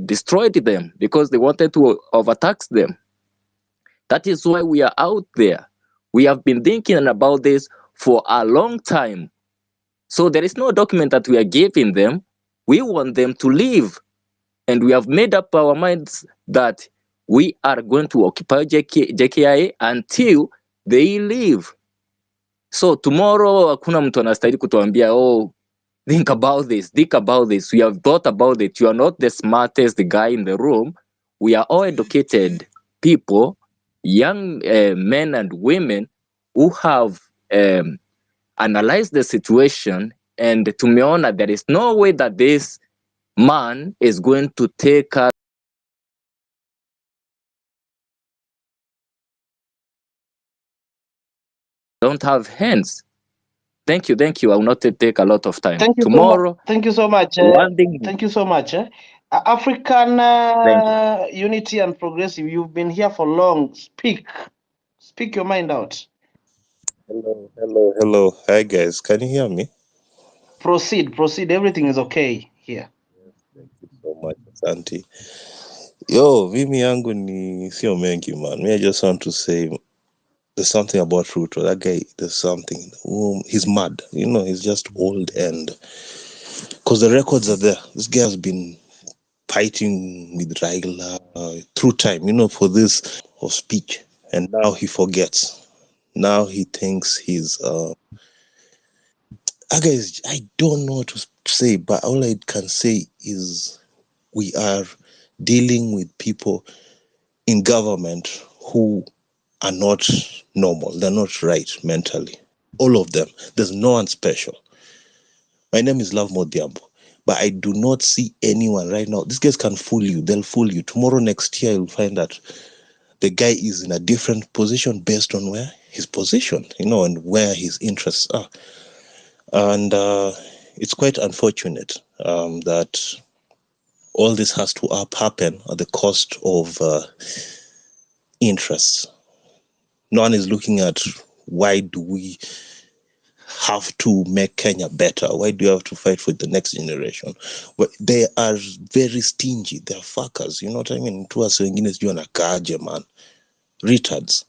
destroyed them because they wanted to overtax them. That is why we are out there. We have been thinking about this for a long time. So there is no document that we are giving them. We want them to leave. And we have made up our minds that we are going to occupy JKIA until they leave. So tomorrow hakuna mtu anastahili kutuambia, oh, think about this. We have thought about it. You are not the smartest guy in the room. We are all educated people, young men and women who have analyzed the situation, and tumeona there is no way that this man is going to take us. Don't have hands. Thank you. I will not take a lot of time. Thank you Tomorrow. Thank you so much. One thing. Thank you so much. African Unity and Progressive, you've been here for long. Speak your mind out. Hello. Hi guys, can you hear me? Proceed. Everything is okay here. Thank you so much, Asante. Yo, mimi yangu ni sio mengi, man. Me, I just want to say there's something about Ruto. That guy, there's something. He's mad. He's just old, and because the records are there. This guy has been fighting with Raila through time, for this of speech, and now he forgets. Now he thinks he's guys, I don't know what to say, but all I can say is we are dealing with people in government who are not normal. They're not right mentally. All of them. There's no one special. My name is Love Modiambo, but I do not see anyone right now. These guys can fool you. They'll fool you. Tomorrow, next year, you'll find that the guy is in a different position based on where his position, and where his interests are. And it's quite unfortunate that all this has to happen at the cost of interests. No one is looking at why do we have to make Kenya better? Why do you have to fight for the next generation? But they are very stingy. They are fuckers. You know what I mean? Tu wasi wengine sijui wanakaaje, man. Retards.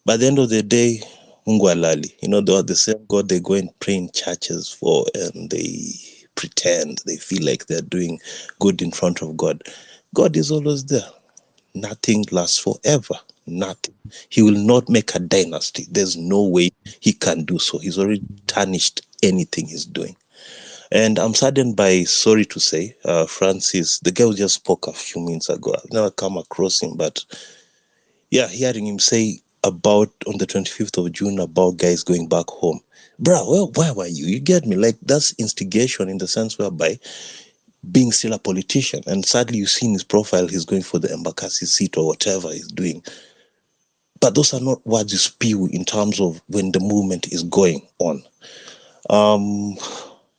By the end of the day, Mungu halali. They are the same God they go and pray in churches for, and they pretend they feel like they're doing good in front of God. God is always there. Nothing lasts forever. Nothing. He will not make a dynasty. There's no way he can do so. He's already tarnished anything he's doing. And I'm saddened by, sorry to say, Francis, the guy who just spoke a few minutes ago. I've never come across him, but yeah, hearing him say about on the 25th of June about guys going back home. Bruh, well, why were you? You get me? Like, that's instigation in the sense whereby being still a politician, and sadly you see in his profile he's going for the Embakasi seat or whatever he's doing. But those are not words you spew in terms of when the movement is going on.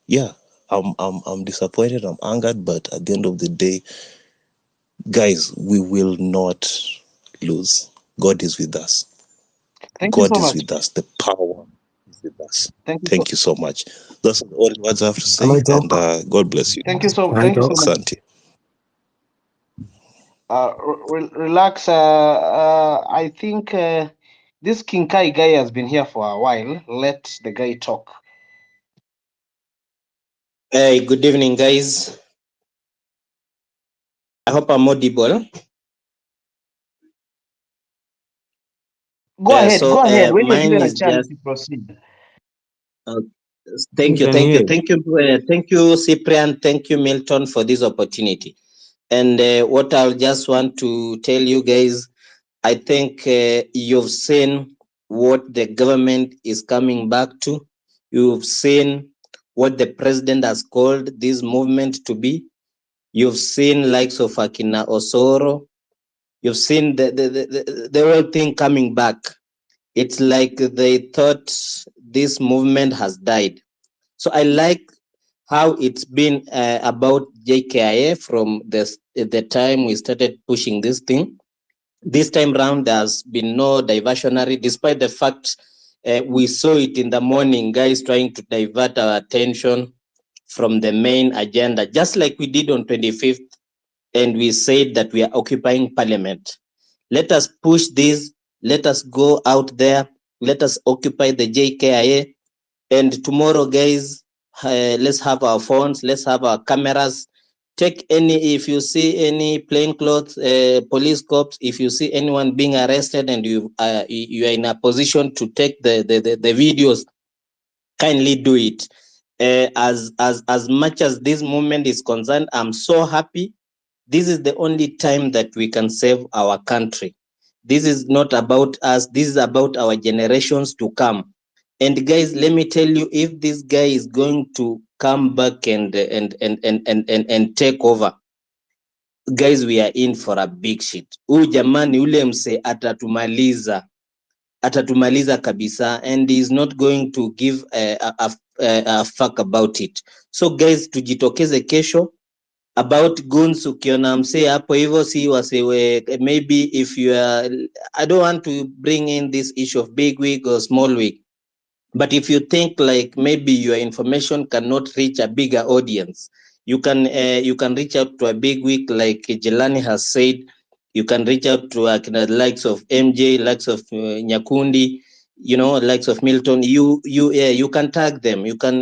Yeah, I'm disappointed, I'm angered, but at the end of the day, guys, we will not lose. God is with us. Thank you God so is much. with us. The power is with us. Thank you so. Thank you so much. Those are the only words I have to Can I say, talk? and God bless you. Thank you so. Can I Thank you so talk? much. Asante. Relax. I think this Kinkai guy has been here for a while. Let the guy talk. Hey, good evening, guys. I hope I'm audible. Go ahead. Go ahead. When you're Mine given a is chance, just you proceed. thank We you, can thank you, hear you. thank you, Cyprian, thank you, Milton, for this opportunity. And what I'll just want to tell you guys, I think you've seen what the government is coming back to. You've seen what the president has called this movement to be. You've seen likes of Akina Osoro. You've seen the whole thing coming back. It's like they thought this movement has died. So I like how it's been about JKIA from the time we started pushing this thing. This time round, there's been no diversionary, despite the fact we saw it in the morning, guys trying to divert our attention from the main agenda, just like we did on 25th, and we said that we are occupying parliament. Let us push this, let us go out there, let us occupy the JKIA, and tomorrow, guys, let's have our phones, let's have our cameras. Take any, if you see any plainclothes, police cops, if you see anyone being arrested and you are in a position to take the videos, kindly do it. As much as this movement is concerned, I'm so happy. This is the only time that we can save our country. This is not about us. This is about our generations to come. And guys, let me tell you, if this guy is going to come back and take over, guys, we are in for a big shit. Huyu jamani ule mse atatumaliza kabisa, and he is not going to give a fuck about it. So guys, tujitokeze kesho. About guns, ukiona msee hapo hivyo si wasewe, maybe if you are, I don't want to bring in this issue of big wig or small wig, but if you think like maybe your information cannot reach a bigger audience, you can reach out to a big wig like Jelani has said. You can reach out to the likes of MJ, likes of Nyakundi, you know, likes of Milton. You can tag them. You can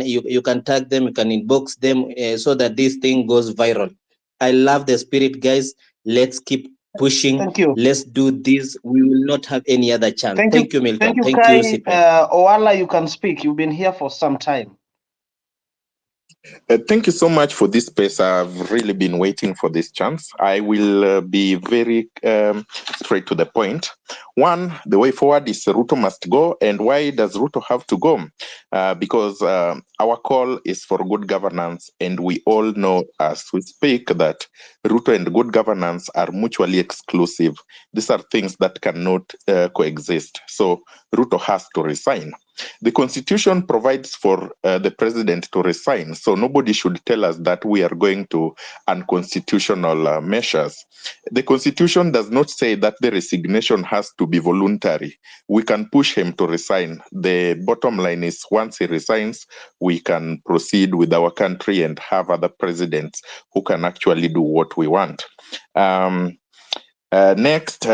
tag them. You can inbox them so that this thing goes viral. I love the spirit, guys. Let's keep pushing. Thank you. Let's do this. We will not have any other chance. Thank Thank you. you, Milton. Thank you, Thank you, Kai. Cyprian. Owala, you can speak. You've been here for some time. Thank you so much for this space. I've really been waiting for this chance. I will be very straight to the point. One, the way forward is Ruto must go. And why does Ruto have to go? Because our call is for good governance. And we all know as we speak that Ruto and good governance are mutually exclusive. These are things that cannot coexist. So Ruto has to resign. The Constitution provides for the president to resign, so nobody should tell us that we are going to unconstitutional measures. The Constitution does not say that the resignation has to be voluntary. We can push him to resign. The bottom line is once he resigns, we can proceed with our country and have other presidents who can actually do what we want. Next,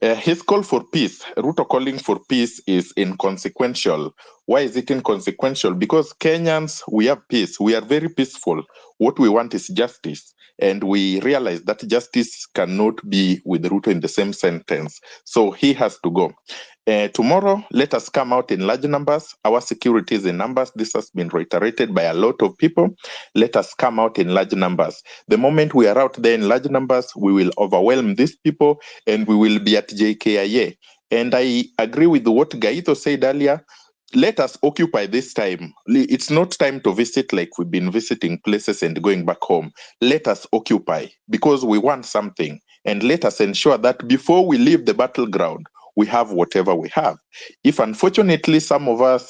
his call for peace, Ruto calling for peace, is inconsequential. Why is it inconsequential? Because Kenyans, we have peace. We are very peaceful. What we want is justice. And we realize that justice cannot be with Ruto in the same sentence. So he has to go. Tomorrow, let us come out in large numbers. Our security is in numbers. This has been reiterated by a lot of people. Let us come out in large numbers. The moment we are out there in large numbers, we will overwhelm these people and we will be at JKIA. And I agree with what Gaito said earlier. Let us occupy this time. It's not time to visit like we've been visiting places and going back home. Let us occupy because we want something. And let us ensure that before we leave the battleground, we have whatever we have. If unfortunately some of us,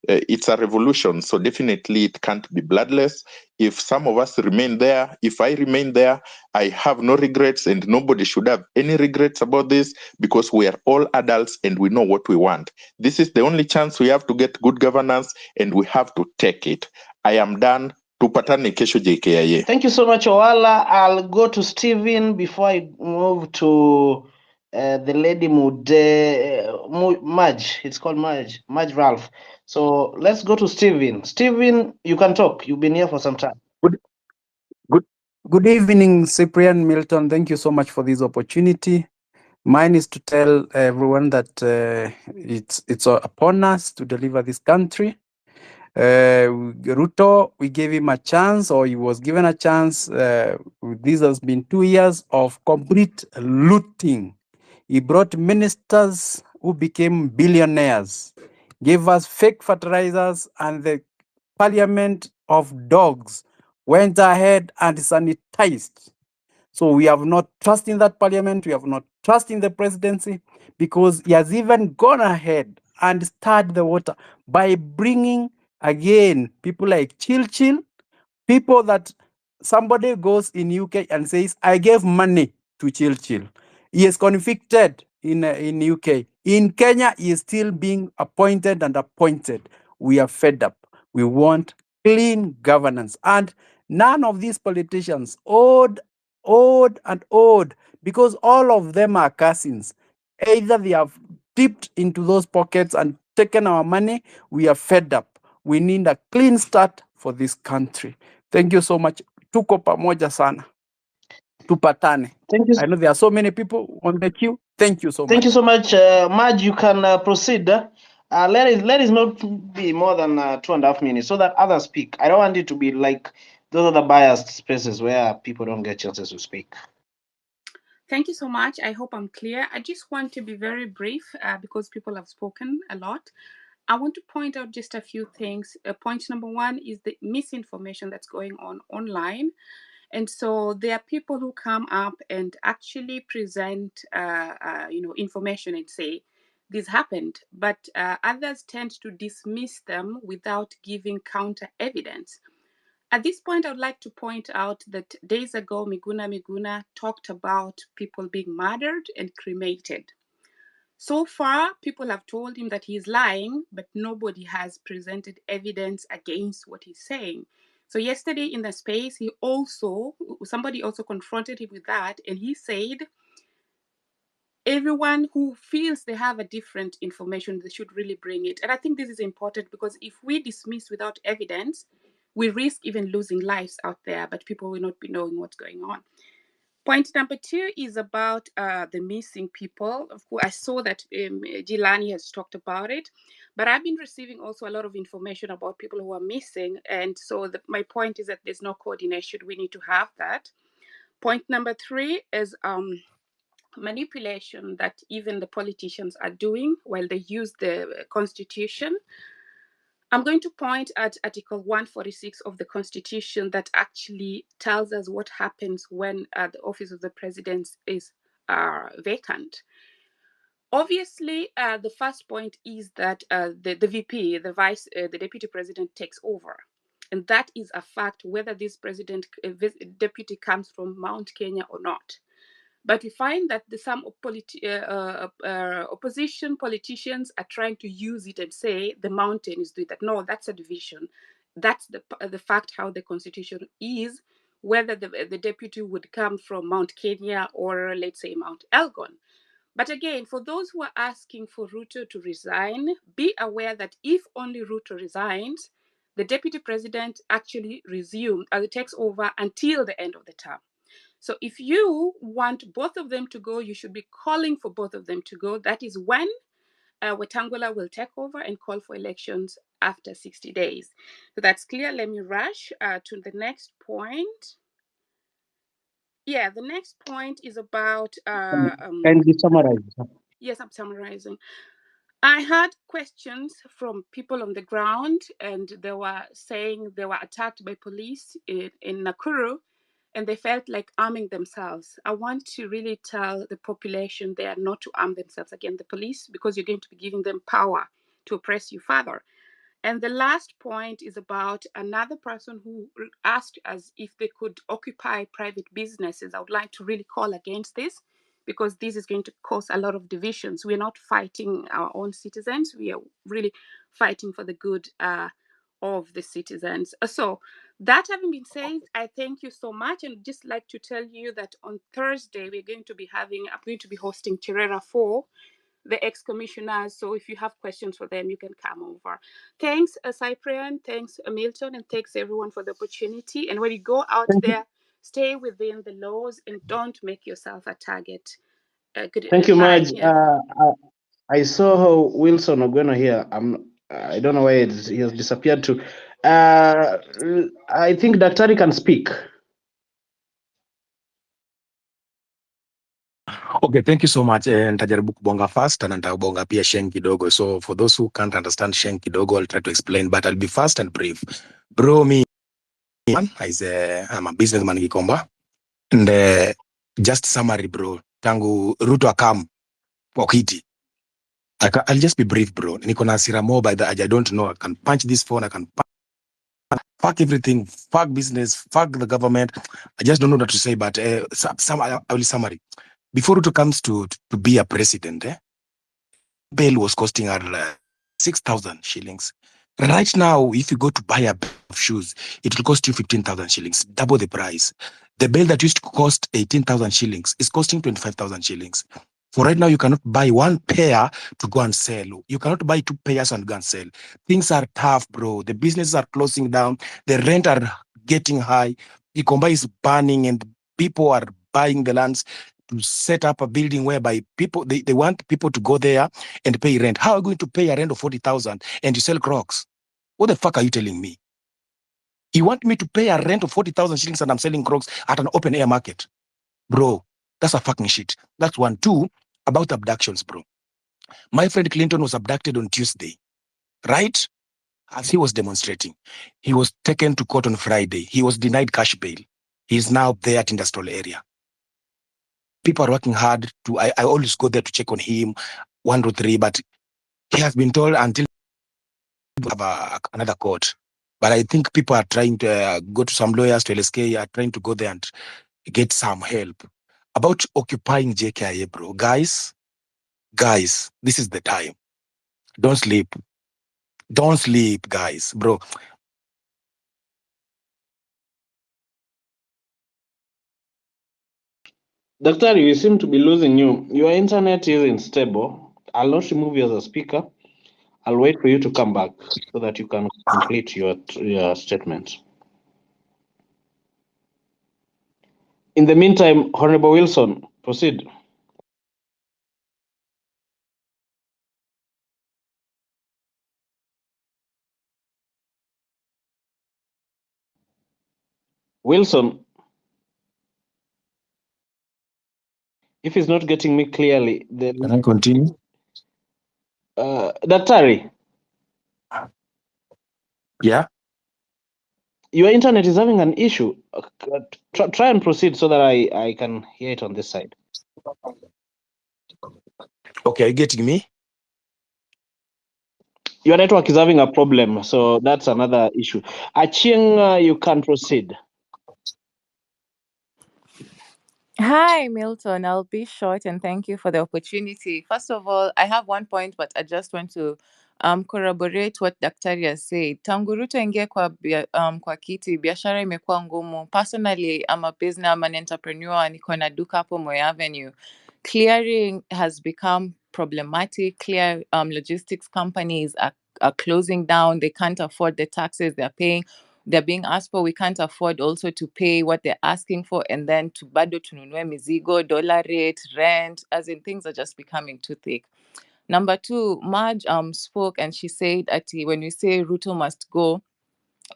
it's a revolution, so definitely it can't be bloodless. If some of us remain there, if I remain there, I have no regrets, and nobody should have any regrets about this because we are all adults and we know what we want. This is the only chance we have to get good governance, and we have to take it. I am done. Tupatane kesho JKIA. Thank you so much, Owala. I'll go to Stephen before I move to the lady Maj. It's called Maj Ralph. So let's go to Stephen. Stephen, you can talk. You've been here for some time. Good evening, Cyprian, Milton. Thank you so much for this opportunity. Mine is to tell everyone that it's upon us to deliver this country. Ruto, we gave him a chance, or he was given a chance. This has been 2 years of complete looting. He brought ministers who became billionaires, gave us fake fertilizers, and the parliament of dogs went ahead and sanitized. So we have not trust in that parliament. We have not trust in the presidency because he has even gone ahead and stirred the water by bringing again people like Chill, people that somebody goes in UK and says, I gave money to Chill. He is convicted in UK. In Kenya, he is still being appointed and appointed. We are fed up. We want clean governance. And none of these politicians owed, because all of them are cousins. Either they have dipped into those pockets and taken our money. We are fed up. We need a clean start for this country. Thank you so much. Tuko pamoja sana. Tupatane. Thank you. I know there are so many people on the queue. Thank you so much. Thank you so much, Maj. You can proceed. Let it not be more than 2.5 minutes so that others speak. I don't want it to be like those are the biased spaces where people don't get chances to speak. Thank you so much. I hope I'm clear. I just want to be very brief because people have spoken a lot. I want to point out just a few things. Point number one is the misinformation that's going on online. And so there are people who come up and actually present, information and say, this happened, but others tend to dismiss them without giving counter evidence. At this point, I would like to point out that days ago, Miguna talked about people being murdered and cremated. So far, people have told him that he's lying, but nobody has presented evidence against what he's saying. So yesterday in the space, somebody also confronted him with that, and he said, everyone who feels they have a different information, they should really bring it. And I think this is important because if we dismiss without evidence, we risk even losing lives out there, but people will not be knowing what's going on. Point number two is about the missing people. Of course, I saw that Gilani has talked about it, but I've been receiving also a lot of information about people who are missing. And so my point is that there's no coordination. We need to have that. Point number three is manipulation that even the politicians are doing while they use the Constitution. I'm going to point at Article 146 of the Constitution that actually tells us what happens when the office of the president is vacant. Obviously, the first point is that the VP, the deputy president, takes over. And that is a fact, whether this deputy comes from Mount Kenya or not. But we find that some opposition politicians are trying to use it and say the mountain is doing that. No, that's a division. That's the fact how the constitution is, whether the deputy would come from Mount Kenya or let's say Mount Elgon. But again, for those who are asking for Ruto to resign, be aware that if only Ruto resigns, the deputy president actually takes over until the end of the term. So if you want both of them to go, you should be calling for both of them to go. That is when Wetangula will take over and call for elections after 60 days. So that's clear. Let me rush to the next point. Yeah, the next point is about... Can you summarize? Yes, I'm summarizing. I had questions from people on the ground, and they were saying they were attacked by police in Nakuru, and they felt like arming themselves. I want to really tell the population there not to arm themselves against the police, because you're going to be giving them power to oppress you further. And the last point is about another person who asked us if they could occupy private businesses. I would like to really call against this, because this is going to cause a lot of divisions. We're not fighting our own citizens. We are really fighting for the good of the citizens. So that having been said, I thank you so much, and just like to tell you that on Thursday I'm going to be hosting Cherera 4, the ex-commissioners. So if you have questions for them, you can come over. Thanks, Cyprian. Thanks, Milton, and thanks everyone for the opportunity. And when you go out there, stay within the laws and don't make yourself a target. Thank you, Bye. Maj. Yeah. I saw Wilson Ogweno here. I don't know where he has disappeared to. I think Daktari can speak. Okay, thank you so much. Nitajaribu kubonga fast na nitabonga pia Sheng kidogo. So for those who can't understand Sheng kidogo, I'll try to explain, but I'll be fast and brief. Bro, I'm a businessman Gikomba. And just summary, bro. Tangu Ruto akam kwa kiti. I'll just be brief, bro. Niko na hasira more by the I don't know. I can punch this phone. I can fuck everything. Fuck business. Fuck the government. I just don't know what to say, but I will summary. Before Ruto comes to be a president, bail was costing her 6,000 shillings. Right now, if you go to buy a pair of shoes, it will cost you 15,000 shillings, double the price. The bail that used to cost 18,000 shillings is costing 25,000 shillings. For right now, you cannot buy one pair to go and sell. You cannot buy two pairs and go and sell. Things are tough, bro. The businesses are closing down. The rent are getting high. Ikomba is burning and people are buying the lands to set up a building whereby people, they want people to go there and pay rent. How are you going to pay a rent of 40,000 and you sell Crocs? What the fuck are you telling me? You want me to pay a rent of 40,000 shillings and I'm selling Crocs at an open air market? Bro, that's a fucking shit. That's one. Two, about abductions, bro. My friend Clinton was abducted on Tuesday, right? As he was demonstrating. He was taken to court on Friday. He was denied cash bail. He's now there at industrial area. People are working hard to, I always go there to check on him, 1 to 3, but he has been told until have another court. But I think people are trying to go to some lawyers to LSK, are trying to go there and get some help. About occupying JKIA, bro. Guys, this is the time. Don't sleep. Don't sleep, guys, bro. Daktari, you seem to be losing you. Your internet isn't stable. I'll not remove you as a speaker. I'll wait for you to come back so that you can complete your statement. In the meantime, Honorable Wilson, proceed. Wilson, if he's not getting me clearly, then Can I continue? Daktari. Yeah. Your internet is having an issue. Try and proceed so that I can hear it on this side. Okay, are you getting me? Your network is having a problem, so that's another issue. Achieng, you can proceed. Hi, Milton. I'll be short and thank you for the opportunity. First of all, I have one point, but I just want to corroborate what Daktari has said. Tangu Ruto ingie kwa kiti, biashara imekuwa ngumu. Personally, I'm an entrepreneur, niko na duka hapo Moi Avenue. Clearing has become problematic. Logistics companies are closing down. They can't afford the taxes they're paying. They're being asked for, we can't afford also to pay what they're asking for, and then to bado tununue mizigo, dollar rate, rent, as in things are just becoming too thick. Number two, Marge spoke and she said, when we say Ruto must go,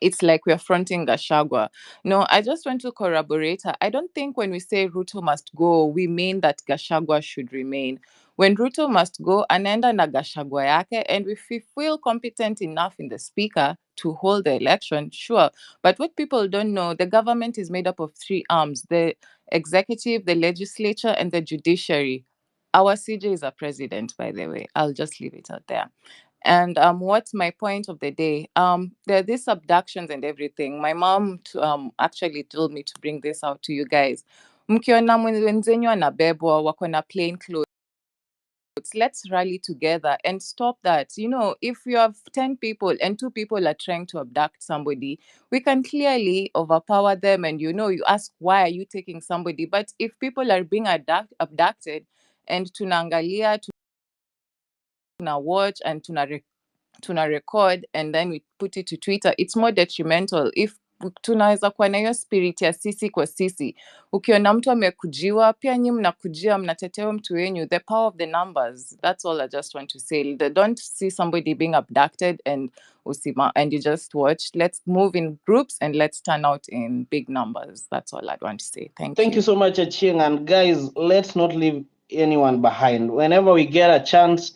it's like we're fronting Gachagua. No, I just want to corroborate her. I don't think when we say Ruto must go, we mean that Gachagua should remain. When Ruto must go, anaenda na Gachagua yake, and if we feel competent enough in the speaker to hold the election, sure. But what people don't know, the government is made up of 3 arms: the executive, the legislature, and the judiciary. Our CJ is a president, by the way. I'll just leave it out there. And what's my point of the day? There are these abductions and everything. My mom actually told me to bring this out to you guys. Mkiona wenzenyu anabebwa wako na plain clothes, let's rally together and stop that. You know, if you have 10 people and 2 people are trying to abduct somebody, we can clearly overpower them, and you ask, why are you taking somebody? But if people are being abducted and tunaangalia, tuna watch and tuna record and then we put it to Twitter, it's more detrimental. If tunaweza kuwa na hiyo spirit ya sisi kwa sisi, ukiona mtu amekujiwa, pia nyinyi mnakujia, mnatetea mtu wenyu, the power of the numbers. That's all I just want to say. Don't see somebody being abducted and you just watch. Let's move in groups and let's turn out in big numbers. That's all I'd want to say. Thank Thank you. you so much, Achieng. And guys, let's not leave anyone behind. Whenever we get a chance,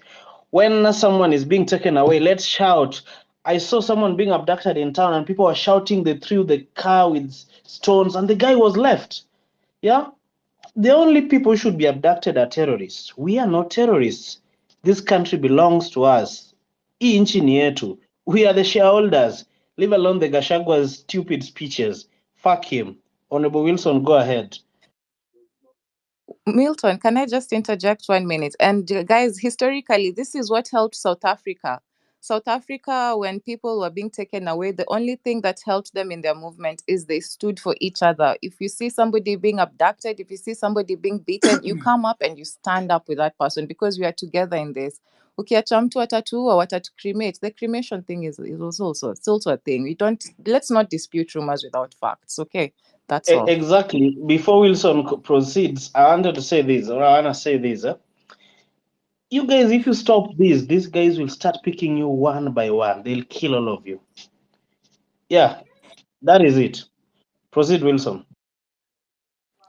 when someone is being taken away, let's shout. I saw someone being abducted in town and people were shouting. They threw the car with stones and the guy was left. Yeah? The only people who should be abducted are terrorists. We are not terrorists. This country belongs to us. Hii nchi ni yetu. We are the shareholders. Leave alone the Gashagua's stupid speeches. Fuck him. Honorable Wilson, go ahead. Milton, can I just interject 1 minute? And guys, historically, this is what helped South Africa. South Africa, when people were being taken away, the only thing that helped them in their movement is they stood for each other. If you see somebody being abducted, if you see somebody being beaten, you come up and you stand up with that person because we are together in this. Ukiacha mtu watatuua, watatucremate. The cremation thing is also a thing. Let's not dispute rumors without facts. Okay, that's all. Exactly. Before Wilson proceeds, I wanted to say this, or I want to say this. You guys, if you stop this, these guys will start picking you one by one. They'll kill all of you. Yeah, that is it. Proceed, Wilson.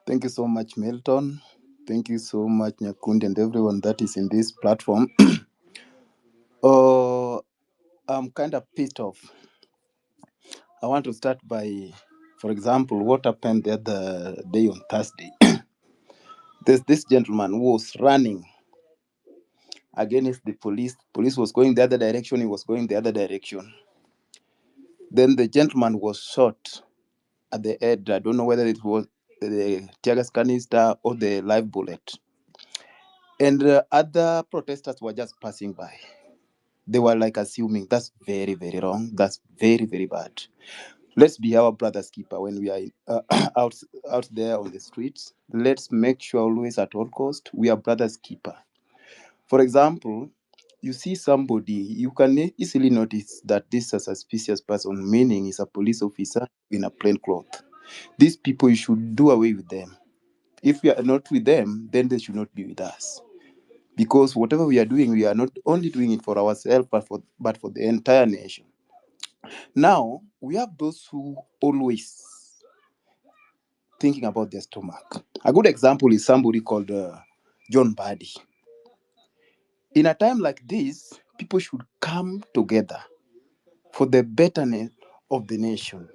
Thank you so much, Milton. Thank you so much, Nyakundi, and everyone that is in this platform. I'm kind of pissed off. I want to start by, for example, what happened the other day on Thursday. There's this gentleman who was running against the police. Police was going the other direction. He was going the other direction. Then the gentleman was shot at the head. I don't know whether it was the tear gas canister or the live bullet. And other protesters were just passing by. They were like assuming that's very, very wrong. That's very, very bad. Let's be our brother's keeper when we are out there on the streets. Let's make sure always at all cost we are brother's keeper. For example, you see somebody, you can easily notice that this is a suspicious person, meaning is a police officer in a plain cloth. These people, you should do away with them. If we are not with them, then they should not be with us. Because whatever we are doing, we are not only doing it for ourselves, but for the entire nation. Now, we have those who always thinking about their stomach. A good example is somebody called John Badi. In a time like this, people should come together for the betterment of the nation.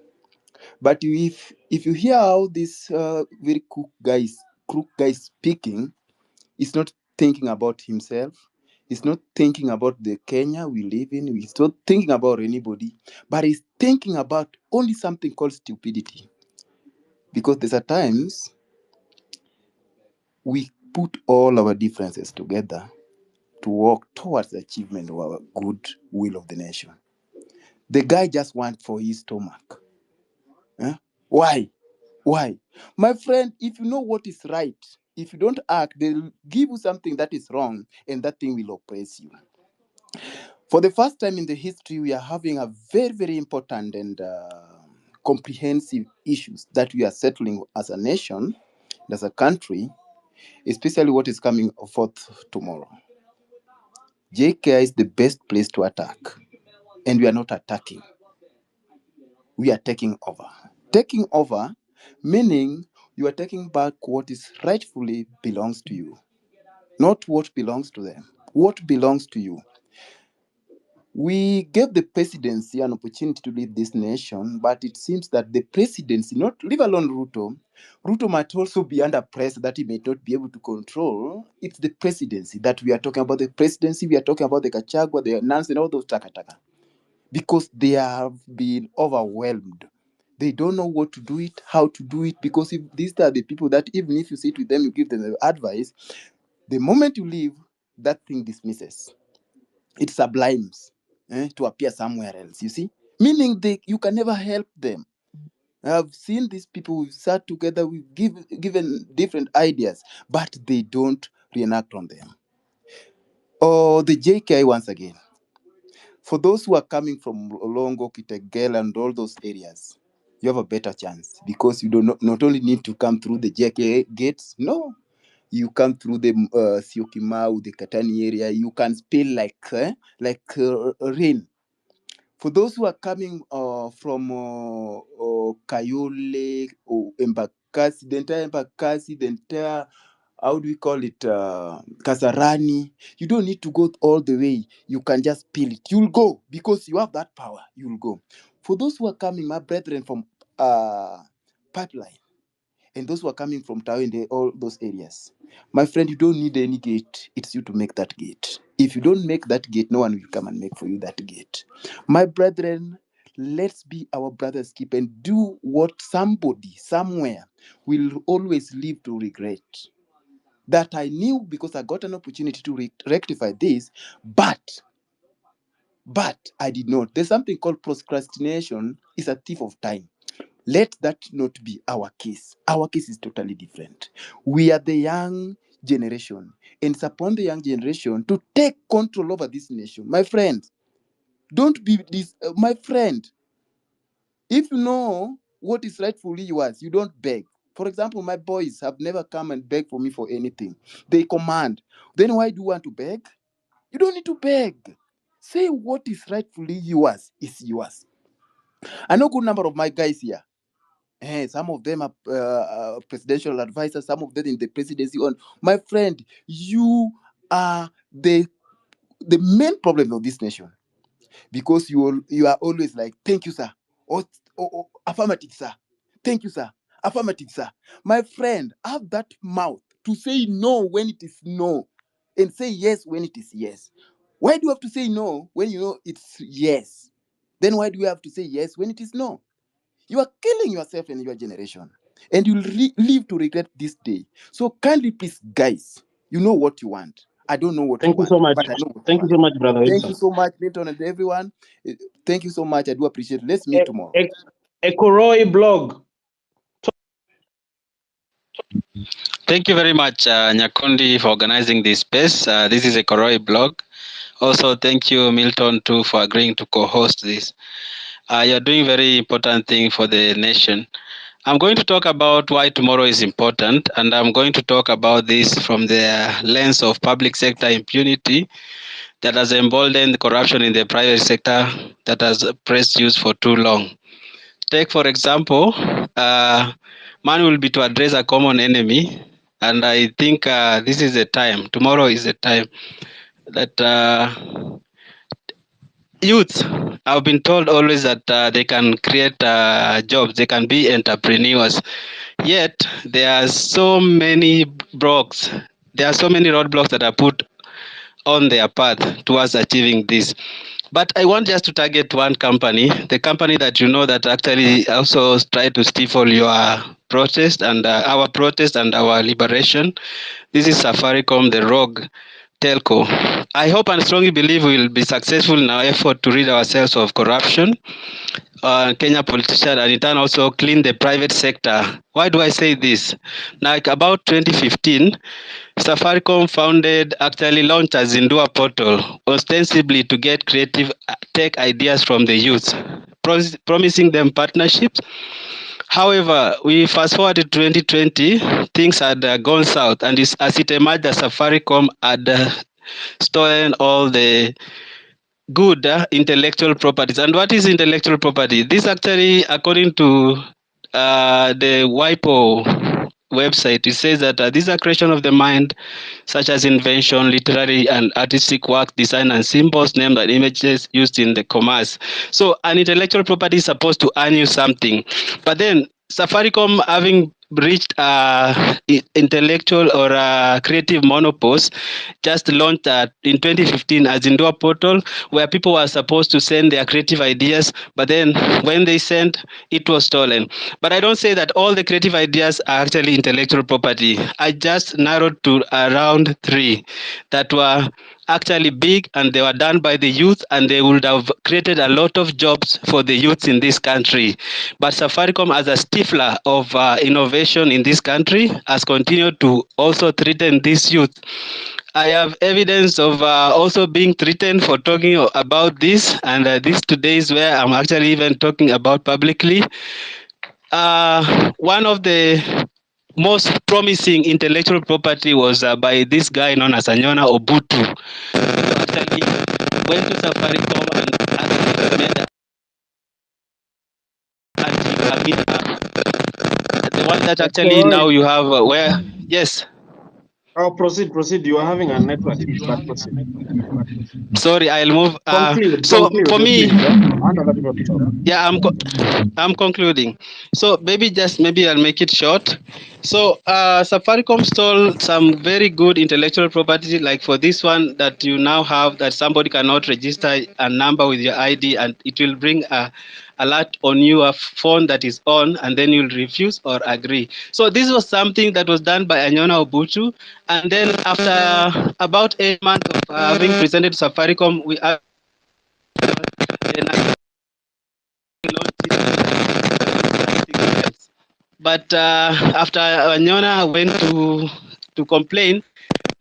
But if you hear how this very crook guy speaking, he's not thinking about himself. He's not thinking about the Kenya we live in. He's not thinking about anybody, but he's thinking about only something called stupidity. Because there's a times we put all our differences together to work towards the achievement of our good will of the nation. The guy just wants for his stomach. Why? My friend, if you know what is right, if you don't act, they'll give you something that is wrong, and that thing will oppress you. For the first time in the history, we are having a very, very important and comprehensive issues that we are settling as a nation, as a country, especially what is coming forth tomorrow. JKIA is the best place to attack, and we are not attacking. We are taking over. Taking over, meaning you are taking back what is rightfully belongs to you. not what belongs to them. What belongs to you? We gave the presidency an opportunity to lead this nation, but it seems that the presidency, not leave alone Ruto might also be under pressure that he may not be able to control. It's the presidency that we are talking about. The presidency, we are talking about the Kachagwa, the Nancy, and all those takataka, because they have been overwhelmed. They don't know what to do it, how to do it, because if these are the people that even if you sit with them, you give them the advice, the moment you leave, that thing dismisses. It sublimes to appear somewhere else, you see? Meaning you can never help them. I've seen these people, we've sat together, we've given different ideas, but they don't reenact on them. Or the JKI once again. For those who are coming from Olongo, Kitegel, and all those areas, you have a better chance because you do not only need to come through the JKA gates, no, you come through the Syokimau, the Katani area, you can spill like rain. For those who are coming from Kayole, or Embakasi, the entire Embakasi, the entire, how do we call it, Kasarani, you don't need to go all the way. You can just peel it. You'll go because you have that power. You'll go. For those who are coming, my brethren, from Pipeline, and those who are coming from Tao and all those areas, my friend, you don't need any gate. It's you to make that gate. If you don't make that gate, no one will come and make for you that gate. My brethren, let's be our brother's keeper and do what somebody somewhere will always live to regret. That I knew because I got an opportunity to rectify this, but I did not. There's something called procrastination. Is a thief of time. Let that not be our case. Our case is totally different. We are the young generation, and it's upon the young generation to take control over this nation. My friend, don't be this. My friend, if you know what is rightfully yours, you don't beg. For example, my boys have never come and beg for me for anything. They command. Then why do you want to beg? You don't need to beg. Say what is rightfully yours is yours. I know a good number of my guys here. Some of them are presidential advisors, some of them in the presidency. On my friend, you are the main problem of this nation, because you are always like, thank you, sir, or affirmative, sir, thank you, sir, affirmative, sir. My friend, have that mouth to say no when it is no, and say yes when it is yes. Why do you have to say no when you know it's yes? Then why do you have to say yes when it is no? You are killing yourself and your generation, and you'll live to regret this day. So kindly, please, guys, you know what you want. I don't know what you Thank you want, so much. but I know what you Thank you want. so much, Brother Thank you Wilson. so much, Milton, and everyone. Thank you so much. I do appreciate it. Let's meet tomorrow. A Koroi blog. Thank you very much, Nyakundi, for organizing this space. This is a Koroi blog. Also, thank you, Milton, too, for agreeing to co-host this. You're doing very important thing for the nation. I'm going to talk about why tomorrow is important, and I'm going to talk about this from the lens of public sector impunity that has emboldened corruption in the private sector that has pressed use for too long. Take, for example, man will be to address a common enemy, and I think this is the time, tomorrow is the time that youth have been told always that they can create jobs, they can be entrepreneurs. Yet there are so many blocks, there are so many roadblocks that are put on their path towards achieving this. But I want just to target one company, the company that you know that actually also try to stifle your protest and our protest and our liberation. This is Safaricom, the rogue telco. I hope and strongly believe we will be successful in our effort to rid ourselves of corruption, Kenya politicians, and in turn also clean the private sector. Why do I say this? Like about 2015, Safaricom actually launched a Zindua portal, ostensibly to get creative tech ideas from the youth, promising them partnerships. However, we fast forward to 2020, things had gone south, and as it emerged that Safaricom had stolen all the good intellectual properties. And what is intellectual property? This actually, according to the WIPO website. It says that these are creation of the mind, such as invention, literary and artistic work, design and symbols, names and images used in the commerce. So an intellectual property is supposed to earn you something. But then Safaricom, having reached intellectual or creative monopoles, just launched in 2015 as Indua portal, where people were supposed to send their creative ideas, but then when they sent, it was stolen. But I don't say that all the creative ideas are actually intellectual property. I just narrowed to around 3 that were actually big, and they were done by the youth, and they would have created a lot of jobs for the youths in this country. But Safaricom, as a stifler of innovation in this country, has continued to also threaten this youth. I have evidence of also being threatened for talking about this, and this today is where I'm actually even talking about publicly. One of the most promising intellectual property was by this guy known as Anyona Obutu. Actually went to Safaricom and actually made the one that actually Roy, now you have where, yes. oh, proceed. You are having a network issue, but proceed. Sorry, I'll move. So Conclude, for me, please. I want other people to talk. yeah, I'm concluding. So maybe I'll make it short. So Safaricom stole some very good intellectual property, like for this one that you now have, that somebody cannot register a number with your ID, and it will bring a alert on your phone that is on, and then you'll refuse or agree. So this was something that was done by Anyona Obutu, and then after about 8 months of having presented Safaricom, we are but after Anyona went to complain,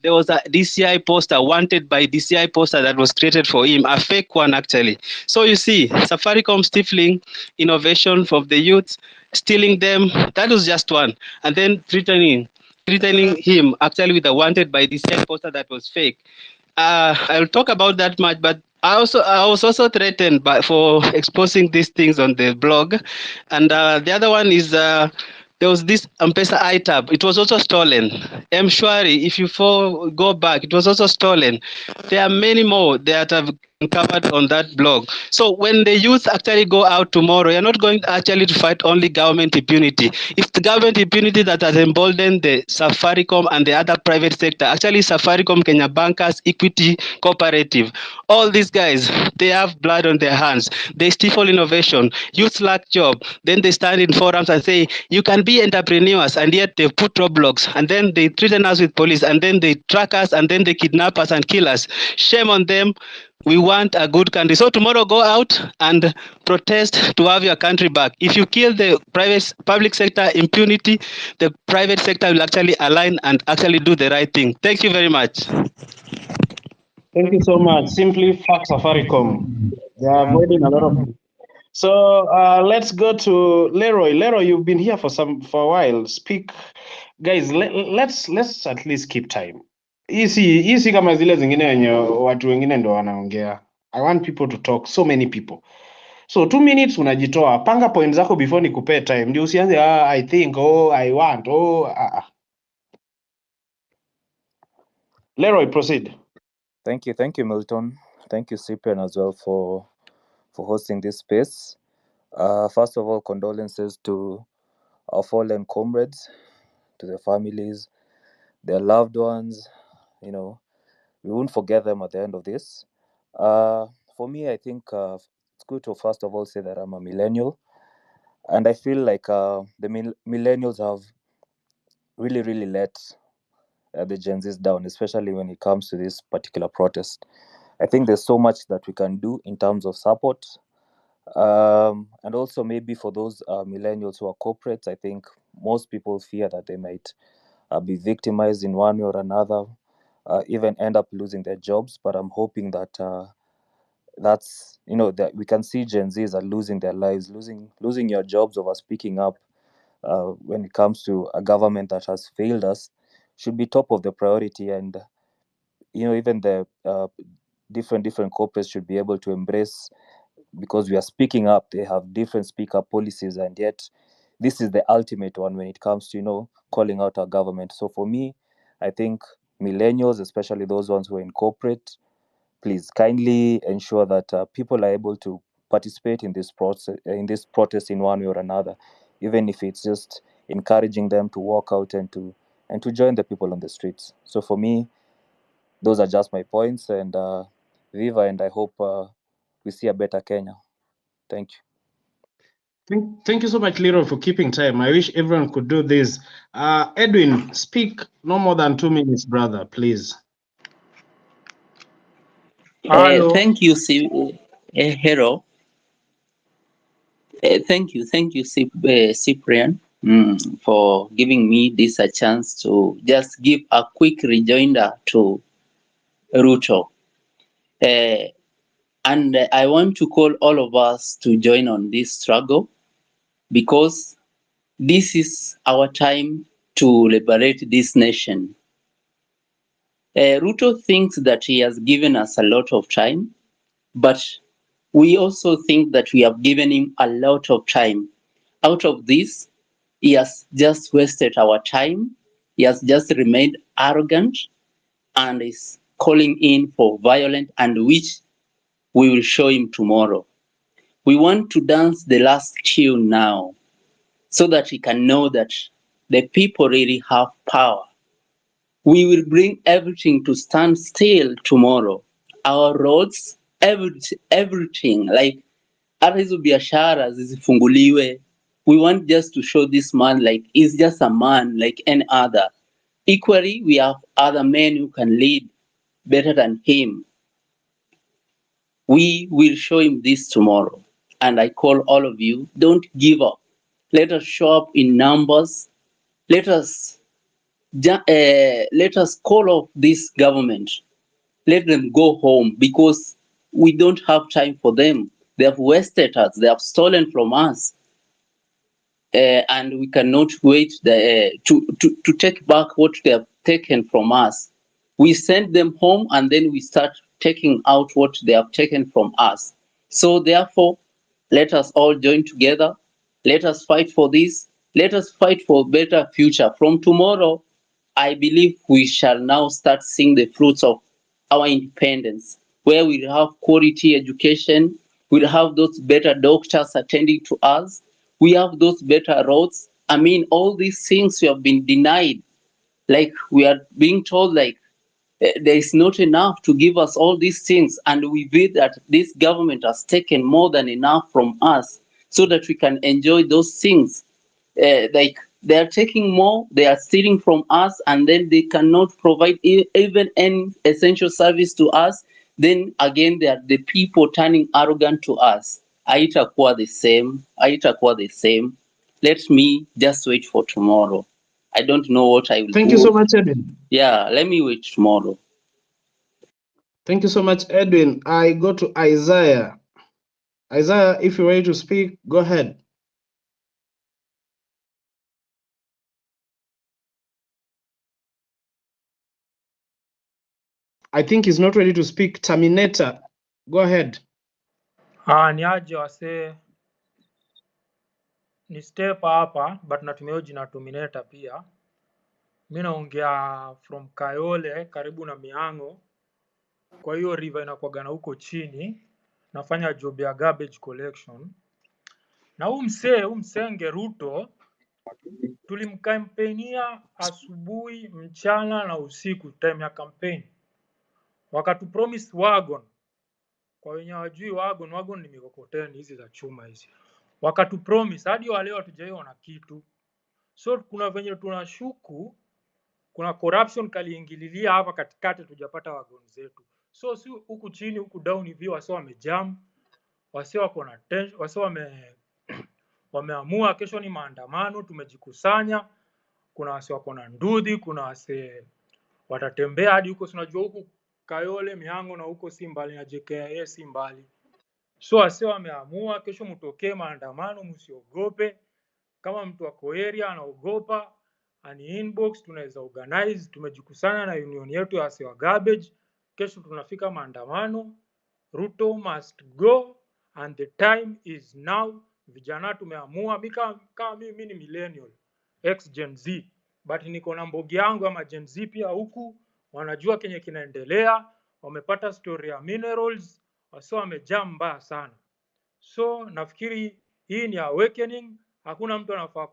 there was a DCI poster, wanted by DCI poster, that was created for him, a fake one actually. So you see, Safaricom stifling innovation from the youth, stealing them, that was just one. And then threatening him actually with a wanted by DCI poster that was fake. I'll talk about that much, but I was also threatened for exposing these things on the blog. And the other one is there was this M-Pesa iTab. It was also stolen. M-Shwari, if you go back, it was also stolen. There are many more that have been covered on that blog. So when the youth actually go out tomorrow, you're not going actually to fight only government impunity. It's the government impunity that has emboldened the Safaricom and the other private sector. Actually, Safaricom, Kenya Bankers, Equity Cooperative, all these guys, they have blood on their hands. They stifle innovation. Youth lack job. Then they stand in forums and say, you can be entrepreneurs, and yet they put roadblocks, and then they threaten us with police, and then they track us, and then they kidnap us and kill us. Shame on them. We want a good country. So tomorrow, go out and protest to have your country back. If you kill the public sector impunity, the private sector will actually align and actually do the right thing. Thank you very much. Thank you so much. Simply fuck Safaricom. They are avoiding a lot of things. So let's go to Leroy. Leroy, you've been here for a while. Speak, guys. Let's at least keep time. Hii si kama zile zingine wenye watu wengine ndo wanaongea. I want people to talk, so many people. So 2 minutes unajitoa, panga point zako before nikupee time. Ndio usianze I think, I want, Leroy, proceed. Thank you, Milton. Thank you, Cyprian, as well for hosting this space. First of all, condolences to our fallen comrades, to their families, their loved ones. You know, we won't forget them at the end of this. For me, I think it's good to first of all say that I'm a millennial, and I feel like the millennials have really let the Gen Zs down, especially when it comes to this particular protest. I think there's so much that we can do in terms of support. And also maybe for those millennials who are corporates, I think most people fear that they might be victimized in one way or another, even end up losing their jobs. But I'm hoping that that's, that we can see Gen Zs are losing their lives, losing your jobs over speaking up when it comes to a government that has failed us should be top of the priority. And even the different corporates should be able to embrace, because we are speaking up. They have different speak up policies, and yet this is the ultimate one when it comes to, you know, calling out our government. So for me, I think millennials, especially those ones who are in corporate, please kindly ensure that people are able to participate in this process, protest in one way or another, even if it's just encouraging them to walk out and to join the people on the streets. So for me, those are just my points, and Viva, and I hope we see a better Kenya. Thank you. Thank you so much, Leroy, for keeping time. I wish everyone could do this. Edwin, speak no more than 2 minutes, brother, please. Thank you, Hero. Thank you, Cyprian, for giving me this a chance to just give a quick rejoinder to Ruto. And I want to call all of us to join on this struggle, because this is our time to liberate this nation. Ruto thinks that he has given us a lot of time, but we also think that we have given him a lot of time. Out of this, he has just wasted our time. He has just remained arrogant and is calling in for violence, and which we will show him tomorrow. We want to dance the last tune now, so that he can know that the people really have power. We will bring everything to stand still tomorrow. Our roads, everything, like hata hizo biashara zisifunguliwe. We want just to show this man like he's just a man like any other. Equally, we have other men who can lead better than him. We will show him this tomorrow. And I call all of you, don't give up. Let us show up in numbers. Let us call off this government. Let them go home, because we don't have time for them. They have wasted us. They have stolen from us. And we cannot wait to take back what they have taken from us. We send them home, and then we start taking out what they have taken from us. So therefore, let us all join together. Let us fight for this. Let us fight for a better future. From tomorrow, I believe we shall now start seeing the fruits of our independence, where we have quality education, we'll have those better doctors attending to us, we have those better roads. I mean, all these things we have been denied. Like we are being told, like there is not enough to give us all these things, and we feel that this government has taken more than enough from us, so that we can enjoy those things. Like they are taking more, they are stealing from us, and then they cannot provide even any essential service to us. Then again, they are the people turning arrogant to us. Haitakuwa the same. Haitakuwa the same. Let me just wait for tomorrow. I don't know what I will do. Thank you so much, Edwin. Yeah, let me wait tomorrow. Thank you so much, Edwin. I go to Isaiah. Isaiah, if you're ready to speak, go ahead. I think he's not ready to speak. Terminator, go ahead. Ni aje wasee, ni step hapa but natumia hiyo jina Terminator pia. Mimi naongea from Kayole karibu na Miango. Kwa hiyo river inakuwaga na huko chini. Nafanya job ya garbage collection. Na huyu msenge Ruto tulimkampenia asubuhi, mchana na usiku time ya campaign. Wakatu promise wagon. Kwa wenye hawajui wagon ni mikokoteni hizi za chuma hizi. Wakatu promise hadi wale hatujaiona kitu. So kuna venye tunashuku kuna corruption kaliingililia hapa katikati tujapata wagon zetu. So si huku chini huku down hivi wase wamejam, wase wako na tension, wase wameamua kesho ni maandamano, tumejikusanya. Kuna wase wako na ndudhi, kuna wase watatembea hadi huko, unajua huku Kayole Mihango na huko si mbali na JKIA si mbali. So wase wameamua kesho mtokee maandamano, msiogope. Kama mtu wako area anaogopa, ani inbox tunaweza organize, tumejikusanya na union yetu ya wase wa garbage. Kesho tunafika maandamano. Ruto must go and the time is now Vijana tumeamua, kama mimi ni millennial, ex Gen Z, but niko na mbogi yangu ama Gen Z pia huku, wanajua kenye kinaendelea, wamepata story ya minerals, wasa wamejaa mbaya sana. So nafikiri hii ni awakening, hakuna mtu anafaa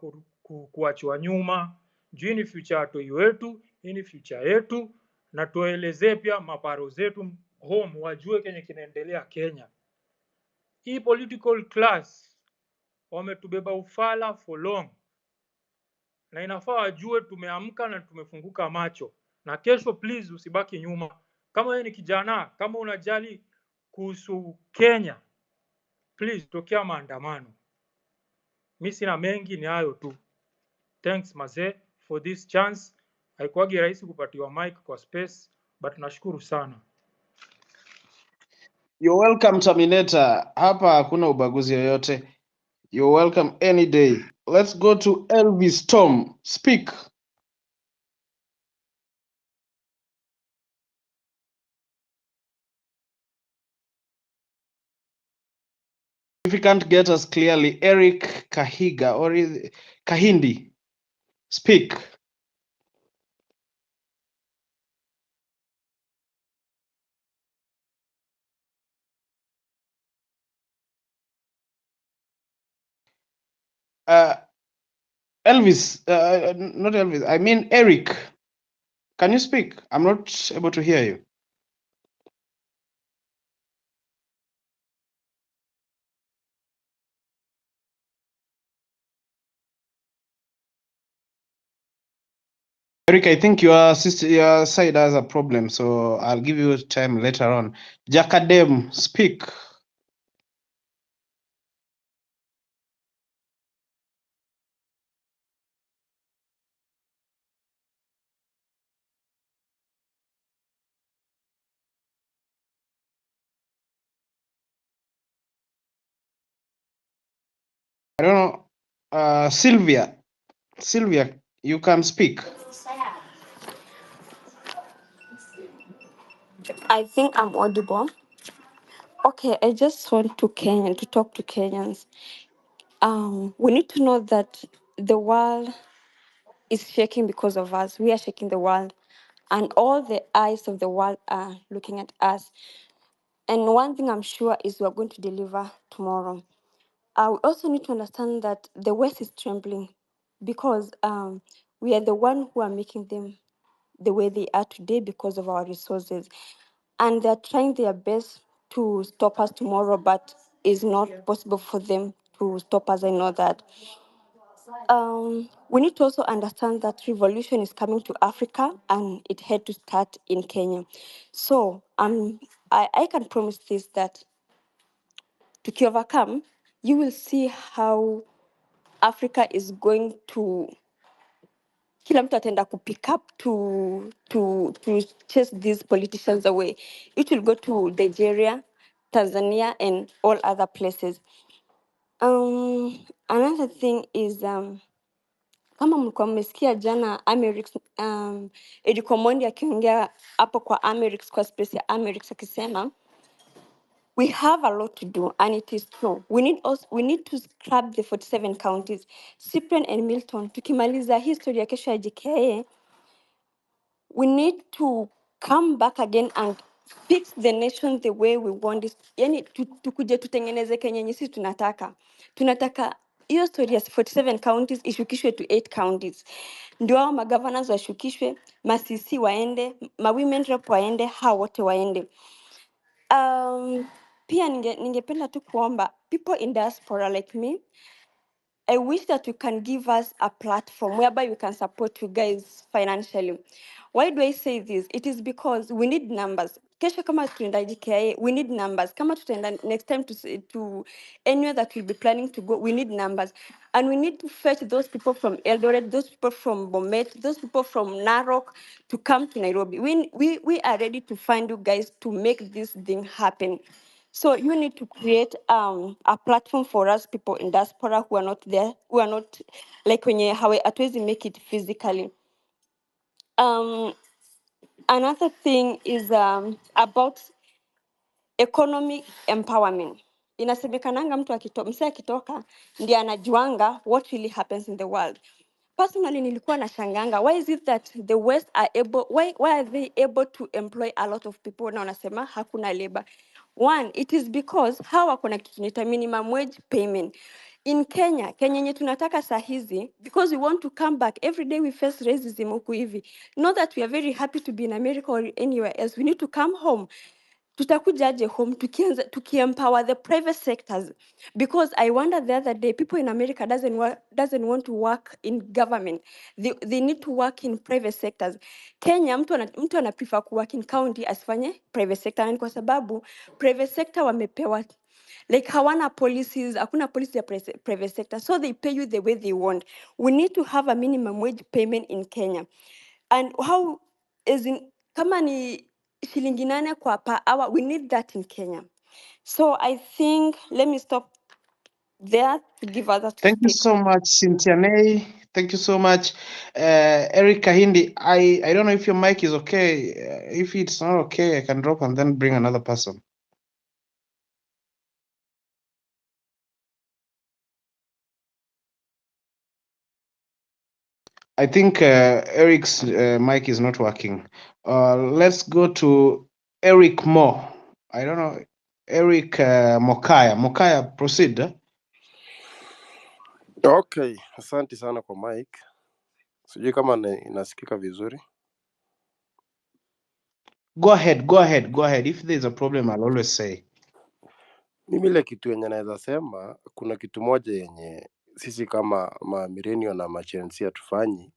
kuachwa nyuma. Juu ni future ya toi wetu, hii ni future yetu, na tuelezee pia maparo zetu home wajue kenye kinaendelea Kenya. Hii political class wametubeba ufala for long, na inafaa wajue tumeamka na tumefunguka macho. Na kesho please usibaki nyuma. Kama wewe ni kijana, kama unajali kuhusu Kenya, please tokea maandamano. Mimi sina mengi, ni hayo tu. Thanks mazee for this chance. Haikuwagi rahisi kupatiwa mic kwa space, but nashukuru sana. You're welcome Terminator. Hapa hakuna ubaguzi yoyote. You're welcome any day. Let's go to Elvis Tom. Speak. If you can't get us clearly, Eric Kahiga or Kahindi, speak. Elvis, not Elvis, I mean Eric. Can you speak? I'm not able to hear you. Eric, I think your side has a problem, so I'll give you time later on. Jakadem, speak. I don't know. Sylvia, you can speak. I think I'm audible. Okay, I just want to talk to Kenyans. We need to know that the world is shaking because of us. We are shaking the world, and all the eyes of the world are looking at us. And one thing I'm sure is we're going to deliver tomorrow. We also need to understand that the West is trembling because we are the one who are making them the way they are today because of our resources. And they're trying their best to stop us tomorrow, but it's not possible for them to stop us. I know that. We need to also understand that revolution is coming to Africa and it had to start in Kenya. So I can promise this, that to overcome, you will see how Africa is going to kila mtu ataenda kupick up to chase these politicians away. It will go to Nigeria, Tanzania, and all other places. Another thing is kama mlikuwa mmesikia jana Amerix Eric Omondi akiongea hapo kwa Amerix, kwa space ya Amerix, akisema we have a lot to do, and it is true. We need to scrub the 47 counties. Cyprian and Milton, tukimaliza history ya kesho ya JKIA, we need to come back again and fix the nation the way we want it. Yani tukuje tutengeneze Kenya yenye sisi tunataka. Tunataka hiyo story ya 47 counties ishukishwe to 8 counties. Ndio hao magovernors washukishwe, masisi waende, women rep waende, hao wote waende. Pia ningependa tu kuomba people in diaspora like me, I wish that you can give us a platform whereby we can support you guys financially. Why do I say this? It is because we need numbers. Kesho kama tunaenda JKIA, we need numbers. Kama tutaenda next time to anywhere that we'll be planning to go, we need numbers. And we need to fetch those people from Eldoret, those people from Bomet, those people from Narok to come to Nairobi. We are ready to find you guys to make this thing happen. So you need to create a platform for us people in diaspora who are not there, who are not like when you hatuwezi make it physically. Another thing is about economic empowerment. inasemekananga msee akitoka ndiye anajuanga what really happens in the world. Personally nilikuwa nashanganga, why is it that the West are able, why are they able to employ a lot of people na wanasema hakuna labor? One, it is because hawa kuna kitu tunaita minimum wage payment. In Kenya yenye tunataka saa hizi, because we want to come back, every day we face racism huku hivi. Not that we are very happy to be in America or anywhere else, we need to come home. Tutakujaje home tukiempower the private sectors, because I wonder the other day people in America doesn't want to work in government, they need to work in private sectors. Kenya mtu ana prefer ku work in county asifanye private sector, na kwa sababu private sector wamepewa like hawana policies, hakuna policy ya private sector, so they pay you the way they want. We need to have a minimum wage payment in Kenya. And how is in kama ni shilingi 8 kwa per hour, we need that in Kenya. So I think let me stop there to give others to Thank you speak. so much, Cynthia Ney. Thank you so much, Eric Kahindi. I don't know if your mic is okay. If it's not okay, I can drop and then bring another person. I think Eric's mic is not working. Let's go to Eric Moore. I don't know, Eric Mokaya. Mokaya, proceed. Okay, asante sana kwa mic. Sijui kama inasikika vizuri. Go ahead. If there's a problem, I'll always say. Mimi ile kitu yenye naweza sema, kuna kitu moja yenye sisi kama millennial na machensia tufanyi,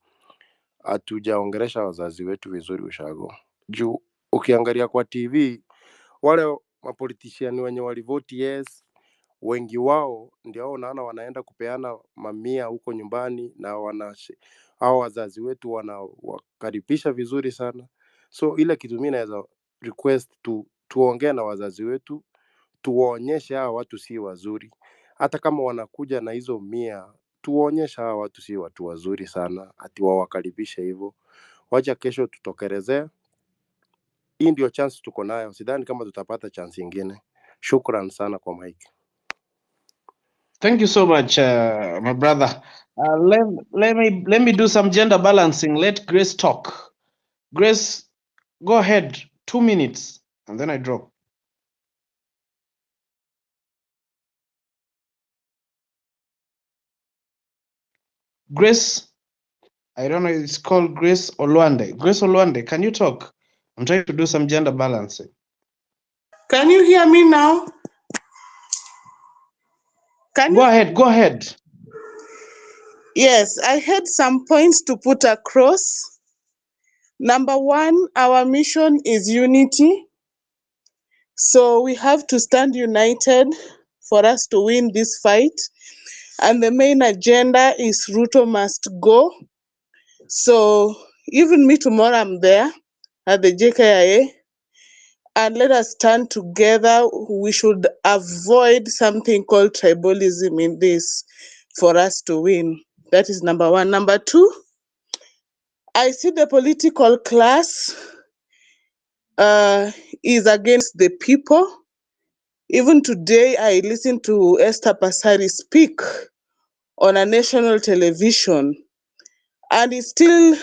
hatujaongelesha wazazi wetu vizuri ushago. Juu ukiangalia kwa TV, wale mapolitician wenye walivoti yes, wengi wao ndio unaona wanaenda kupeana mamia huko nyumbani, na hao wazazi wetu wanawakaribisha vizuri sana. So ile kitu mimi naweza request tuongee na wazazi wetu, tuwaonyeshe hawa watu si wazuri. Hata kama wanakuja na hizo 100, tuwaonyeshe hawa watu si watu wazuri sana, ati wawakaribishe hivyo. Wacha kesho tutokelezee. Hii ndio chance tuko nayo, sidhani kama tutapata chance nyingine. Shukran sana kwa mic. Thank you so much, my brother. Let me do some gender balancing. Let Grace talk. Grace, go ahead. 2 minutes, and then I drop. Grace, I don't know, it's called Grace Olwande. Grace Olwande, can you talk? I'm trying to do some gender balancing. Can you hear me now? Go ahead. Yes, I had some points to put across. Number one, our mission is unity. So we have to stand united for us to win this fight. And the main agenda is Ruto must go. So even me tomorrow, I'm there at the JKIA. And let us stand together. We should avoid something called tribalism in this for us to win. That is number one. Number two, I see the political class is against the people. Even today, I listened to Esther Pasari speak on a national television. And it's still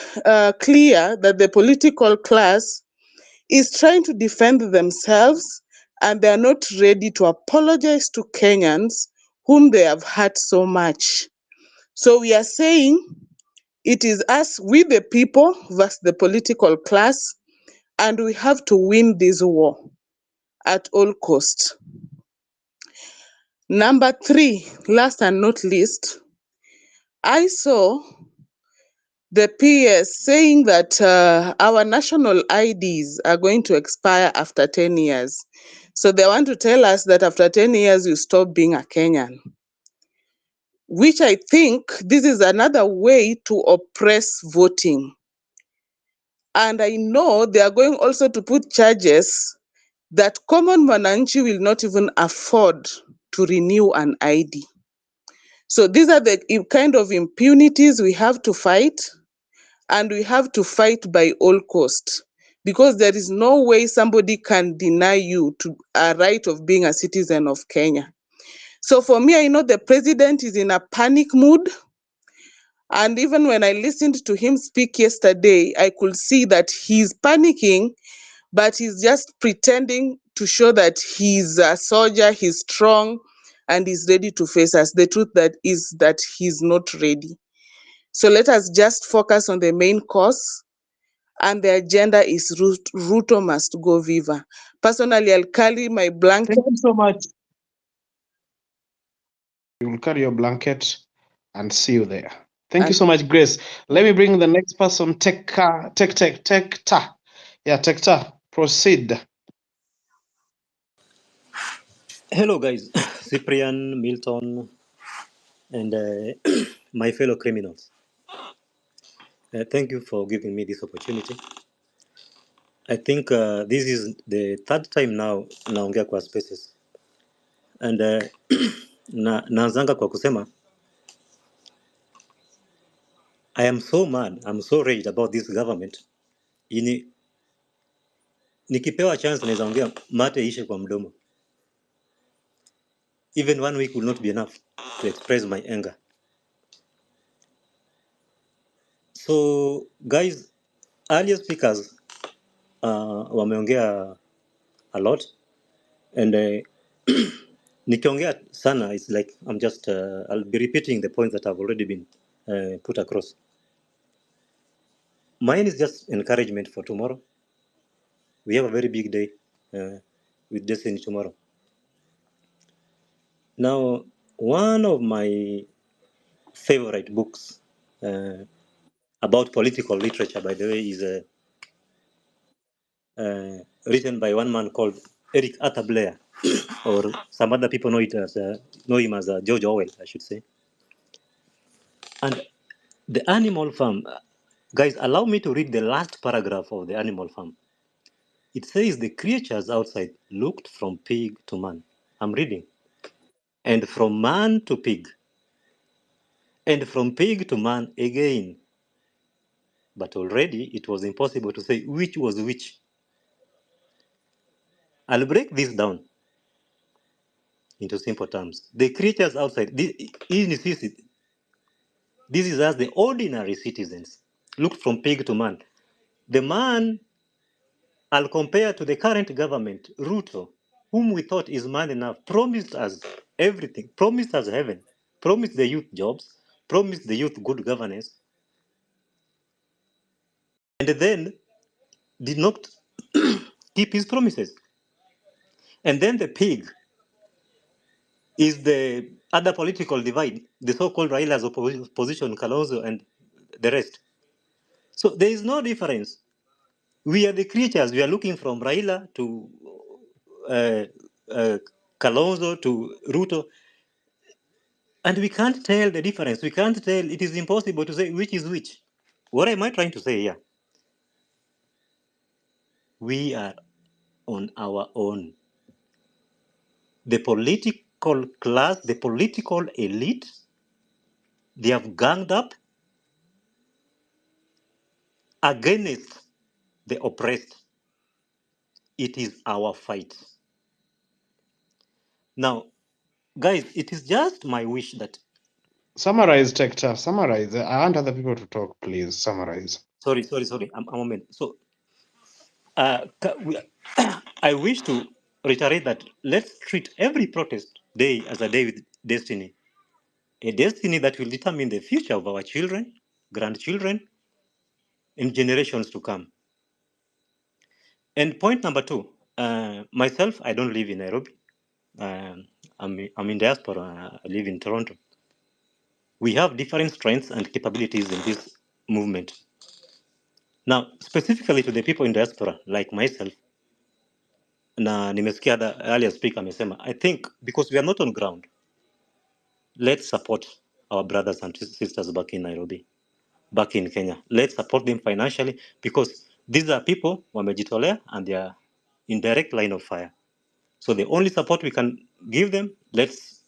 clear that the political class is trying to defend themselves, and they are not ready to apologize to Kenyans whom they have hurt so much. So we are saying it is us, we the people, versus the political class, and we have to win this war at all cost. Number three, last and not least, I saw the PS saying that our national IDs are going to expire after 10 years. So they want to tell us that after 10 years, you stop being a Kenyan, which I think this is another way to oppress voting. And I know they are going also to put charges that common Mananchi will not even afford to renew an ID. So these are the kind of impunities we have to fight. And we have to fight by all costs, because there is no way somebody can deny you a right of being a citizen of Kenya. So for me, I know the president is in a panic mood. And even when I listened to him speak yesterday, I could see that he's panicking, but he's just pretending to show that he's a soldier, he's strong, and he's ready to face us. The truth that is that he's not ready. So let us just focus on the main cause, and the agenda is Ruto must go viva. Personally, I'll carry my blanket. Thank you so much. You will carry your blanket and see you there. Thank you so much, Grace. Let me bring the next person, Tekta. Yeah, Tekta, proceed. Hello, guys. Cyprian, Milton, and my fellow criminals. Thank you for giving me this opportunity. I think this is the third time now naongea kwa spaces. And naanzanga kwa kusema, I am so mad, I'm so raged about this government. Nikipewa chance naweza ongea mate ishe kwa mdomo. Even 1 week will not be enough to express my anger. So, guys, earlier speakers wameongea a lot, and nikiongea sana, it's like I'm just I'll be repeating the points that have already been put across. Mine is just encouragement for tomorrow. We have a very big day with Destiny tomorrow. Now, one of my favorite books about political literature, by the way, is written by one man called Eric Arthur Blair, or some other people know him as George Orwell, I should say. And the Animal Farm, guys, allow me to read the last paragraph of the Animal Farm. It says the creatures outside looked from pig to man. I'm reading. And from man to pig. And from pig to man again. But already it was impossible to say which was which. I'll break this down into simple terms. The creatures outside, this is as the ordinary citizens, looked from pig to man. The man, I'll compare to the current government, Ruto, whom we thought is man enough, promised us everything, promised us heaven, promised the youth jobs, promised the youth good governance, and then did not keep his promises. And then the pig is the other political divide, the so-called Raila's opposition, Kalonzo, and the rest. So there is no difference. We are the creatures. We are looking from Raila to Kalonzo to Ruto, and we can't tell the difference. We can't tell. It is impossible to say which is which. What am I trying to say here? We are on our own. The political class, the political elite, they have ganged up against the oppressed. It is our fight. Now, guys, it is just my wish that... Summarize, Tekta, summarize. I want other people to talk, please. Summarize. Sorry. A moment. So, I wish to reiterate that let's treat every protest day as a day with destiny. A destiny that will determine the future of our children, grandchildren, and generations to come. And point number 2, myself, I don't live in Nairobi. I'm in diaspora. I live in Toronto. We have different strengths and capabilities in this movement. Now, specifically to the people in diaspora, like myself, na nimesikia the earlier speaker amesema, I think because we are not on ground, let's support our brothers and sisters back in Nairobi, back in Kenya. Let's support them financially because these are people wamejitolea and they are in direct line of fire. So the only support we can give them, let's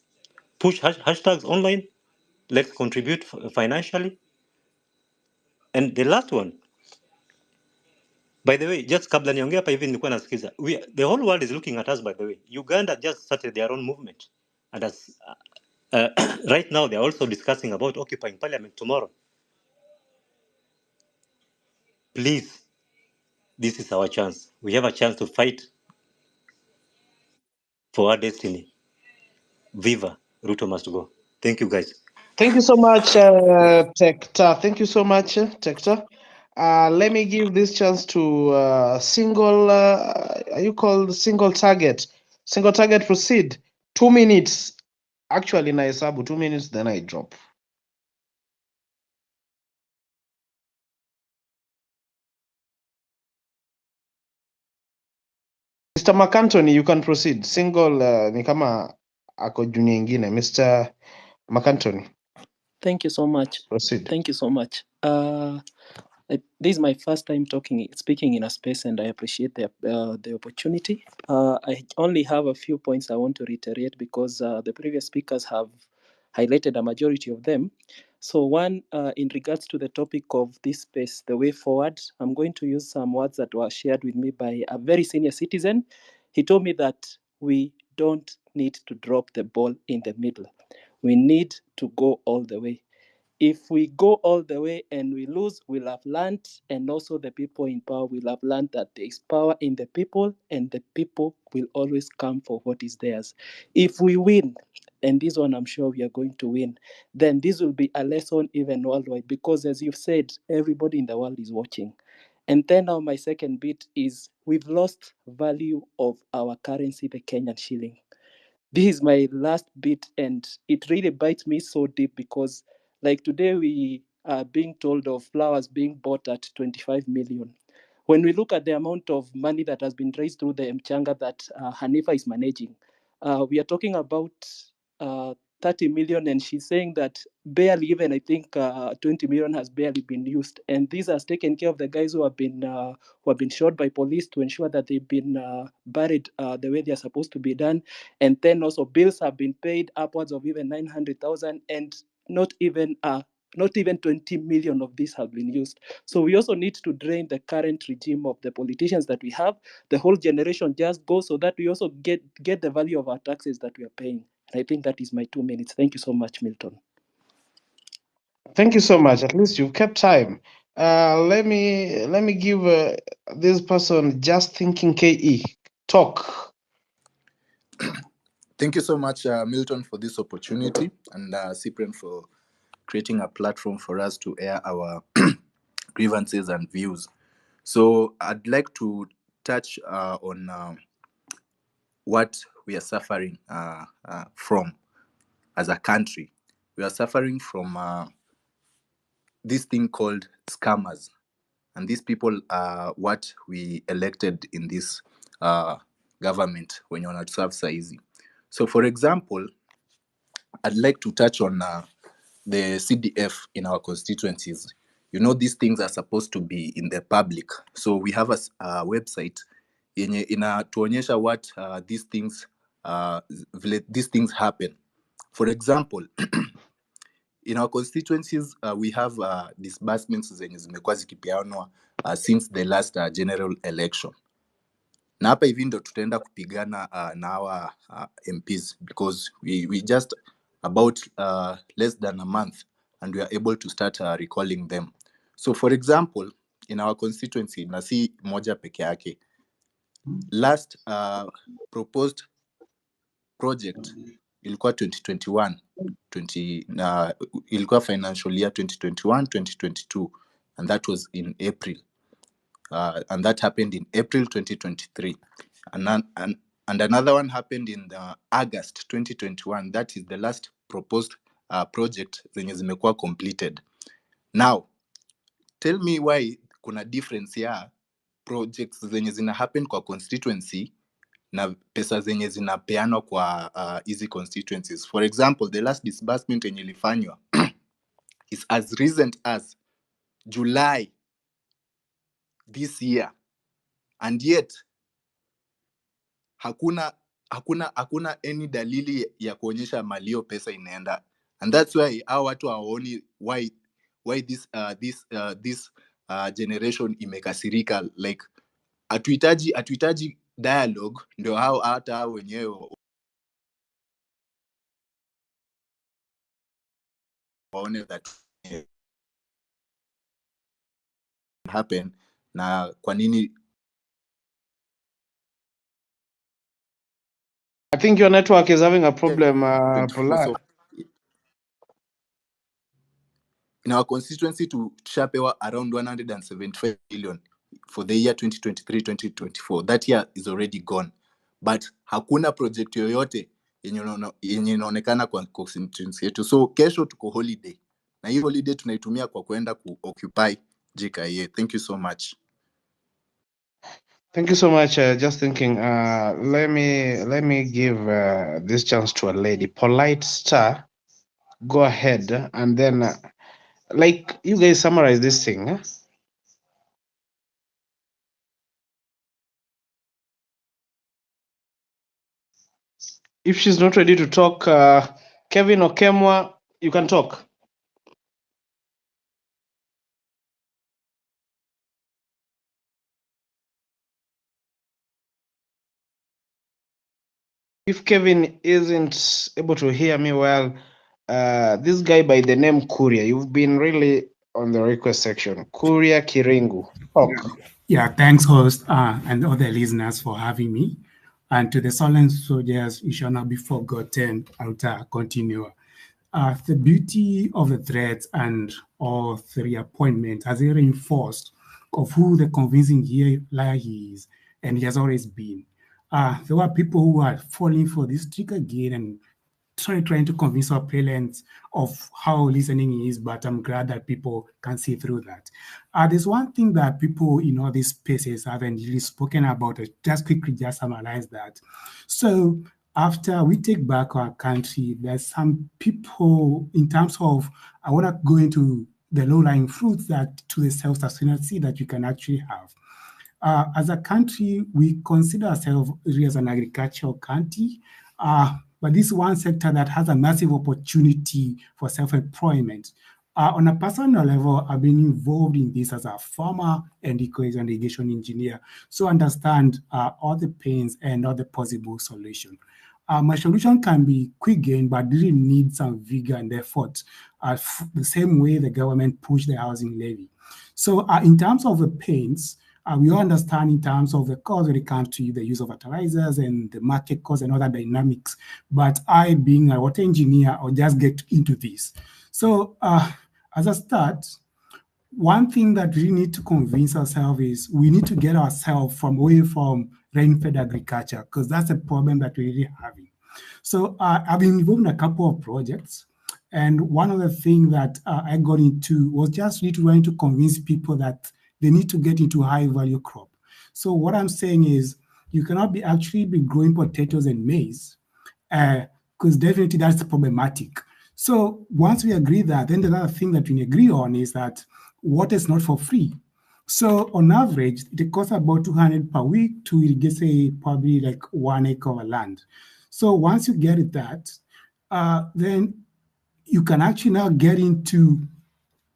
push hashtags online, let's contribute financially. And the last one, by the way, just kabla niongea hapa hivi nilikuwa nasikiza. The whole world is looking at us, by the way. Uganda just started their own movement And as right now, they're also discussing about occupying parliament tomorrow. Please, this is our chance. We have a chance to fight for our destiny. Viva, Ruto must go. Thank you, guys. Thank you so much, Tector. Thank you so much, Tector. Let me give this chance to single, are you called single target? Single target, proceed. 2 minutes. Actually, Naisabu, 2 minutes, then I drop. Mr. McAntony, you can proceed. Single, ni kama ako juni ingine. Mr. McAntony, Thank you so much. proceed. Thank you so much. This is my first time speaking in a space, and I appreciate the opportunity. I only have a few points I want to reiterate because the previous speakers have highlighted a majority of them. So one, in regards to the topic of this space, the way forward, I'm going to use some words that were shared with me by a very senior citizen. He told me that we don't need to drop the ball in the middle. We need to go all the way. If we go all the way and we lose, we'll have learned, and also the people in power will have learned that there is power in the people, and the people will always come for what is theirs. If we win, and this one I'm sure we are going to win, then this will be a lesson even worldwide, because as you've said, everybody in the world is watching. And then now my second bit is we've lost value of our currency, the Kenyan shilling. This is my last bit, and it really bites me so deep because, like today, we are being told of flowers being bought at 25 million. When we look at the amount of money that has been raised through the Mchanga that Hanifa is managing, we are talking about 30 million, and she's saying that barely even, I think, 20 million has barely been used. And this has taken care of the guys who have been shot by police to ensure that they've been buried the way they are supposed to be done. And then also bills have been paid upwards of even 900,000, and not even 20 million of this have been used. So we also need to drain the current regime of the politicians that we have. The whole generation just goes so that we also get the value of our taxes that we are paying. And I think that is my 2 minutes. Thank you so much, Milton. Thank you so much. At least you kept time. Let me give this person just thinking KE talk. Thank you so much, Milton, for this opportunity, and Cyprian for creating a platform for us to air our grievances and views. So I'd like to touch on what we are suffering from as a country. We are suffering from this thing called scammers. And these people are what we elected in this government when you're not serve saizi. So for example, I'd like to touch on the CDF in our constituencies. You know, these things are supposed to be in the public. So we have a website yenye inatuonyesha what these things happen. For example, in our constituencies, we have disbursements zenye zimekuwa zikipeanwa since the last general election. Na hapa hivi ndo tutaenda kupigana na our MPs because we just about less than a month and we are able to start recalling them. So for example, in our constituency, na si moja peke yake, last proposed project ilikuwa 2021, ilikuwa financial year 2021-2022, and that was in April. And that happened in April 2023. And another one happened in August 2021. That is the last proposed project zenye zimekuwa completed. Now, tell me why kuna difference ya projects zenye zina happen kwa constituency na pesa zenye zinapeanwa kwa hizi constituencies. For example, the last disbursement yenye ilifanywa is as recent as July this year, and yet hakuna any dalili ya kuonyesha malio pesa inaenda, and that's why hao watu hawaoni why this generation imekasirika. Like hatuhitaji dialogue ndio hao hata hao wenyewe waone that happen na kwa nini. I think your network is having a problem, 24. So Polite. in our constituency tushapewa around 175 billion for the year 2023-2024. That year is already gone, but hakuna project yoyote yenye inaonekana kwa constituency yetu. So kesho tuko holiday, na hii holiday tunaitumia kwa kwenda kuoccupy JKIA. Thank you so much. Thank you so much. Just thinking, let me give this chance to a lady. Polite Star, go ahead, and then like you guys summarize this thing. Eh? If she's not ready to talk, Kevin or Kemwa, you can talk. If Kevin isn't able to hear me well, this guy by the name Kuria, you've been really on the request section. Kuria Kiringu, talk. Yeah, thanks, host, and other listeners for having me. And to the silent soldiers, you shall not be forgotten. I'll continue. The beauty of the threats and all three appointments has reinforced of who the convincing liar he is, and he has always been. There were people who are falling for this trick again and trying to convince our parents of how listening is, but I'm glad that people can see through that. There's one thing that people in all these spaces haven't really spoken about. Just quickly, just summarize that. So after we take back our country, there's some people in terms of, I want to go into the low-lying fruits that to the self-sufficiency that you can actually have. As a country, we consider ourselves really as an agricultural country, but this is one sector that has a massive opportunity for self-employment. On a personal level, I've been involved in this as a farmer and equation irrigation engineer, so understand all the pains and all the possible solutions. My solution can be quick gain, but really needs some vigor and effort, the same way the government pushed the housing levy. So in terms of the pains, we all understand in terms of the cost when it comes to the use of fertilizers and the market cost and other dynamics. But I, being a water engineer, I'll just get into this. So as a start, one thing that we need to convince ourselves is we need to get ourselves away from rain-fed agriculture, because that's a problem that we're really having. So I've been involved in a couple of projects. And one of the things that I got into was just really trying to convince people that they need to get into high value crop. So what I'm saying is you cannot be growing potatoes and maize, because definitely that's problematic. So once we agree that, then the other thing that we agree on is that water is not for free. So on average, it costs about 200 per week to irrigate, say, probably like 1 acre of land. So once you get it that, then you can actually now get into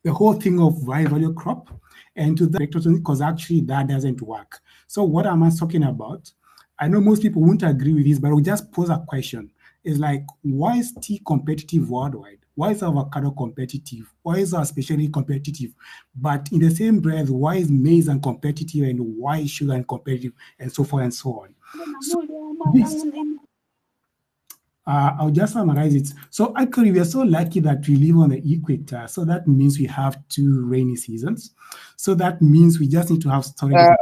the whole thing of high value crop and to that, because actually that doesn't work. So what am I talking about? I know most people won't agree with this, but I'll just pose a question. It's like, why is tea competitive worldwide? Why is avocado competitive? Why is our specialty competitive? But in the same breath, why is maize uncompetitive and why is sugar uncompetitive and so forth and so on? So this, I'll just summarize it. So actually, we are so lucky that we live on the equator. So that means we have 2 rainy seasons. So that means we just need to have storage.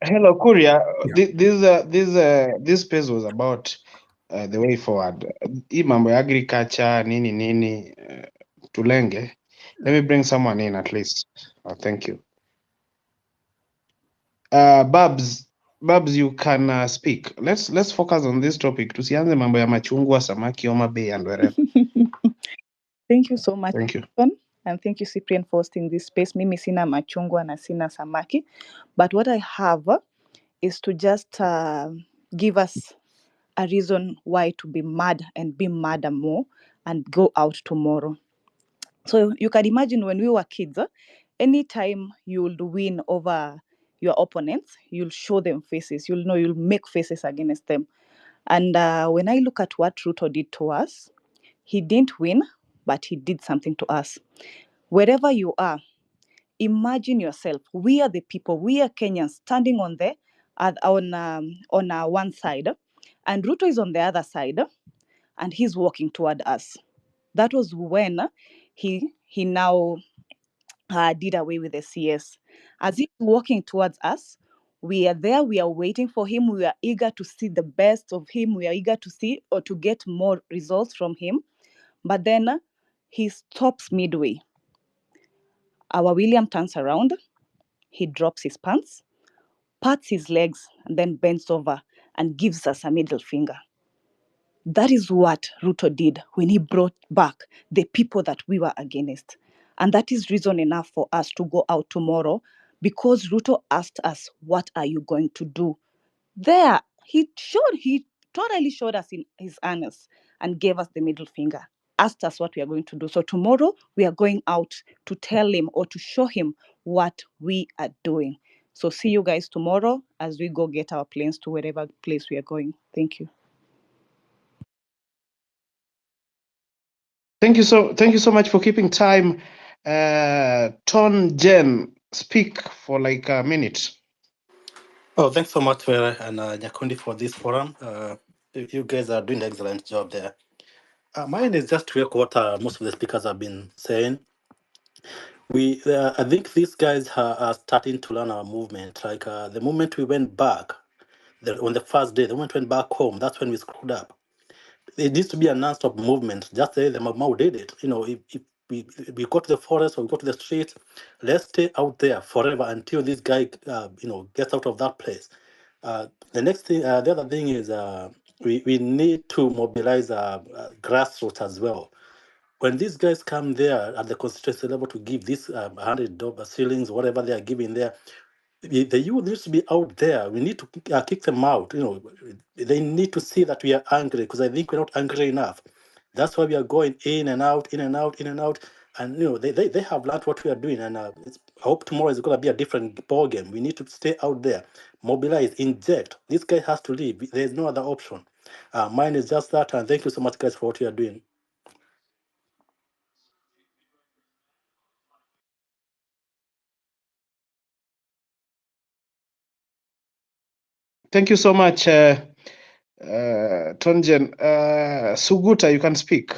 Hello, Kuria. Yeah. This space was about the way forward. Hii mambo ya agriculture nini tulenge. Let me bring someone in at least. Thank you. Babs, you can speak. Let's focus on this topic. Tusianze mambo ya machungwa, samaki, Homa Bay, and wherever. Thank you so much. Thank you. And thank you, Cyprian, for hosting this space. Mimi sina machungwa na sina samaki. But what I have is to just give us a reason why to be mad and be madder more and go out tomorrow. So you can imagine when we were kids, anytime you'll win over your opponents, you'll show them faces. You'll make faces against them. And when I look at what Ruto did to us, he didn't win, but he did something to us. Wherever you are, imagine yourself. We are the people. We are Kenyans standing on one side, and Ruto is on the other side, and he's walking toward us. That was when he now did away with the CS. As he's walking towards us, we are there, we are waiting for him, we are eager to see the best of him, we are eager to see or to get more results from him. But then he stops midway. Our William turns around, he drops his pants, pats his legs, and then bends over and gives us a middle finger. That is what Ruto did when he brought back the people that we were against. And that is reason enough for us to go out tomorrow, because Ruto asked us, what are you going to do? There, he totally showed us in his anus and gave us the middle finger, asked us what we are going to do. So tomorrow we are going out to tell him or to show him what we are doing. So see you guys tomorrow as we go get our planes to wherever place we are going. Thank you. Thank you so much for keeping time. Ton Jen, speak for like a minute. Oh, thanks so much, Vera and Nyakundi, for this forum. You guys are doing an excellent job there. Mine is just to echo what most of the speakers have been saying. I think these guys are starting to learn our movement. Like the moment we went back, on the first day, the moment we went back home, that's when we screwed up. It needs to be a non-stop movement. Just the way the Mau did it. You know, if we go to the forest or we go to the street, let's stay out there forever until this guy, gets out of that place. The next thing, the other thing is we need to mobilize grassroots as well. When these guys come there at the constituency level to give this $100 shillings, whatever they are giving there, the youth needs to be out there. We need to kick them out. You know, they need to see that we are angry, because I think we're not angry enough. That's why we are going in and out, in and out, in and out. And they have learned what we are doing, and I hope tomorrow is going to be a different ball game. We need to stay out there, mobilize, inject. This guy has to leave. There's no other option. Mine is just that, and thank you so much, guys, for what you are doing. Thank you so much, Tonjen. Suguta, you can speak.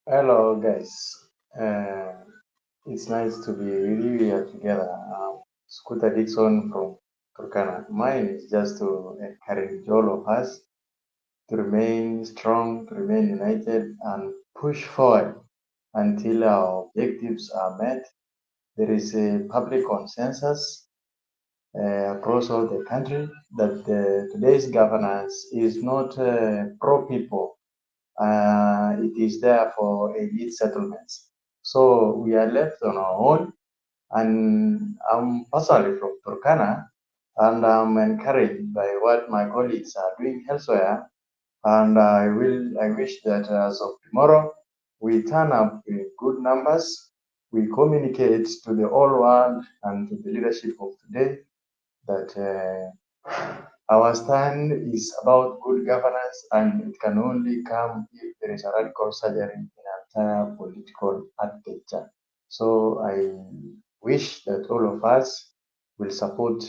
Hello, guys. It's nice to be with you here together. Scooter Dixon from Turkana. Mine is just to encourage all of us to remain strong, to remain united, and push forward until our objectives are met. There is a public consensus across all the country that today's governance is not pro-people. It is there for elite settlements. So we are left on our own, and I'm personally from Turkana, and I'm encouraged by what my colleagues are doing elsewhere. And I wish that as of tomorrow, we turn up in good numbers. We communicate to the whole world and to the leadership of today that our stand is about good governance, and it can only come if there is a radical surgery in entire political architecture. So I wish that all of us will support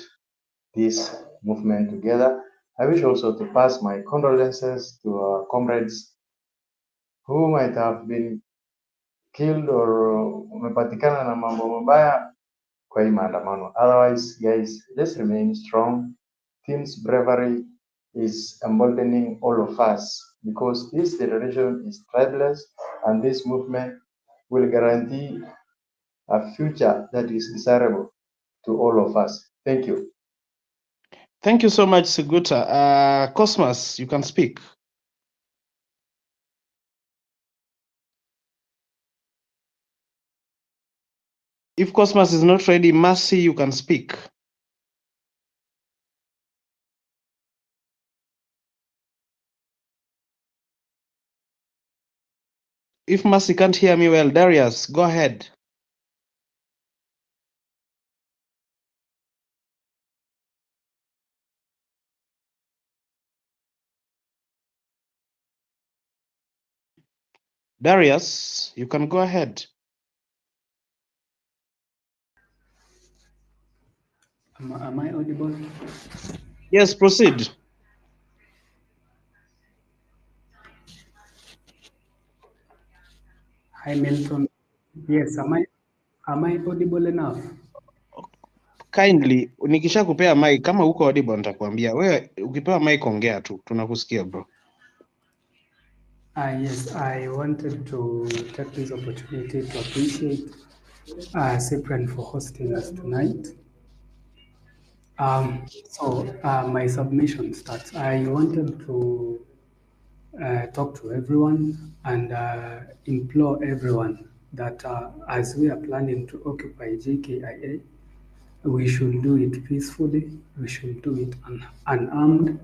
this movement together. I wish also to pass my condolences to our comrades who might have been killed or wamepatikana na mambo mabaya kwa hii maandamano. Otherwise, guys, let's remain strong. Team's bravery is emboldening all of us, because this generation is tribeless, and this movement will guarantee a future that is desirable to all of us. Thank you. Thank you so much, Suguta. Cosmas, you can speak. If Cosmas is not ready, Mercy, you can speak. If Mercy can't hear me well, Darius, go ahead. Darius, you can go ahead. Am I audible? Yes, proceed. Hi, Milton. Yes, am I audible enough? Kindly, nikisha kupea mic kama uko audible nitakwambia. Wewe ukipewa mic ongea tu, tunakusikia bro. Yes, I wanted to take this opportunity to appreciate Cyprian for hosting us tonight. My submission starts. I wanted to talk to everyone and implore everyone that as we are planning to occupy JKIA, we should do it peacefully, we should do it unarmed.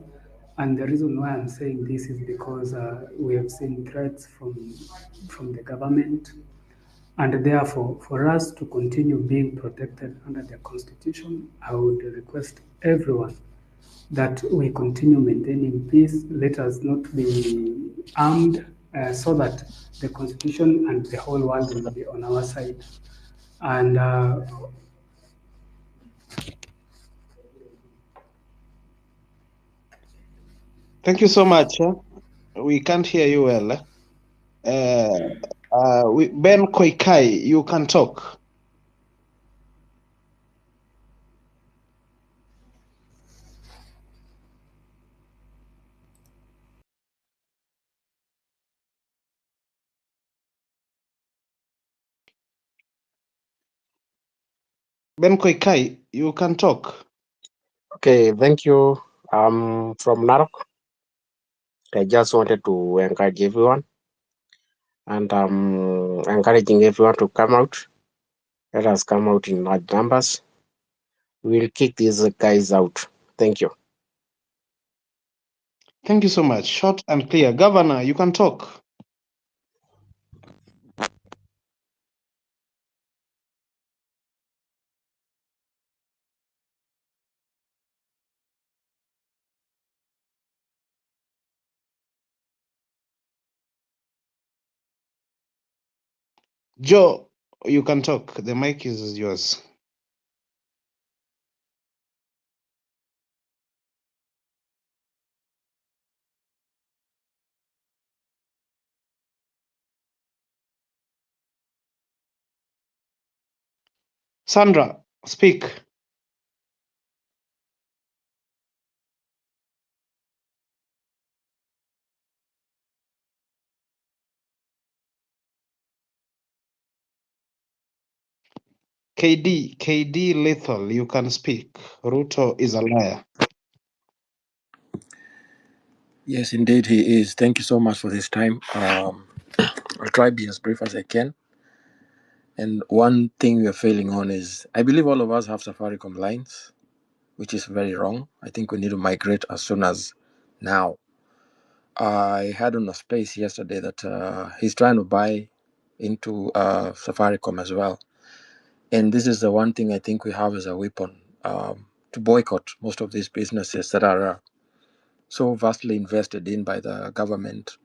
And the reason why I'm saying this is because we have seen threats from the government. And therefore, for us to continue being protected under the Constitution, I would request everyone that we continue maintaining peace. Let us not be armed so that the Constitution and the whole world will be on our side. And Thank you so much. We can't hear you well. Ben Koikai, you can talk. Ben Koikai, you can talk. Okay, thank you. I'm from Narok. I just wanted to encourage everyone, and I'm encouraging everyone to come out. Let us come out in large numbers. We'll kick these guys out. Thank you. Thank you so much. Short and clear. Governor, you can talk. Joe, you can talk. The mic is yours. Sandra, speak. KD Lethal, you can speak. Ruto is a liar. Yes, indeed, he is. Thank you so much for this time. I'll try to be as brief as I can. And one thing we are failing on is I believe all of us have Safaricom lines, which is very wrong. I think we need to migrate as soon as now. I had on a space yesterday that he's trying to buy into Safaricom as well. And this is the one thing I think we have as a weapon to boycott most of these businesses that are so vastly invested in by the government.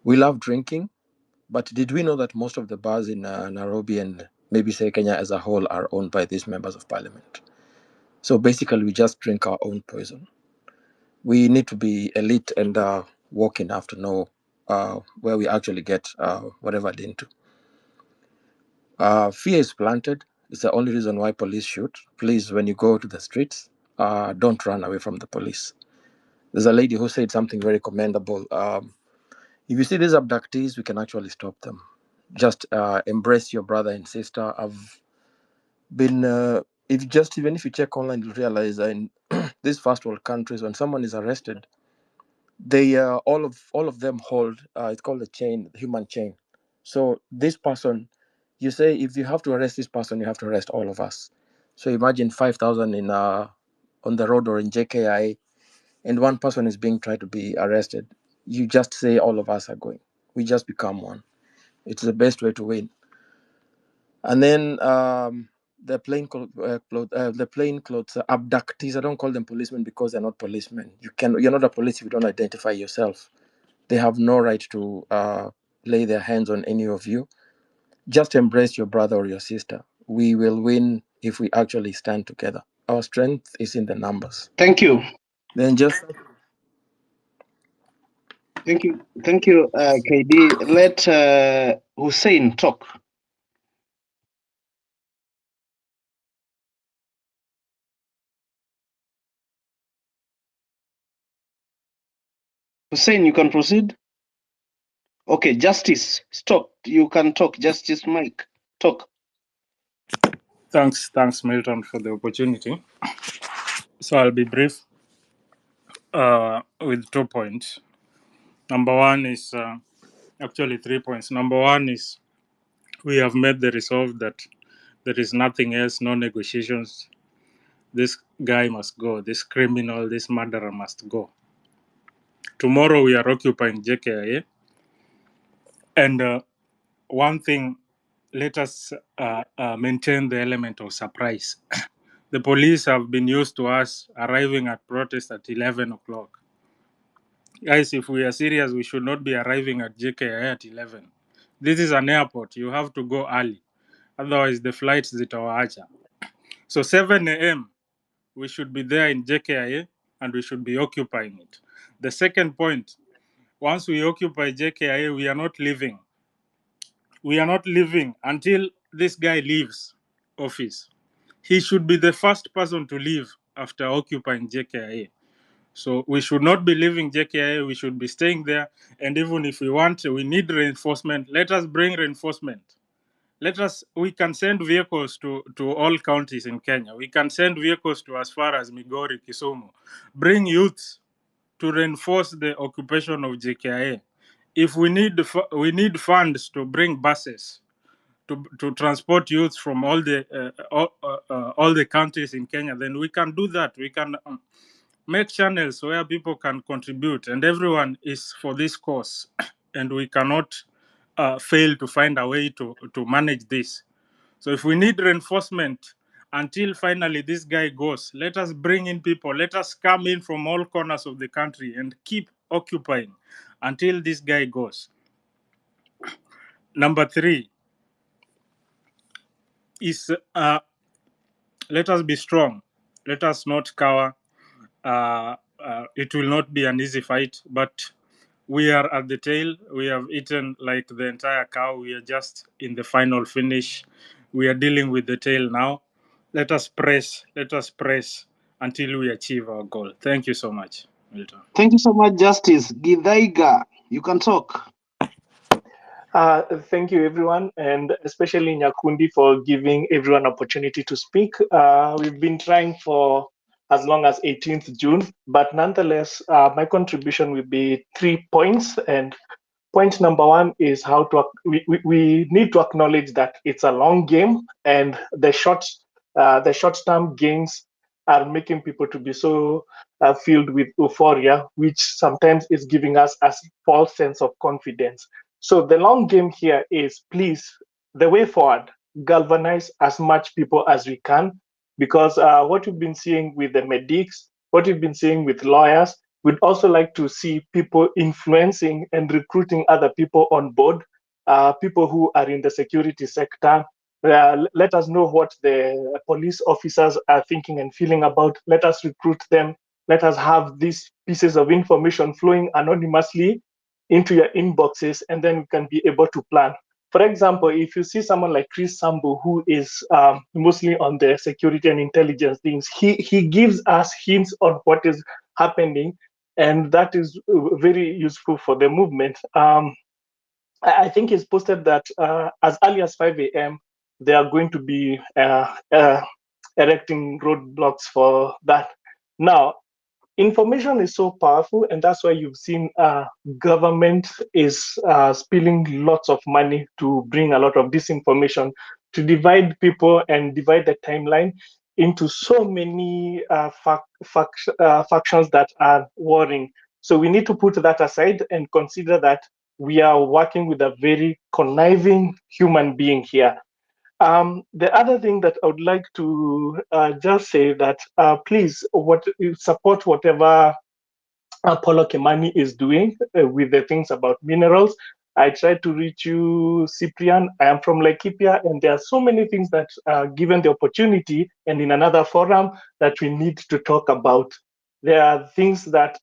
We love drinking, but did we know that most of the bars in Nairobi and maybe say Kenya as a whole are owned by these members of parliament? So basically, we just drink our own poison. We need to be elite and woke enough to know where we actually get whatever they're into. Fear is planted. It's the only reason why police shoot. Please, when you go to the streets, don't run away from the police. There's a lady who said something very commendable. If you see these abductees, we can actually stop them. Just embrace your brother and sister. I've been, even if you check online, you'll realize that in these first world countries, when someone is arrested, they all of them hold. It's called the chain, the human chain. So this person, you say if you have to arrest this person, you have to arrest all of us. So imagine 5,000 in on the road or in JKIA, and one person is being tried to be arrested. You just say all of us are going. We just become one. It's the best way to win. And then the plainclothes abductees. I don't call them policemen because they're not policemen. You're not a police if you don't identify yourself. They have no right to lay their hands on any of you. Just embrace your brother or your sister. We will win if we actually stand together. Our strength is in the numbers. Thank you. Then just Thank you. Thank you, KD. Let Hussein talk. Hussein, you can proceed. Okay, Justice, stop. You can talk. Justice Mike, talk. Thanks, Milton, for the opportunity. So I'll be brief with 2 points. Number one is actually 3 points. Number one is we have made the resolve that there is nothing else, no negotiations. This guy must go. This criminal, this murderer must go. Tomorrow we are occupying JKIA. And one thing, let us maintain the element of surprise. The police have been used to us arriving at protest at 11 o'clock. Guys, if we are serious, we should not be arriving at JKIA at 11. This is an airport. You have to go early. Otherwise, the flights zitawaacha. So 7 a.m., we should be there in JKIA and we should be occupying it. The second point, once we occupy JKIA, we are not leaving. We are not leaving until this guy leaves office. He should be the first person to leave after occupying JKIA. So we should not be leaving JKIA. We should be staying there. And even if we want, we need reinforcement. Let us bring reinforcement. We can send vehicles to all counties in Kenya. We can send vehicles to as far as Migori, Kisumu. Bring youths to reinforce the occupation of JKIA. If we need funds to bring buses to transport youths from all the counties in Kenya, then we can do that. We can make channels where people can contribute, and everyone is for this cause, and we cannot fail to find a way to manage this. So if we need reinforcement until finally this guy goes, let us bring in people. Let us come in from all corners of the country and keep occupying until this guy goes. Number 3 is let us be strong. Let us not cower. It will not be an easy fight, but we are at the tail. We have eaten like the entire cow. We are just in the final finish. We are dealing with the tail now. Let us press until we achieve our goal. Thank you so much, Milton. Thank you so much, Justice. Githaiga, you can talk. Thank you, everyone, and especially Nyakundi for giving everyone opportunity to speak. We've been trying for as long as 18th June, but nonetheless, my contribution will be 3 points. And point number 1 is how to we need to acknowledge that it's a long game, and the short-term gains are making people to be so filled with euphoria, which sometimes is giving us a false sense of confidence. So the long game here is, please, the way forward, galvanize as much people as we can, because what we've been seeing with the medics, what we've been seeing with lawyers, we'd also like to see people influencing and recruiting other people on board, people who are in the security sector. Let us know what the police officers are thinking and feeling about. Let us recruit them. Let us have these pieces of information flowing anonymously into your inboxes, and then we can be able to plan. For example, if you see someone like Chris Sambu, who is mostly on the security and intelligence things, he gives us hints on what is happening, and that is very useful for the movement. I think he's posted that as early as 5 a.m., they are going to be erecting roadblocks for that. Now, information is so powerful, and that's why you've seen government is spilling lots of money to bring a lot of disinformation, to divide people and divide the timeline into so many factions that are warring. So we need to put that aside and consider that we are working with a very conniving human being here. The other thing that I would like to just say that please support whatever Apollo Kimani is doing with the things about minerals. I tried to reach you, Cyprian. I am from Laikipia, and there are so many things that given the opportunity and in another forum that we need to talk about. There are things that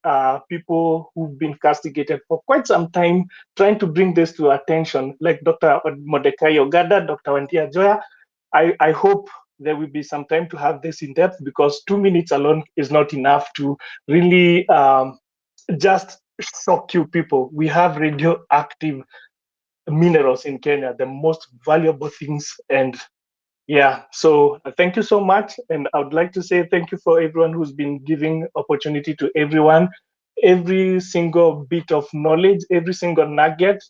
people who've been castigated for quite some time trying to bring this to attention, like Dr. Mordecai Ogada, Dr. Wantia Joya. I hope there will be some time to have this in depth, because 2 minutes alone is not enough to really just shock you people. We have radioactive minerals in Kenya, the most valuable things. And yeah, so thank you so much. And I would like to say thank you for everyone who's been giving opportunity to everyone. Every single bit of knowledge, every single nugget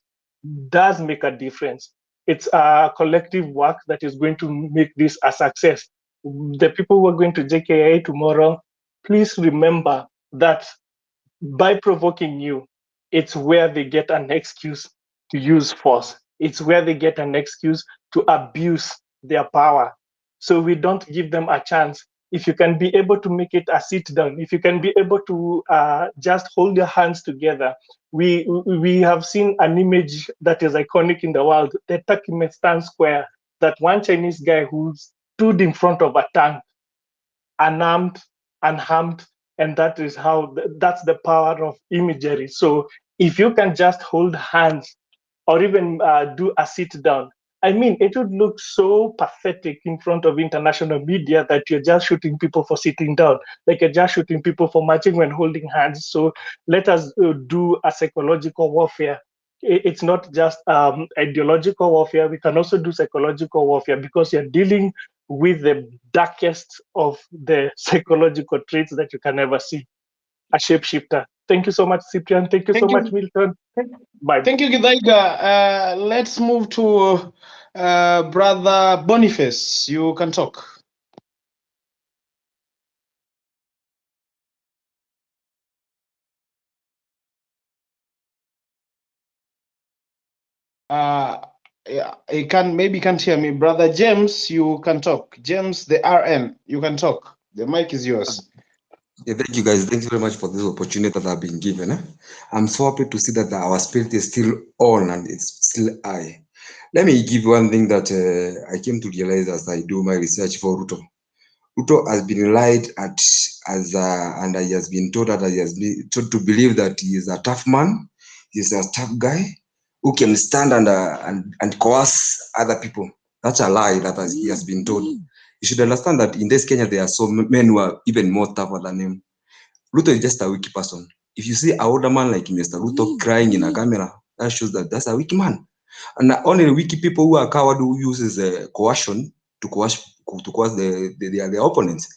does make a difference. It's a collective work that is going to make this a success. The people who are going to JKIA tomorrow, please remember that by provoking you, it's where they get an excuse to use force. It's where they get an excuse to abuse their power. So we don't give them a chance. If you can be able to make it a sit down, if you can be able to just hold your hands together, we have seen an image that is iconic in the world, the Turkmenistan Square, that one Chinese guy who stood in front of a tank, unarmed, unharmed, and that is how that's the power of imagery. So if you can just hold hands or even do a sit down, I mean, it would look so pathetic in front of international media that you're just shooting people for sitting down, like you're just shooting people for marching when holding hands. So let us do a psychological warfare. It's not just ideological warfare. We can also do psychological warfare, because you're dealing with the darkest of the psychological traits that you can ever see. A shapeshifter. Thank you so much, Cyprian. Thank you so much, Milton. Bye. Thank you, Githaiga. Let's move to Brother Boniface. You can talk. Yeah, you can't hear me. Brother James, you can talk. James, the RN, you can talk. The mic is yours. Yeah, thank you guys. Thanks very much for this opportunity that I've been given. I'm so happy to see that our spirit is still on and it's still high. Let me give one thing that I came to realize as I do my research for Ruto. Ruto has been lied at and he has been told that he has been told to believe that he is a tough man, he's a tough guy who can stand and coerce other people. That's a lie that he has been told. You should understand that in this Kenya, there are so men who are even more tougher than him. Ruto is just a weak person. If you see an older man like Mr. Ruto crying in a camera, that shows that that's a weak man. And only weak people who are coward who uses coercion to coerce their opponents.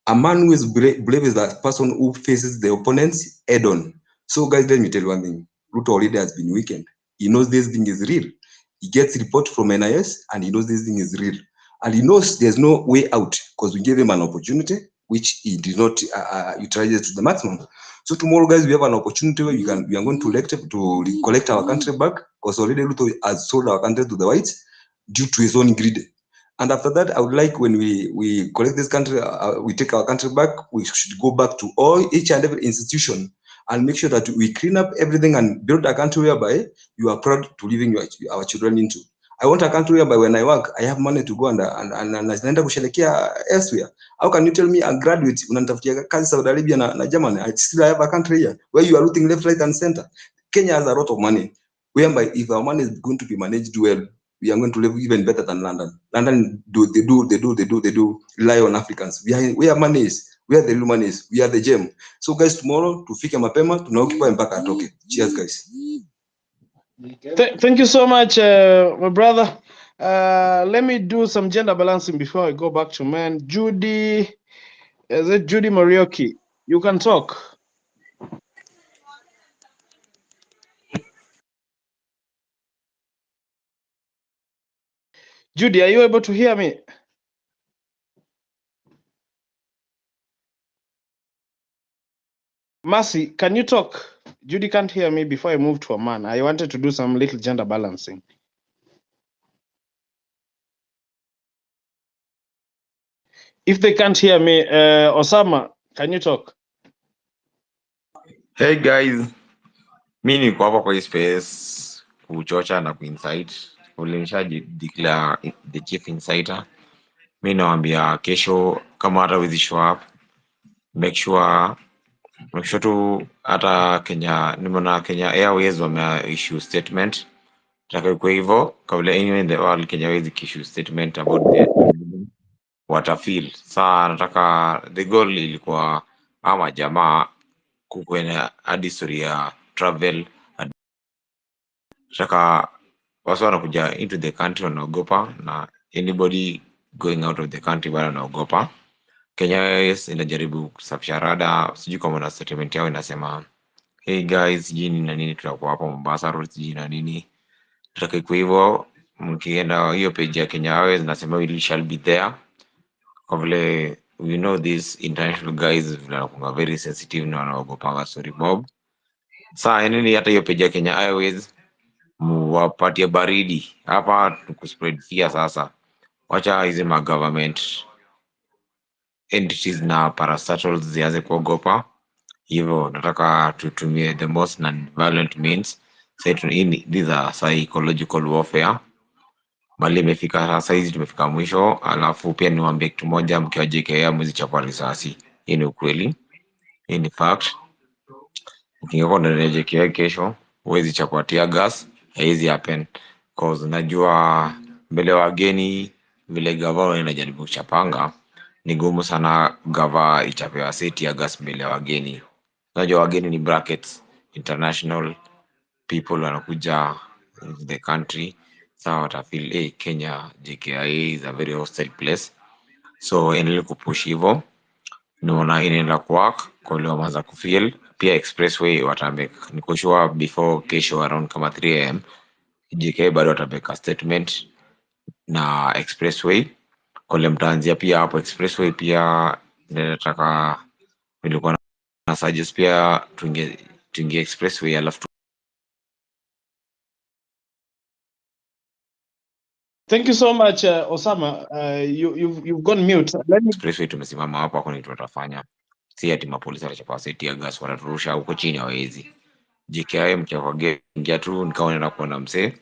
A man who is brave is that person who faces the opponents head on. So guys, let me tell you one thing. Ruto already has been weakened. He knows this thing is real. He gets report from NIS and he knows this thing is real. And he knows there's no way out because we gave him an opportunity which he did not utilize to the maximum. So tomorrow, guys, we have an opportunity where we are going to collect our country back, because already Ruto has sold our country to the whites due to his own greed. And after that, I would like when we collect this country, we take our country back, we should go back to each and every institution and make sure that we clean up everything and build a country whereby you are proud to leaving our children into. I want a country whereby when I work, I have money to go and naenda kusherekea elsewhere. How can you tell me a graduate unanitafutia kazi Saudi Arabia na Germany? I still have a country here where you are looting left, right, and center. Kenya has a lot of money, whereby if our money is going to be managed well, we are going to live even better than London. London they rely on Africans. We are money is. We are the real money is. We are the gem. So guys, tomorrow tufike mapema tunaokipa mpaka atoke. Cheers guys. Thank you so much, my brother. Let me do some gender balancing before I go back to men. Judy, is it Judy Morioki? You can talk. Judy, are you able to hear me? Mercy, can you talk? Judy can't hear me before I move to a man. I wanted to do some little gender balancing. If they can't hear me, Osama, can you talk? Hey guys, mi niko hapa kwa hii space kuchocha na kuincite. Ulinisha declare the chief inciter. Mi nawambia kesho kama hata wezi show up, make sure tu hata Kenya, nimeona Kenya Airways issue statement. Nataka kwa hivyo kabla anywhere in the world Kenya Airways issue statement about the watafeel. Saa nataka the goal ilikuwa ama jamaa kukwena hadi story ya travel. Nataka wasa wanakuja into the country wanaogopa, na anybody going out of the country bado wanaogopa. Kenya Airways inajaribu kusafisha rada, sijui kama na statement yao inasema hey guys, jini na nini, tutakuwa hapa Mombasa road, jini na nini. Tutaka ikuwe hivyo, mkienda hiyo page ya Kenya Airways nasema we shall be there. Kwa vile we know these international guys wanakuwa very sensitive na wanaogopanga story mob. Saa nini hata hiyo page ya Kenya Airways muwapatie baridi hapa kuspread fear. Sasa wacha hizi ma government entities na parastatals zianze kuogopa hivyo. Nataka tutumie the most non-violent means. These are psychological warfare. Mali imefika sasa, hizi tumefika mwisho. Alafu pia niwaambie kitu moja, mkiwa JKIA mwezi chapa risasi. Hii ni ukweli, hii ni fact. Ukingekuwa ndani ya JKIA kesho huwezi chapa tear gas, haizi happen cause najua mbele wageni vile gava inajaribu kuchapanga ni gumu sana gava ichapewa seti ya gas mbele wageni. Unajua wageni ni brackets international people wanakuja in the country. Sawa, watafeel hey, Kenya JKIA is a very hostile place. So endelee kupush hivyo, naona inaenda kuwork kwa leo. Maanza kufeel pia expressway watamake, niko sure before kesho around kama 3 am JKIA bado watamake statement na expressway kole mtaanzia pia hapo expressway. Pia nataka nilikuwa na suggest pia tuingie expressway alafu Thank you so much, Osama. You've gone mute. Let me... expressway tumesimama hapo, hakuna kitu tutafanya. Si ati mapolisi watachapa seti ya gas wataturusha huko chini, hawezi. JKIA mkiingia tu nikawa naenda kuona msee,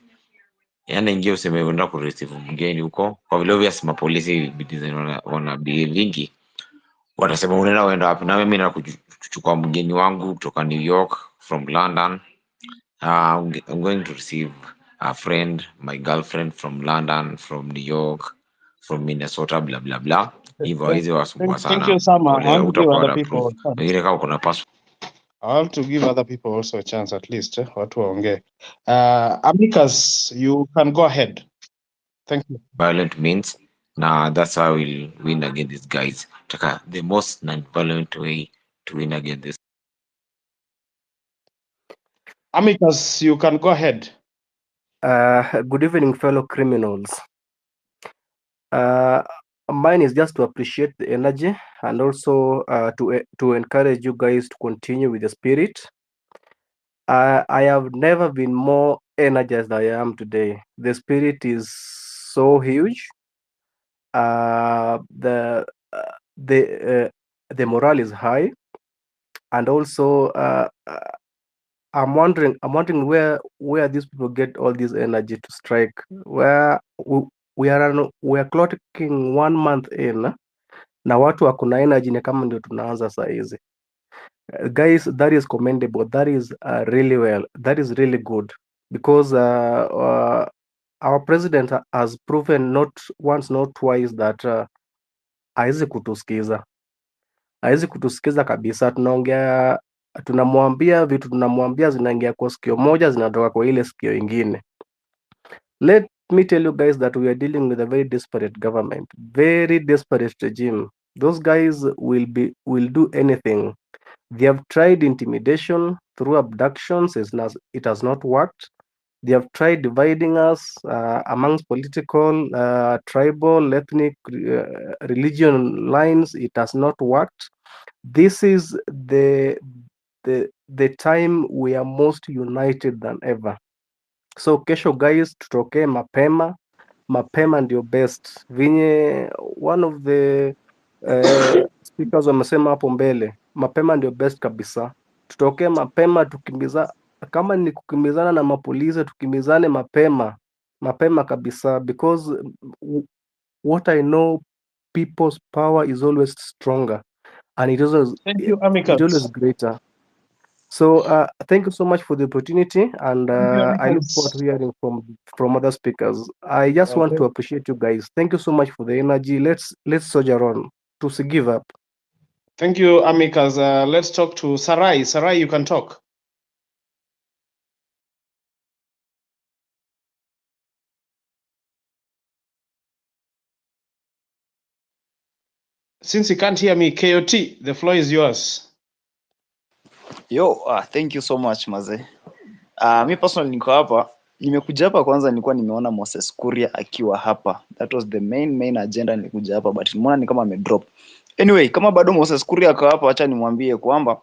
yaani ingia useme unaenda kureceive mgeni huko, kwa vile obvious mapolisi bidii wana behave vingi, watasema unaenda wapi? Na mimi naenda kuchukua mgeni wangu kutoka New York from London. I'm going to receive a friend, my girlfriend from London, from New York, from Minnesota, blah blah blah. Hivyo hizi wasumbua Thank you, sana. Osama. I Wale want to give utakuwa other na people proof. a chance. Wengine kama kuna passport I have to give other people also a chance at least. Watu waongee. Amicus, you can go ahead. Thank you. violent means. Now that's how we'll win against these guys. Taka the most non-violent way to win against this. Amicus, you can go ahead. Good evening, fellow criminals. Mine is just to appreciate the energy and also to encourage you guys to continue with the spirit. I have never been more energized than I am today. The spirit is so huge. The morale is high, and also I'm wondering where these people get all this energy to strike. Where we are clocking 1 month in, na watu wako na energy ni kama ndio tunaanza saa hizi. Guys, that is commendable. That is really well. That is really good, because our president has proven not once not twice that hawezi kutusikiza, kabisa. Tunamwambia vitu zinaingia kwa sikio moja, zinatoka kwa ile sikio ingine. Let me tell you guys that we are dealing with a very desperate government, very desperate regime. Those guys will do anything. They have tried intimidation through abductions. It has not worked. They have tried dividing us amongst political, tribal, ethnic, religion lines. It has not worked. This is the time we are most united than ever. So kesho guys, tutokee mapema ndio best. Vinye one of the speakers wamesema hapo mbele, mapema ndio best kabisa. Tutokee mapema, kama ni kukimbizana na mapolisi, tukimbizane mapema kabisa, because what I know, people's power is always stronger and it Thank you, always Amicus. greater. So thank you so much for the opportunity, and Thank you, I look forward Amicus. to hearing from other speakers. I just want to appreciate you guys. Thank you so much for the energy. Let's soldier on to give up. Thank you, Amicus. Let's talk to Sarai. Sarai, you can talk. Since you can't hear me, KOT, the floor is yours. Yo, thank you so much maze. Mi personally niko hapa, nimekuja hapa kwanza, nilikuwa nimeona Moses Kuria akiwa hapa. That was the main agenda nilikuja hapa, but nimeona ni kama amedrop. Anyway, kama bado Moses Kuria ako hapa, acha nimwambie kwamba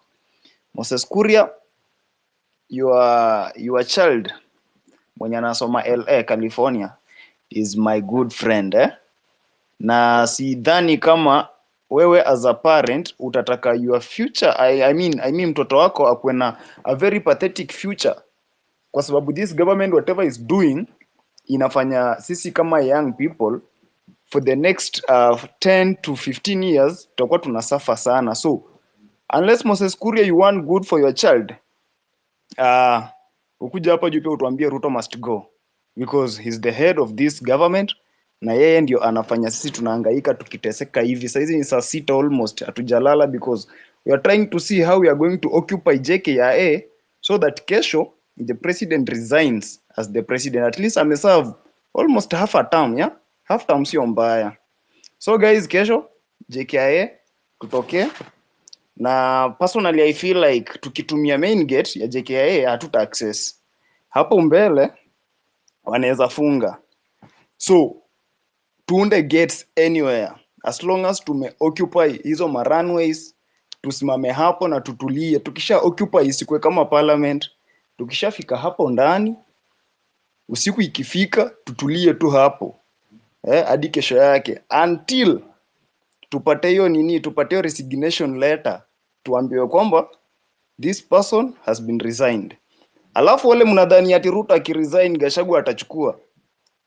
Moses Kuria, your child mwenye anasoma LA California is my good friend na sidhani kama wewe as a parent utataka your future I mean mtoto wako akuwe na a very pathetic future, kwa sababu this government whatever is doing inafanya sisi kama young people for the next 10 to 15 years tutakuwa tunasuffer sana. So unless Moses Kuria you want good for your child, ukuja hapa juu pia utuambie Ruto must go because he's the head of this government na yeye ndio anafanya sisi tunahangaika tukiteseka hivi. Saizi ni saa 6 almost, hatujalala because we are trying to see how we are going to occupy JKIA so that kesho the president resigns as the president. At least ameserve almost half a term, yeah? Half term sio mbaya. So guys, kesho JKIA tutokee, na personally I feel like tukitumia main gate ya JKIA hatuta access hapo mbele, wanaweza funga. So tuunde gates anywhere as long as tume occupy hizo runways, tusimame hapo na tutulie. Tukisha occupy isikwe kama parliament, tukishafika hapo ndani usiku ikifika tutulie tu hapo hadi kesho yake until tupate hiyo tupate hiyo resignation letter, tuambiwe kwamba this person has been resigned. Alafu wale mnadhani ati Ruto akiresign Gachagua atachukua.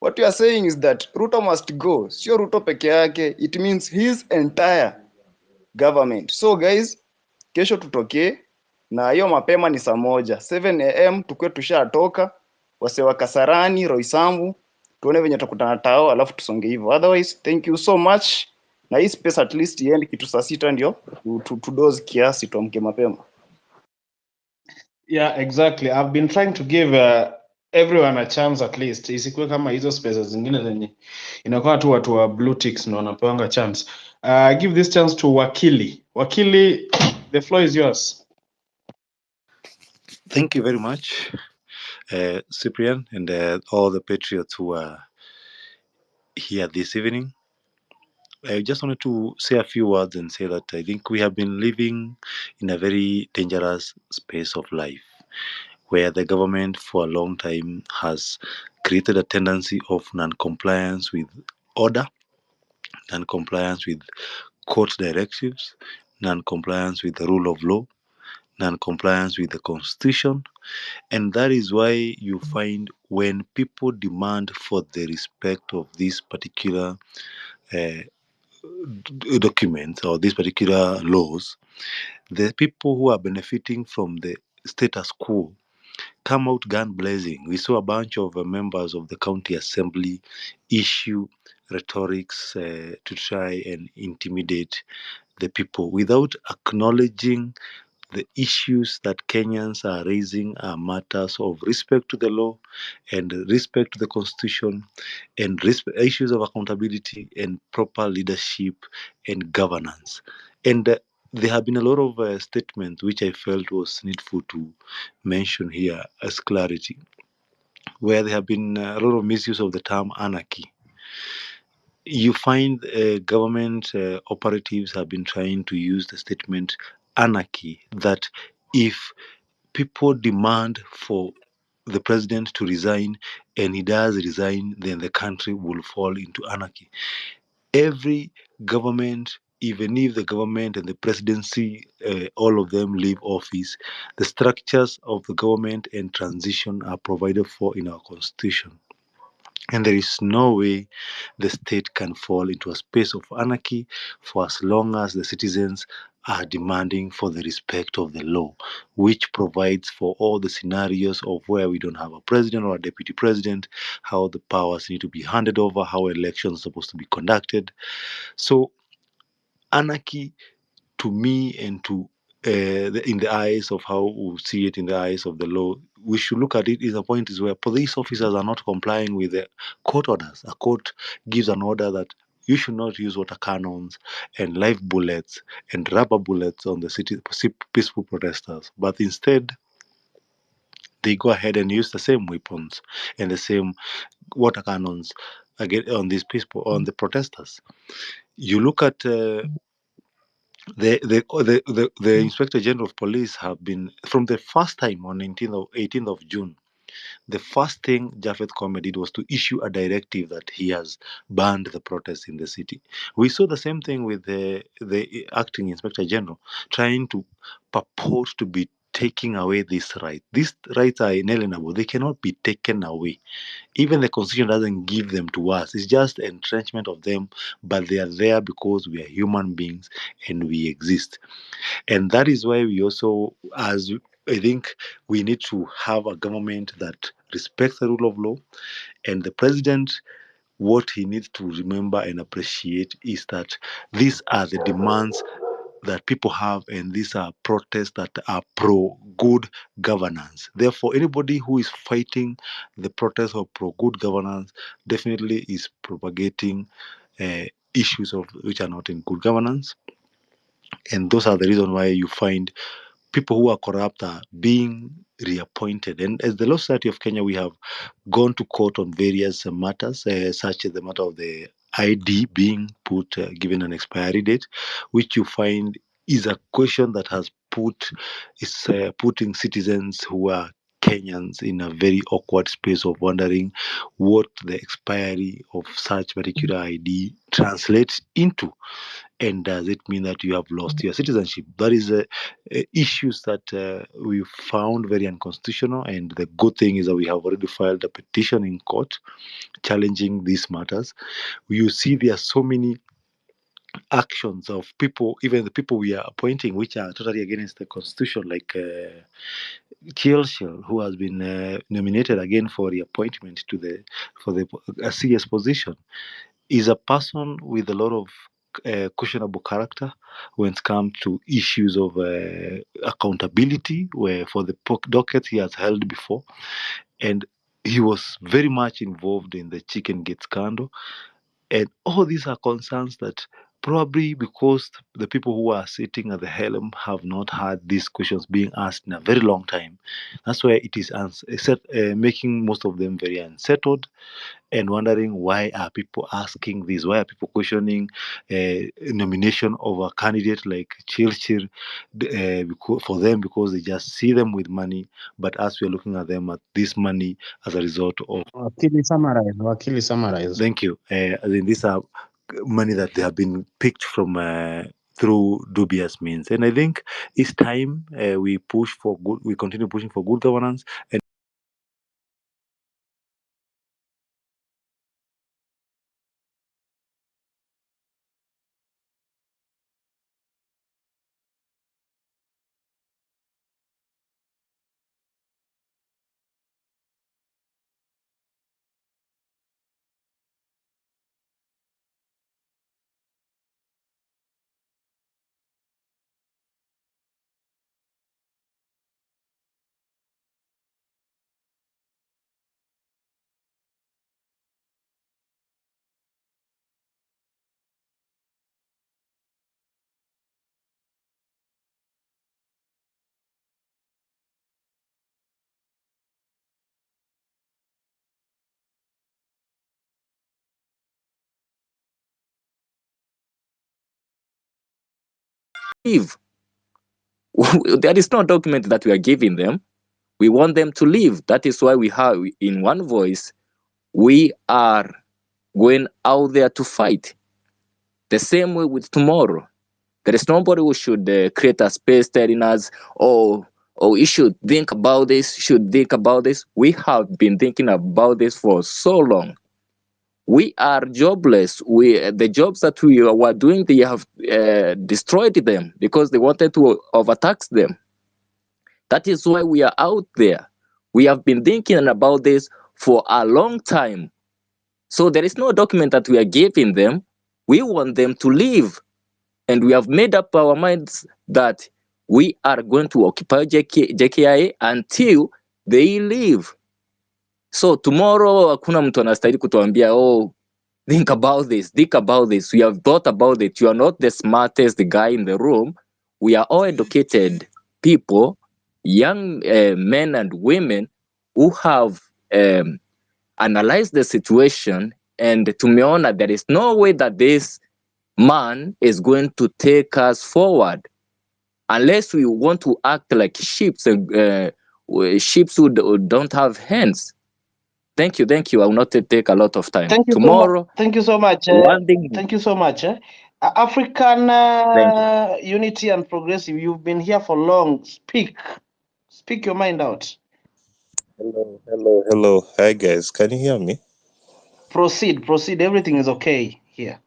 What you are saying is that Ruto must go. Sio Ruto peke yake, it means his entire government. So guys, kesho tutokee na hiyo mapema ni saa 7 am tukue tushatoka, wase wa Kasarani, Roysambu, tuone venye tutakutana tao, alafu tusonge hivyo. Otherwise, thank you so much. Na hii space at least iende kitu saa 6 ndio tudoze kiasi tuamke mapema. Yeah, exactly. I've been trying to give everyone a chance at least. Isikuwe kama hizo spaces zingine zenye inakuwa tu watu wa blue ticks na wanapewa chance. Give this chance to Wakili. Wakili, the floor is yours. Thank you very much, Cyprian, and all the patriots who are here this evening. I just wanted to say a few words and say that I think we have been living in a very dangerous space of life, where the government for a long time has created a tendency of non-compliance with order, non-compliance with court directives, non-compliance with the rule of law, non-compliance with the constitution. And that is why you find when people demand for the respect of these particular documents or these particular laws, the people who are benefiting from the status quo come out gun blazing. We saw a bunch of members of the county assembly issue rhetorics to try and intimidate the people without acknowledging the issues that Kenyans are raising are matters of respect to the law and respect to the constitution and issues of accountability and proper leadership and governance. And there have been a lot of statements which I felt was needful to mention here as clarity, where there have been a lot of misuse of the term anarchy. You find government operatives have been trying to use the statement anarchy, that if people demand for the president to resign and he does resign, then the country will fall into anarchy. Every government even if the government and the presidency, all of them leave office, the structures of the government and transition are provided for in our constitution. And there is no way the state can fall into a space of anarchy for as long as the citizens are demanding for the respect of the law, which provides for all the scenarios of where we don't have a president or a deputy president, how the powers need to be handed over, how elections are supposed to be conducted. So anarchy, to me and to in the eyes of how we see it in the eyes of the law, we should look at it. Is a point is where police officers are not complying with the court orders. A court gives an order that you should not use water cannons and live bullets and rubber bullets on the peaceful protesters, but instead they go ahead and use the same weapons and the same water cannons again on these people, on the protesters. You look at the Inspector General of Police have been, from the first time on 18th of June, the first thing Japhet Koome did was to issue a directive that he has banned the protests in the city. We saw the same thing with the acting Inspector General trying to purport to be taking away this right. These rights are inalienable. They cannot be taken away. Even the constitution doesn't give them to us. It's just entrenchment of them, but they are there because we are human beings and we exist. And that is why we also, as I think, we need to have a government that respects the rule of law. And the president, what he needs to remember and appreciate is that these are the demands that people have, and these are protests that are pro good governance. Therefore, anybody who is fighting the protest of pro good governance definitely is propagating issues of which are not in good governance. And those are the reasons why you find people who are corrupt are being reappointed. And as the Law Society of Kenya, we have gone to court on various matters, such as the matter of the ID being put, given an expiry date, which you find is a question that has putting citizens who are Kenyans in a very awkward space of wondering what the expiry of such particular ID translates into. And does it mean that you have lost your citizenship? That is issues that we found very unconstitutional. And the good thing is that we have already filed a petition in court challenging these matters. You see, there are so many actions of people, even the people we are appointing, which are totally against the constitution, like Chilchil, who has been nominated again for reappointment to a CS position, is a person with a lot of questionable character when it comes to issues of accountability, where for the docket he has held before, and he was very much involved in the chicken gate scandal. And all these are concerns that probably because the people who are sitting at the helm have not had these questions being asked in a very long time. That's why it is making most of them very unsettled and wondering, why are people asking this? Why are people questioning nomination of a candidate like Chilchir for them, because they just see them with money, but as we are looking at them at this money as a result of. Wakili summarize. Thank you. As in, these are money that they have been picked from through dubious means, and I think it's time we push for good. We continue pushing for good governance. And leave. There is no document that we are giving them. We want them to leave. That is why we have, in one voice, we are going out there to fight. The same way with tomorrow. There is nobody who should create a space telling us, oh, you should think about this, should think about this. We have been thinking about this for so long. We are jobless. The jobs that we were doing, they have destroyed them because they wanted to overtax them. That is why we are out there. We have been thinking about this for a long time. So there is no document that we are giving them. We want them to leave. And we have made up our minds that we are going to occupy JKIA until they leave. So tomorrow hakuna mtu anastahili kutuambia, oh, think about this, think about this. We have thought about it. You are not the smartest guy in the room. We are all educated people, young men and women who have analyzed the situation, and tumeona there is no way that this man is going to take us forward unless we want to act like sheep who don't have hands. Thank you. I will not take a lot of time. Thank you Tomorrow, Thank you so much. one thing. Thank you so much. African Thank you. Unity and Progressive, you've been here for long. Speak your mind out. Hello. Hi, guys. Can you hear me? Proceed. Everything is okay here.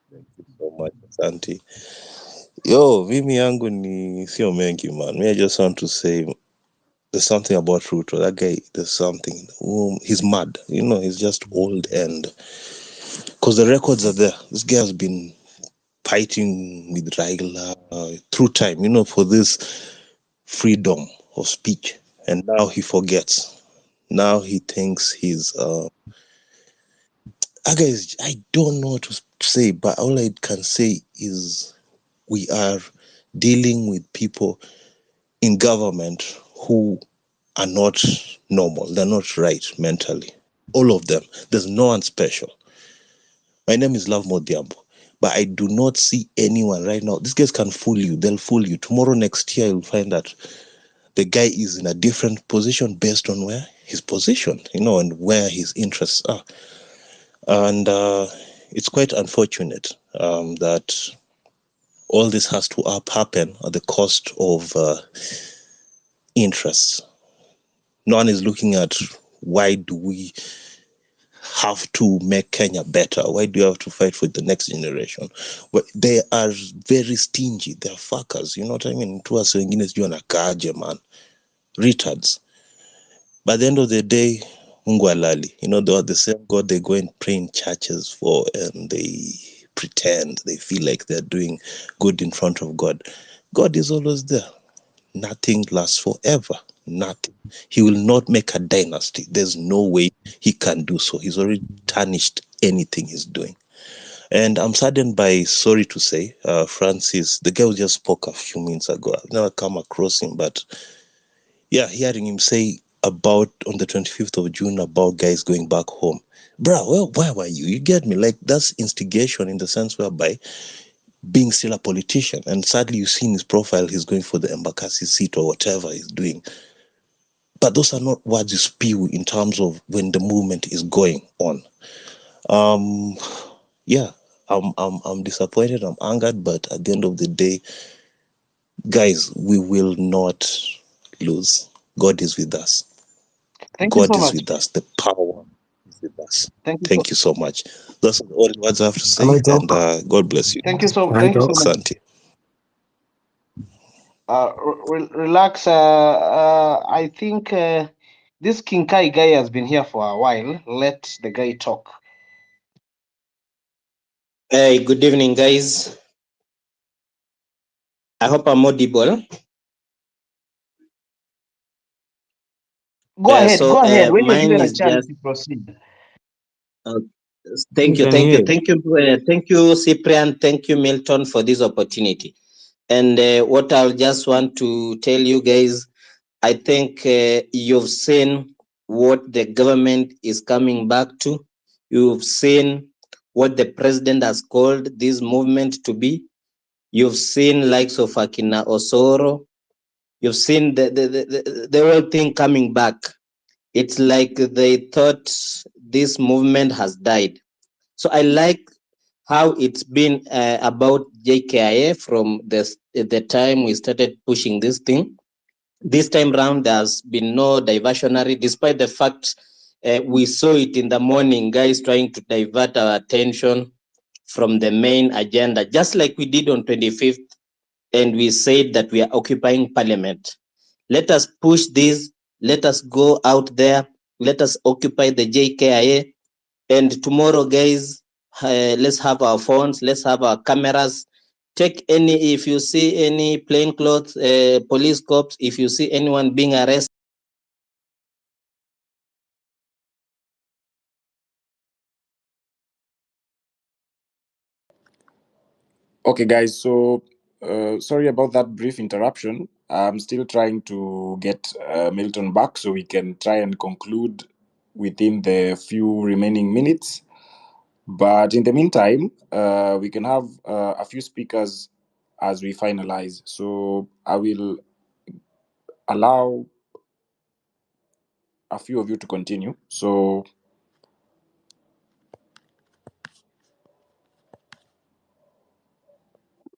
Thank you so much, Asante. Yo, mimi yangu ni sio mengi, man. Me, I just want to say there's something about Ruto. That guy, there's something. He's mad. He's just old, and because the records are there. This guy has been fighting with Raila through time, for this freedom of speech. And now he forgets. Now he thinks he's guys, I don't know what to say, but all I can say is we are dealing with people in government who are not normal. They're not right mentally. All of them. There's no one special. My name is Love Modiambo, but I do not see anyone right now. These guys can fool you. They'll fool you. Tomorrow, next year, you'll find that the guy is in a different position based on where his position, and where his interests are. And it's quite unfortunate that all this has to happen at the cost of interests. No one is looking at why do we have to make Kenya better? Why do you have to fight for the next generation? But they are very stingy. They are fuckers. You know what I mean? To us, man. Retards. By the end of the day, Mungu alali. They are the same God they go and pray in churches for, and they pretend, they feel like they're doing good in front of God. God is always there. Nothing lasts forever. Nothing. He will not make a dynasty. There's no way he can do so. He's already tarnished anything he's doing. And I'm saddened by, sorry to say, Francis, the guy who just spoke a few minutes ago. I've never come across him, but yeah, hearing him say about on the 25th of June about guys going back home. Bruh, well, where were you? You get me? Like, that's instigation in the sense whereby being still a politician, and sadly you see in his profile he's going for the Embakasi seat or whatever he's doing. But those are not words you spew in terms of when the movement is going on. Yeah, I'm disappointed, I'm angered, but at the end of the day, guys, we will not lose. God is with us. Thank you God so is much. with us. The power is with us. Thank you You so much. That's all the words I have to Can I say, talk? and God bless you. Thank you so Can I talk? much. Asante. Relax. I think this Kinkai guy has been here for a while. Let the guy talk. Hey, good evening, guys. I hope I'm audible. Go ahead. So Go ahead. When you're mine given a is chance, just you proceed. thank We you, can hear you. thank you, Cyprian, thank you, Milton, for this opportunity. And what I'll just want to tell you guys, I think you've seen what the government is coming back to. You've seen what the president has called this movement to be. You've seen likes of Akina Osoro. You've seen the whole thing coming back. It's like they thought this movement has died. So I like how it's been about JKIA from the time we started pushing this thing. This time round, there's been no diversionary, despite the fact we saw it in the morning, guys trying to divert our attention from the main agenda, just like we did on 25th, and we said that we are occupying parliament. Let us push this, let us go out there, let us occupy the JKIA, and tomorrow, guys, let's have our phones, let's have our cameras. Take any, if you see any plainclothes, police cops, if you see anyone being arrested. Okay, guys, so sorry about that brief interruption. I'm still trying to get Milton back so we can try and conclude within the few remaining minutes. But in the meantime, we can have a few speakers as we finalize. So I will allow a few of you to continue. So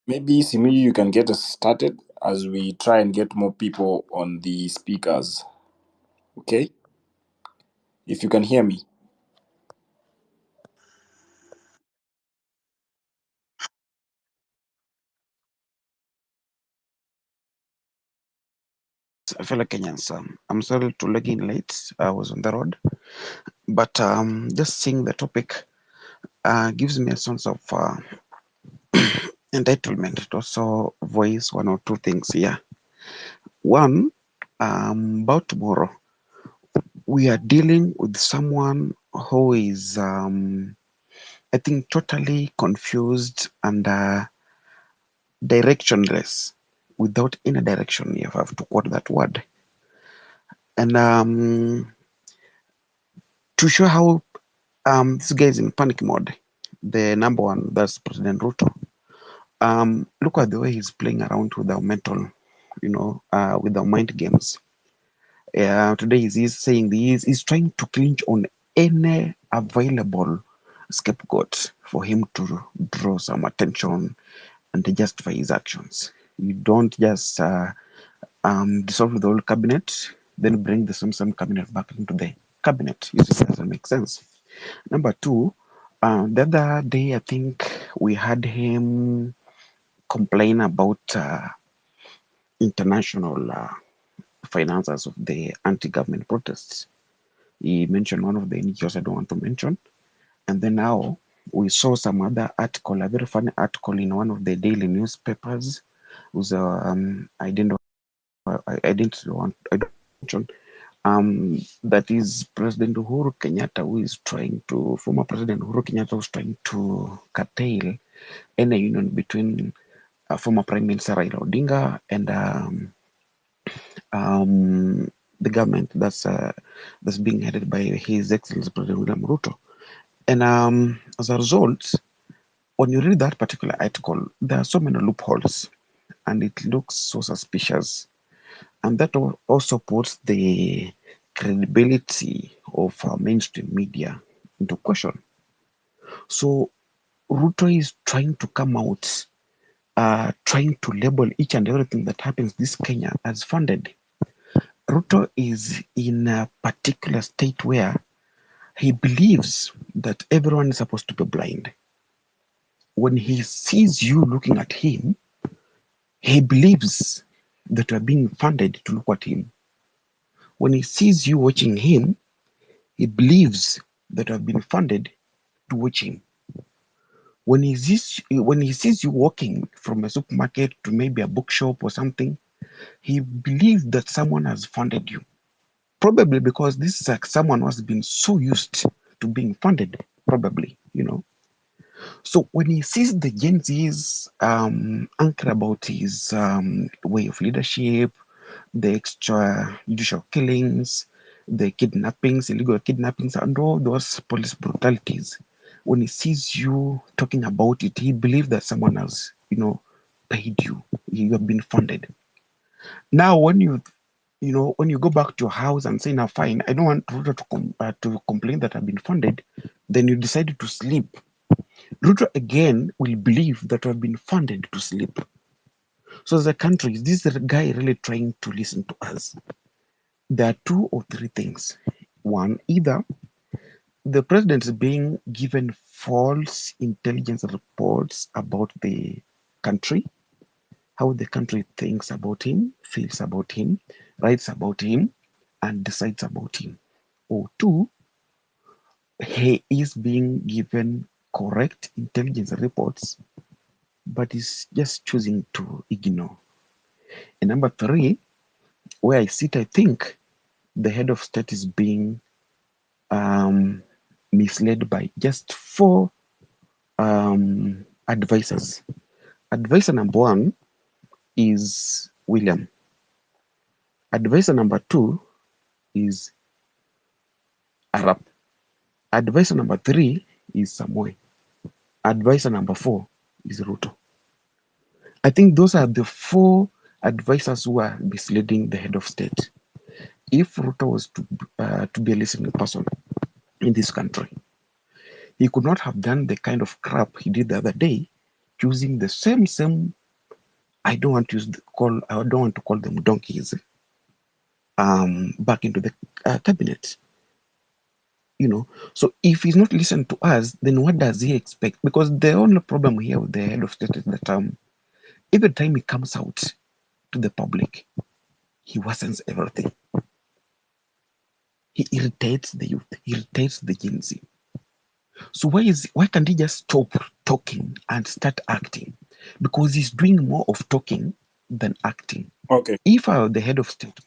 maybe Simi, you can get us started as we try and get more people on the speakers. Okay? If you can hear me. Fellow Kenyans, I'm sorry to log in late. I was on the road, but just seeing the topic gives me a sense of entitlement to also voice one or two things here. One, about tomorrow, we are dealing with someone who is, I think, totally confused and directionless, without any direction, if I have to quote that word. And to show how this guy is in panic mode, the number one, that's President Ruto. Look at the way he's playing around with our mental, with our mind games. Today he's saying he's trying to clinch on any available scapegoat for him to draw some attention and to justify his actions. You don't just dissolve the whole cabinet, then bring the some cabinet back into the cabinet. You see, it doesn't make sense. Number two, the other day I think we had him complain about international finances of the anti-government protests. He mentioned one of the NGOs I don't want to mention. And then now we saw some other article, a very funny article in one of the daily newspapers. It was I don't mention. That is President Uhuru Kenyatta, former President Uhuru Kenyatta was trying to curtail any union between former Prime Minister Raila Odinga and the government that's being headed by His Excellency President William Ruto. And as a result, when you read that particular article, there are so many loopholes, and it looks so suspicious, and that also puts the credibility of mainstream media into question. So Ruto is trying to come out, trying to label each and everything that happens this Kenya as funded. Ruto is in a particular state where he believes that everyone is supposed to be blind. When he sees you looking at him, he believes that you are being funded to look at him. When he sees you watching him, he believes that you have been funded to watch him. When he sees you walking from a supermarket to maybe a bookshop or something, he believes that someone has funded you. Probably because this is like someone who has been so used to being funded, probably. So when he sees the Gen Z's anchor about his way of leadership, the extrajudicial killings, the kidnappings, illegal kidnappings, and all those police brutalities, when he sees you talking about it, he believes that someone has, paid you. You have been funded. Now, when you go back to your house and say, "Now, fine, I don't want Ruto to complain that I've been funded," then you decided to sleep Ruto again will believe that we have been funded to sleep. So as a country, is this guy really trying to listen to us? There are 2 or 3 things. One, either the president is being given false intelligence reports about the country, how the country thinks about him, feels about him, writes about him, and decides about him. Or 2, he is being given correct intelligence reports, but is just choosing to ignore. And number 3, where I sit, I think the head of state is being misled by just 4 advisors. Advisor number 1 is William. Advisor number 2 is Arap. Advisor number 3 is Samuel. Advisor number 4 is Ruto. I think those are the 4 advisors who are misleading the head of state. If Ruto was to be a listening person in this country, he could not have done the kind of crap he did the other day, choosing the same. I don't want to call them donkeys. Back into the cabinet. So if he's not listening to us, then what does he expect? Because the only problem here with the head of state is that every time he comes out to the public, he worsens everything. He irritates the youth. He irritates the Gen Z. So why can't he just stop talking and start acting? Because he's doing more of talking than acting. Okay. If I were the head of state,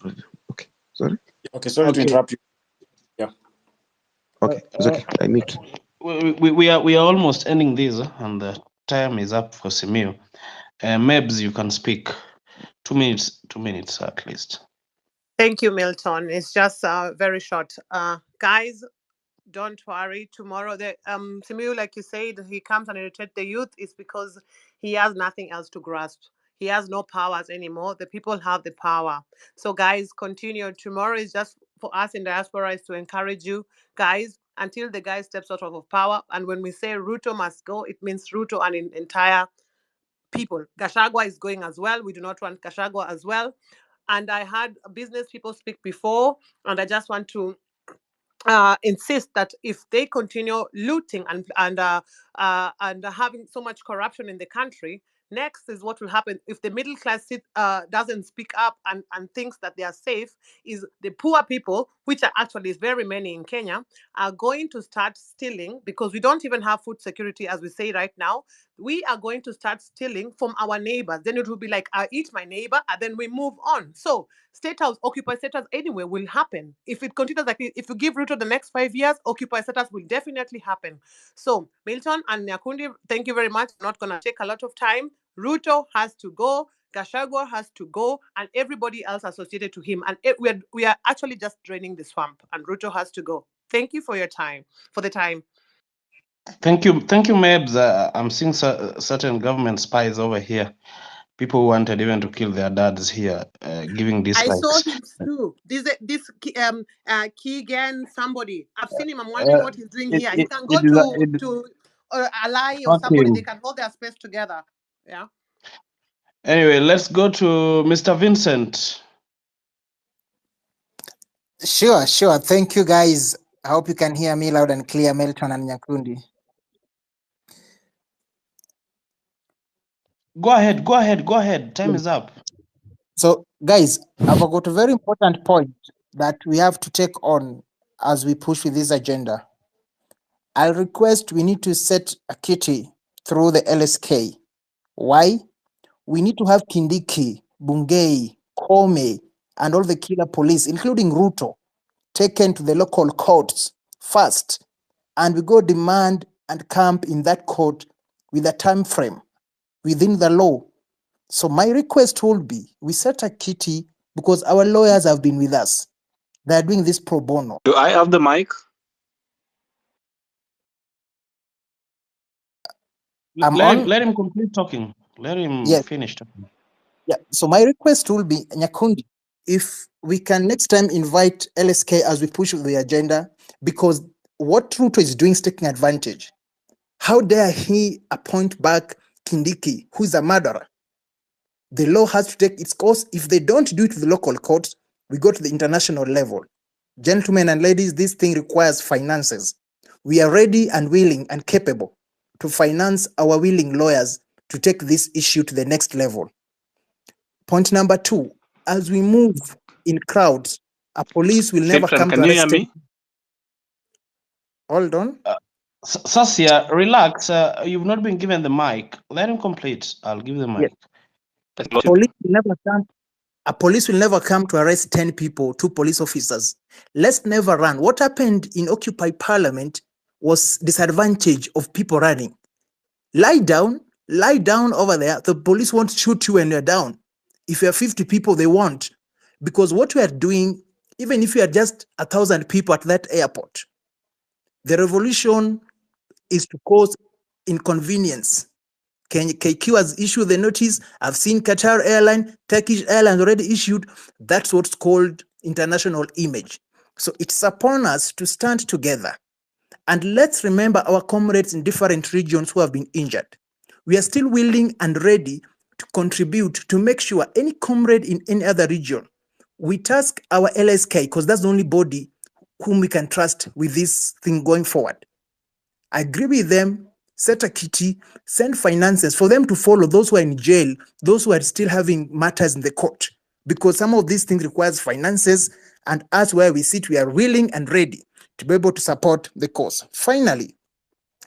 okay, sorry. Okay, sorry to interrupt you. Yeah. Okay, it's okay. I mute. We are almost ending this, and the time is up for Simeo. Mebs, you can speak. 2 minutes. 2 minutes at least. Thank you, Milton. It's just very short. Guys, don't worry. Tomorrow, Simeo, like you said, he comes and irritates the youth is because he has nothing else to grasp. He has no powers anymore. The people have the power. So, guys, continue. Tomorrow is just for us in diaspora is to encourage you, guys, until the guy steps out of power. And when we say Ruto must go, it means Ruto and entire people. Gachagua is going as well. We do not want Gachagua as well. And I had business people speak before, and I just want to insist that if they continue looting and having so much corruption in the country, next is what will happen if the middle class doesn't speak up and thinks that they are safe, is the poor people, which are actually very many in Kenya, are going to start stealing because we don't even have food security as we say right now. We are going to start stealing from our neighbors. Then it will be like, I eat my neighbor and then we move on. So state house, occupy status anyway will happen. If it continues like if you give Ruto the next 5 years, occupy status will definitely happen. So Milton and Nyakundi, thank you very much. I'm not going to take a lot of time. Ruto has to go. Gachagua has to go, and everybody else associated to him. And we are actually just draining the swamp, and Ruto has to go. Thank you for your time, for the time. Thank you, Mebs. I'm seeing certain government spies over here. People who wanted even to kill their dads here, giving dislikes. I saw him too. This Keegan somebody. I've seen him. I'm wondering what he's doing here. He can go to Ally or somebody. They can hold their space together. Yeah. Anyway, let's go to Mr. Vincent. Sure. Thank you, guys. I hope you can hear me loud and clear, Milton and Nyakundi. Go ahead. Time is up. So, guys, I've got a very important point that we have to take on as we push with this agenda. I'll request we need to set a kitty through the LSK. Why? We need to have Kindiki, Bungei, Kome, and all the killer police, including Ruto, taken to the local courts first, and we go demand and camp in that court with a time frame within the law. So my request will be, we set a kitty because our lawyers have been with us. They are doing this pro bono. Do I have the mic? Let him complete talking. Let him finish talking. Yeah. So my request will be, Nyakundi, if we can next time invite LSK as we push the agenda, because what Ruto is doing is taking advantage. How dare he appoint back Kindiki, who's a murderer? The law has to take its course. If they don't do it to the local courts, we go to the international level. Gentlemen and ladies, this thing requires finances. We are ready and willing and capable to finance our willing lawyers to take this issue to the next level. Point number 2, as we move in crowds, a police will never Cyprian, come to can you hear arrest. me? Hold on. Sasia, relax. You've not been given the mic. Let him complete. I'll give the mic. Yes. A police will never come to arrest 10 people, 2 police officers. Let's never run. What happened in Occupy Parliament was disadvantage of people running. Lie down over there. The police won't shoot you when you're down. If you're 50 people, they won't. Because what we are doing, even if you are just 1,000 people at that airport, the revolution is to cause inconvenience. KQ has issued the notice. I've seen Qatar Airline, Turkish Airlines already issued. That's what's called international image. So it's upon us to stand together. And let's remember our comrades in different regions who have been injured. We are still willing and ready to contribute to make sure any comrade in any other region, we task our LSK, because that's the only body whom we can trust with this thing going forward. I agree with them, set a kitty, send finances for them to follow those who are in jail, those who are still having matters in the court, because some of these things requires finances, and us where we sit, we are willing and ready to be able to support the cause. Finally,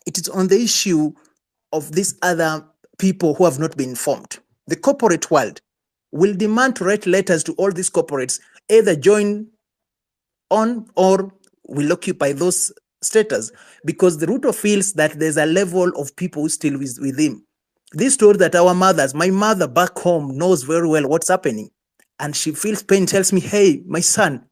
it is on the issue of these other people who have not been informed. The corporate world will demand to write letters to all these corporates, either join on or will occupy those status, because the Ruto feels that there's a level of people who still with him. This story that our mothers, my mother back home knows very well what's happening, and she feels pain, tells me, hey, my son,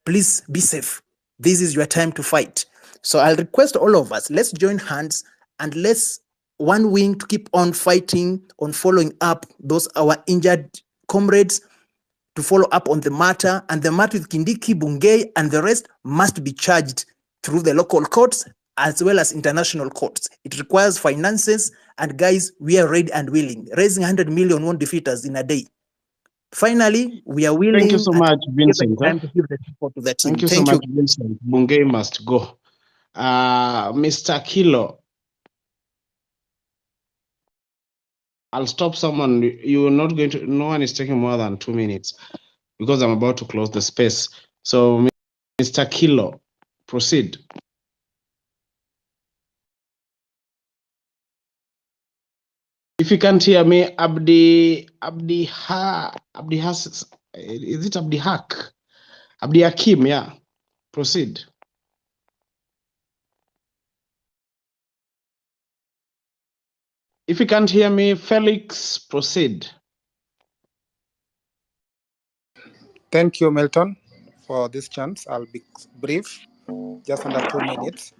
please be safe. This is your time to fight. So I'll request all of us, let's join hands and let's one wing to keep on fighting, on following up those our injured comrades, to follow up on the matter, and the matter with Kindiki, Bungei, and the rest must be charged through the local courts as well as international courts. It requires finances, and guys, we are ready and willing. Raising 100 million won't defeat us in a day. Finally, we are willing. Thank you so much, Vincent. Time to give the support to the team. Thank you so much, Vincent. Bungei must go. Mr. Kilo, I'll stop someone. You're not going to, no one is taking more than 2 minutes because I'm about to close the space. So, Mr. Kilo, proceed. If you can't hear me, is it Abdi Hakim, yeah. Proceed. If you can't hear me, Felix, proceed. Thank you, Milton, for this chance. I'll be brief, just under 2 minutes.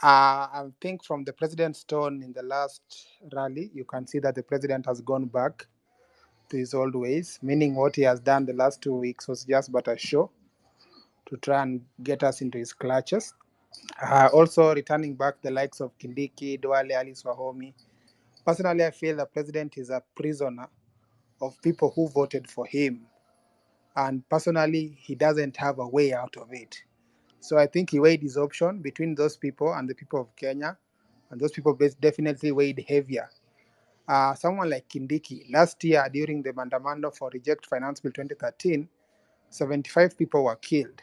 I think from the president's tone in the last rally, you can see that the president has gone back to his old ways, meaning what he has done the last 2 weeks was just but a show to try and get us into his clutches. Also returning back the likes of Kindiki, Duale, Ali Swahomi. Personally, I feel the president is a prisoner of people who voted for him. And personally, he doesn't have a way out of it. So I think he weighed his option between those people and the people of Kenya, and those people definitely weighed heavier. Someone like Kindiki, last year during the Maandamano for Reject Finance Bill 2013, 75 people were killed.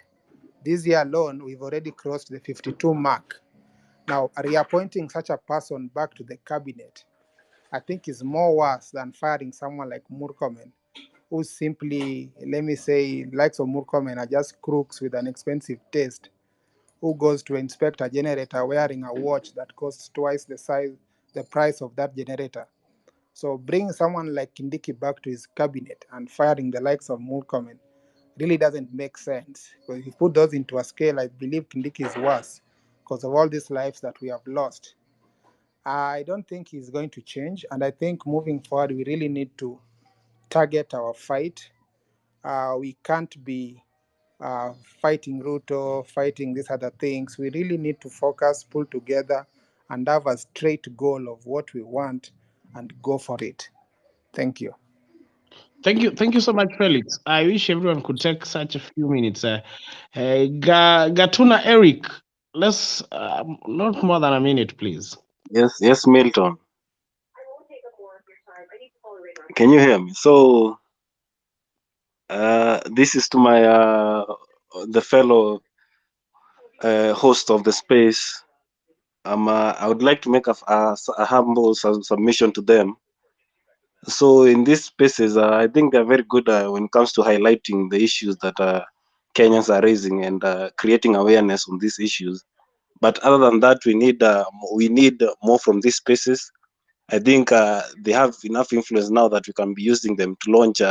This year alone, we've already crossed the 52 mark. Now, reappointing such a person back to the cabinet, I think is more worse than firing someone like Murkomen, who simply, let me say, likes of Murkomen are just crooks with an expensive taste, who goes to inspect a generator wearing a watch that costs twice the price of that generator. So bringing someone like Kindiki back to his cabinet and firing the likes of Murkomen really doesn't make sense. Because if you put those into a scale, I believe Kindiki is worse because of all these lives that we have lost. I don't think he's going to change, and I think moving forward, we really need to target our fight. We can't be fighting Ruto, fighting these other things. We really need to focus, pull together, and have a straight goal of what we want and go for it. Thank you. Thank you so much, Felix. I wish everyone could take such a few minutes. Gatuna Eric, let's not more than a minute, please. Yes, Milton. Can you hear me? So, this is to my the fellow host of the space. I would like to make a humble submission to them. So, in these spaces, I think they're very good when it comes to highlighting the issues that Kenyans are raising and creating awareness on these issues. But other than that, we need more from these spaces. I think they have enough influence now that we can be using them to launch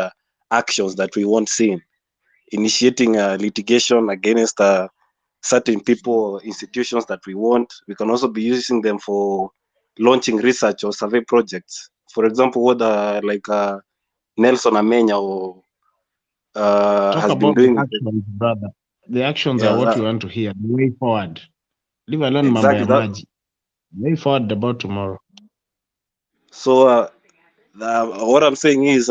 actions that we want seen, initiating litigation against certain people or institutions that we want. We can also be using them for launching research or survey projects. For example, what like Nelson Amenya or Talk has been about the doing. actions, brother. The actions are Yeah, what we want to hear. The way forward. Leave alone mambo exactly ya that. maji. The way forward about tomorrow. So what I'm saying is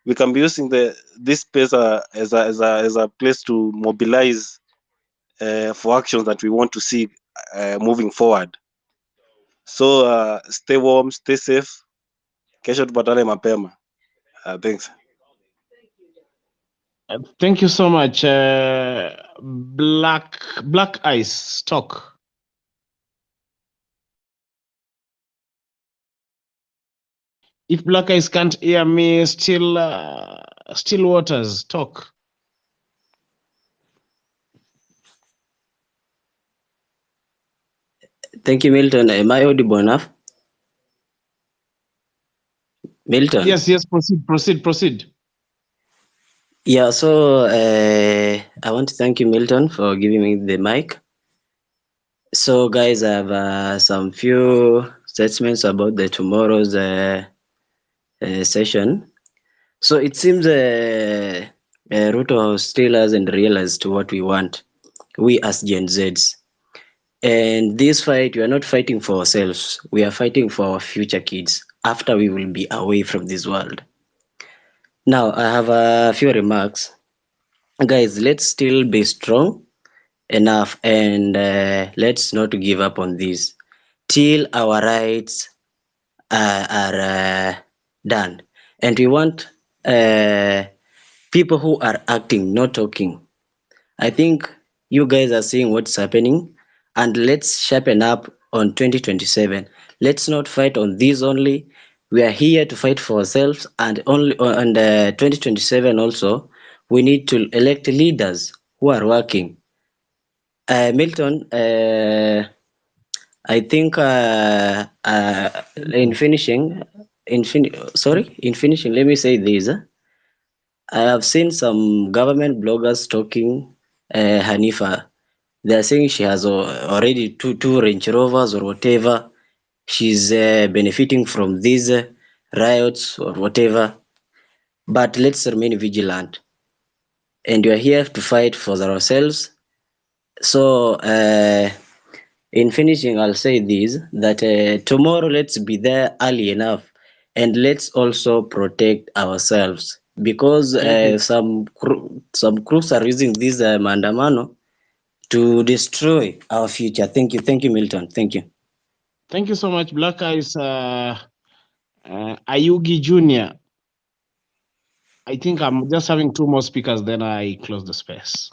we can be using this space as a place to mobilize for actions that we want to see moving forward. So stay warm, stay safe. Kesho tupatane mapema. Thanks. Thank you so much. Black Ice, talk. If Black Ice can't hear me, still Waters, talk. Thank you, Milton. Am I audible enough? Milton? Yes, proceed. Yeah, so I want to thank you, Milton, for giving me the mic. So, guys, I have some few statements about the tomorrow's session. So it seems Ruto still hasn't realized what we want, we as Gen Zs. And this fight, we are not fighting for ourselves. We are fighting for our future kids after we will be away from this world. Now, I have a few remarks. Guys, let's still be strong enough and let's not give up on this till our rights are done. And we want people who are acting, not talking. I think you guys are seeing what's happening, and let's sharpen up on 2027. Let's not fight on this only. We are here to fight for ourselves, and only on 2027 also, we need to elect leaders who are working. Milton, I think in finishing, let me say this. I have seen some government bloggers talking Hanifa. They are saying she has already two Range Rovers or whatever. She's benefiting from these riots or whatever. But let's remain vigilant. And we are here to fight for ourselves. So, in finishing, I'll say this, that tomorrow let's be there early enough, and let's also protect ourselves, because some groups are using this Maandamano to destroy our future. Thank you, Milton. Thank you. Thank you so much, Black Eyes. Ayugi Jr. I think I'm just having two more speakers, then I close the space.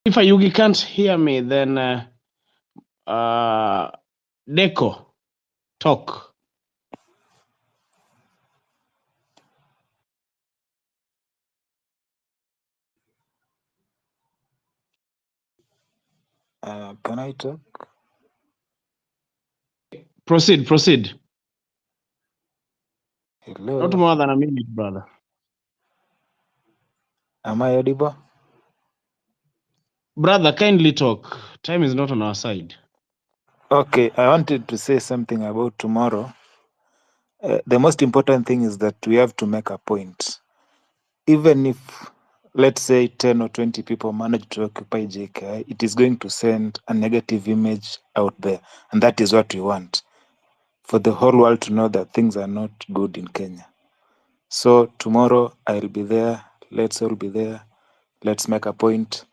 If Ayugi can't hear me, then Deco, talk. Can I talk? Proceed. Hello. Not more than a minute, brother. Am I audible? Brother, kindly talk. Time is not on our side. Okay, I wanted to say something about tomorrow. The most important thing is that we have to make a point. Even if let's say 10 or 20 people manage to occupy JKIA, it is going to send a negative image out there. And that is what we want, for the whole world to know that things are not good in Kenya. So tomorrow I'll be there. Let's all be there. Let's make a point.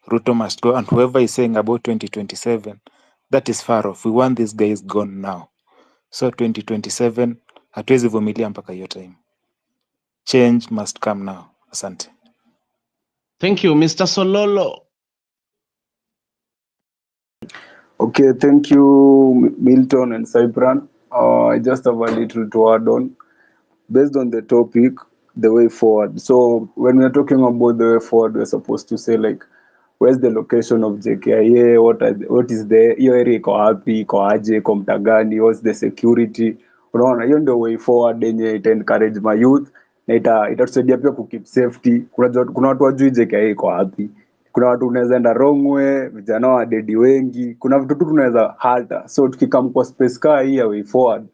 Ruto must go. And whoever is saying about 2027, that is far off. We want these guys gone now. So 2027, hatuwezi vumilia mpaka hiyo time. Change must come now. Asante. Thank you, Mr. Sololo. Okay, thank you, Milton and Cypran. I just have a little to add on. Based on the topic, the way forward. So when we're talking about the way forward, we're supposed to say like, where's the location of JKIA? What is the hiyo area iko wapi, iko aje, iko mtaa gani, what's the security? Unaona, hiyo ndio way forward yenye ita encourage my youth na itatusaidia pia kukeep safety. Kuna watu wajui JKIA iko wapi. Kuna watu unaweza enda wrong way, vijana wa dedi wengi. Kuna vitu tu tunaweza hata. So tukikam kwa space kaa hii ya way forward,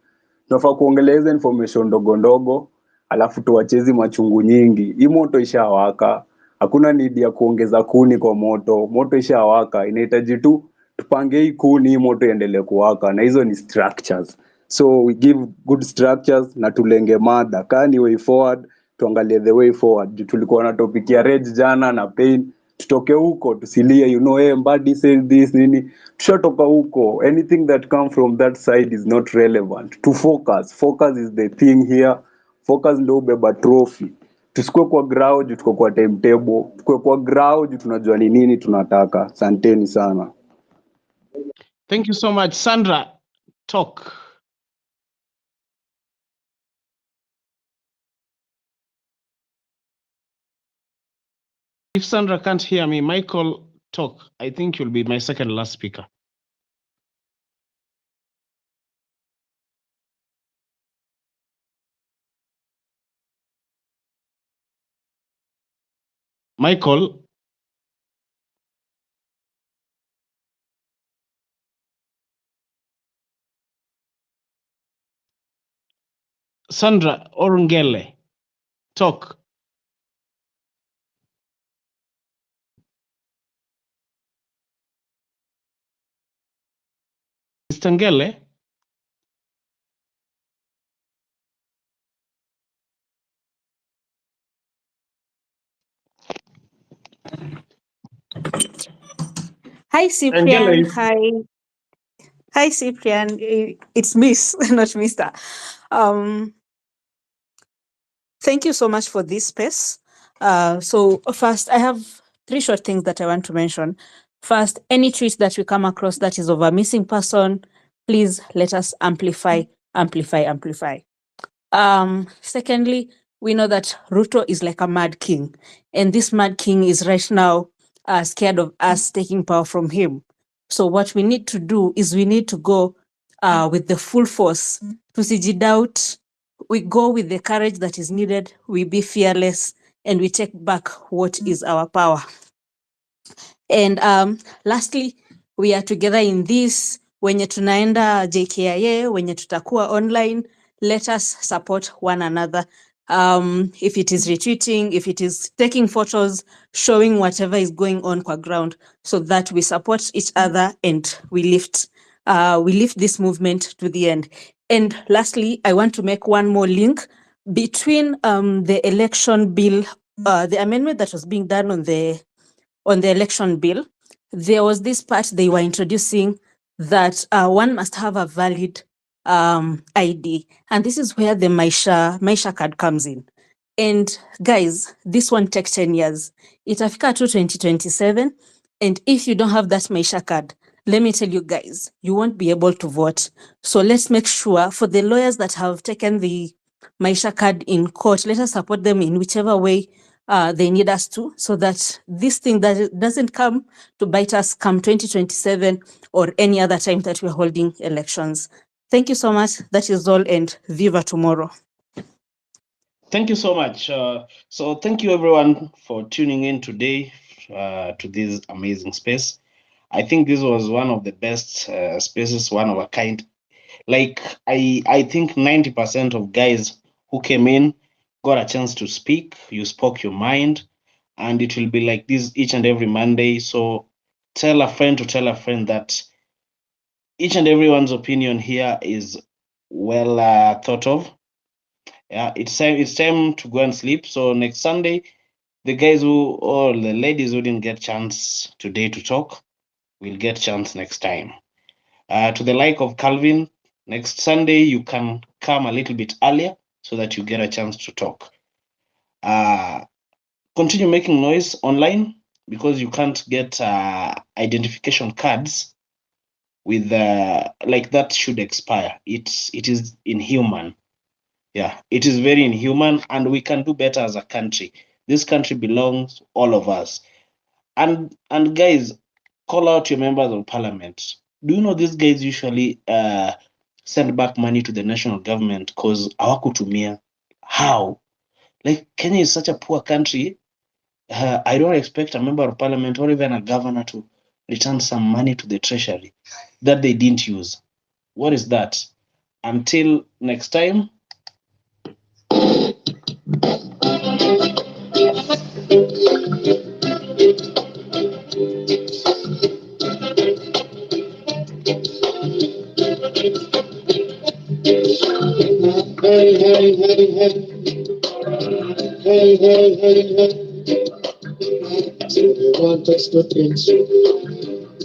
tunafaa kuongelea hizo information ndogo ndogo, alafu tuwachezi machungu nyingi. Hii moto ishawaka, hakuna need ya kuongeza kuni kwa moto. Moto ishawaka, inahitaji tu tupange hii kuni, hii moto iendelee kuwaka, na hizo ni structures. So we give good structures na tulenge mada. Kaa ni way forward, tuangalie the way forward. Tulikuwa na topic ya rage jana na pain, tutoke huko tusilie, you know, hey, Mbadi said this nini, tushatoka huko. Anything that come from that side is not relevant. To focus is the thing here. Focus ndio ubeba trophy. Tusikue kwa ground juu tuko kwa timetable, tukue kwa ground juu tunajua ni nini tunataka. Asanteni sana. Thank you so much. Sandra, talk. If Sandra can't hear me, Michael, talk. I think you'll be my second last speaker. Michael. Sandra Orungele, talk. Mr. Ngele. Hi, Cyprian. Hi, Cyprian. It's Miss, not Mister. Thank you so much for this space. So first, I have 3 short things that I want to mention. First, any tweet that we come across that is of a missing person, please let us amplify. Secondly, we know that Ruto is like a mad king, and this mad king is right now scared of us taking power from him. So what we need to do is we need to go with the full force. Tusijidoubt, we go with the courage that is needed, we be fearless, and we take back what is our power. And lastly, we are together in this. Wenye tunaenda JKIA, wenye tutakuwa online, let us support one another. If it is retweeting, if it is taking photos, showing whatever is going on kwa ground, so that we support each other and we lift this movement to the end. And lastly, I want to make one more link between the election bill, the amendment that was being done on the election bill. There was this part they were introducing that one must have a valid ID. And this is where the Maisha card comes in. And guys, this one takes 10 years. Itafika to 2027. And if you don't have that Maisha card, let me tell you guys, you won't be able to vote. So let's make sure for the lawyers that have taken the Maisha card in court, let us support them in whichever way they need us to, so that this thing that doesn't come to bite us come 2027 or any other time that we're holding elections. Thank you so much. That is all, and viva tomorrow. Thank you so much. So thank you everyone for tuning in today to this amazing space. I think this was one of the best spaces, one of a kind. Like I think 90% of guys who came in got a chance to speak. You spoke your mind. and it will be like this each and every Monday. So tell a friend to tell a friend that each and everyone's opinion here is well thought of. Yeah, it's time to go and sleep. So next Sunday, the guys who or the ladies who didn't get chance today to talk will get chance next time. To the like of Calvin, next Sunday you can come a little bit earlier so that you get a chance to talk. Continue making noise online because you can't get identification cards with like that should expire. It is inhuman. Yeah, it is very inhuman, and we can do better as a country. This country belongs to all of us. And guys, call out your members of parliament. Do you know these guys usually send back money to the national government because hawakutumia? How? Like Kenya is such a poor country. I don't expect a member of parliament or even a governor to return some money to the treasury that they didn't use. What is that? Until next time. Hey, hey, hey, hey. They want us to think.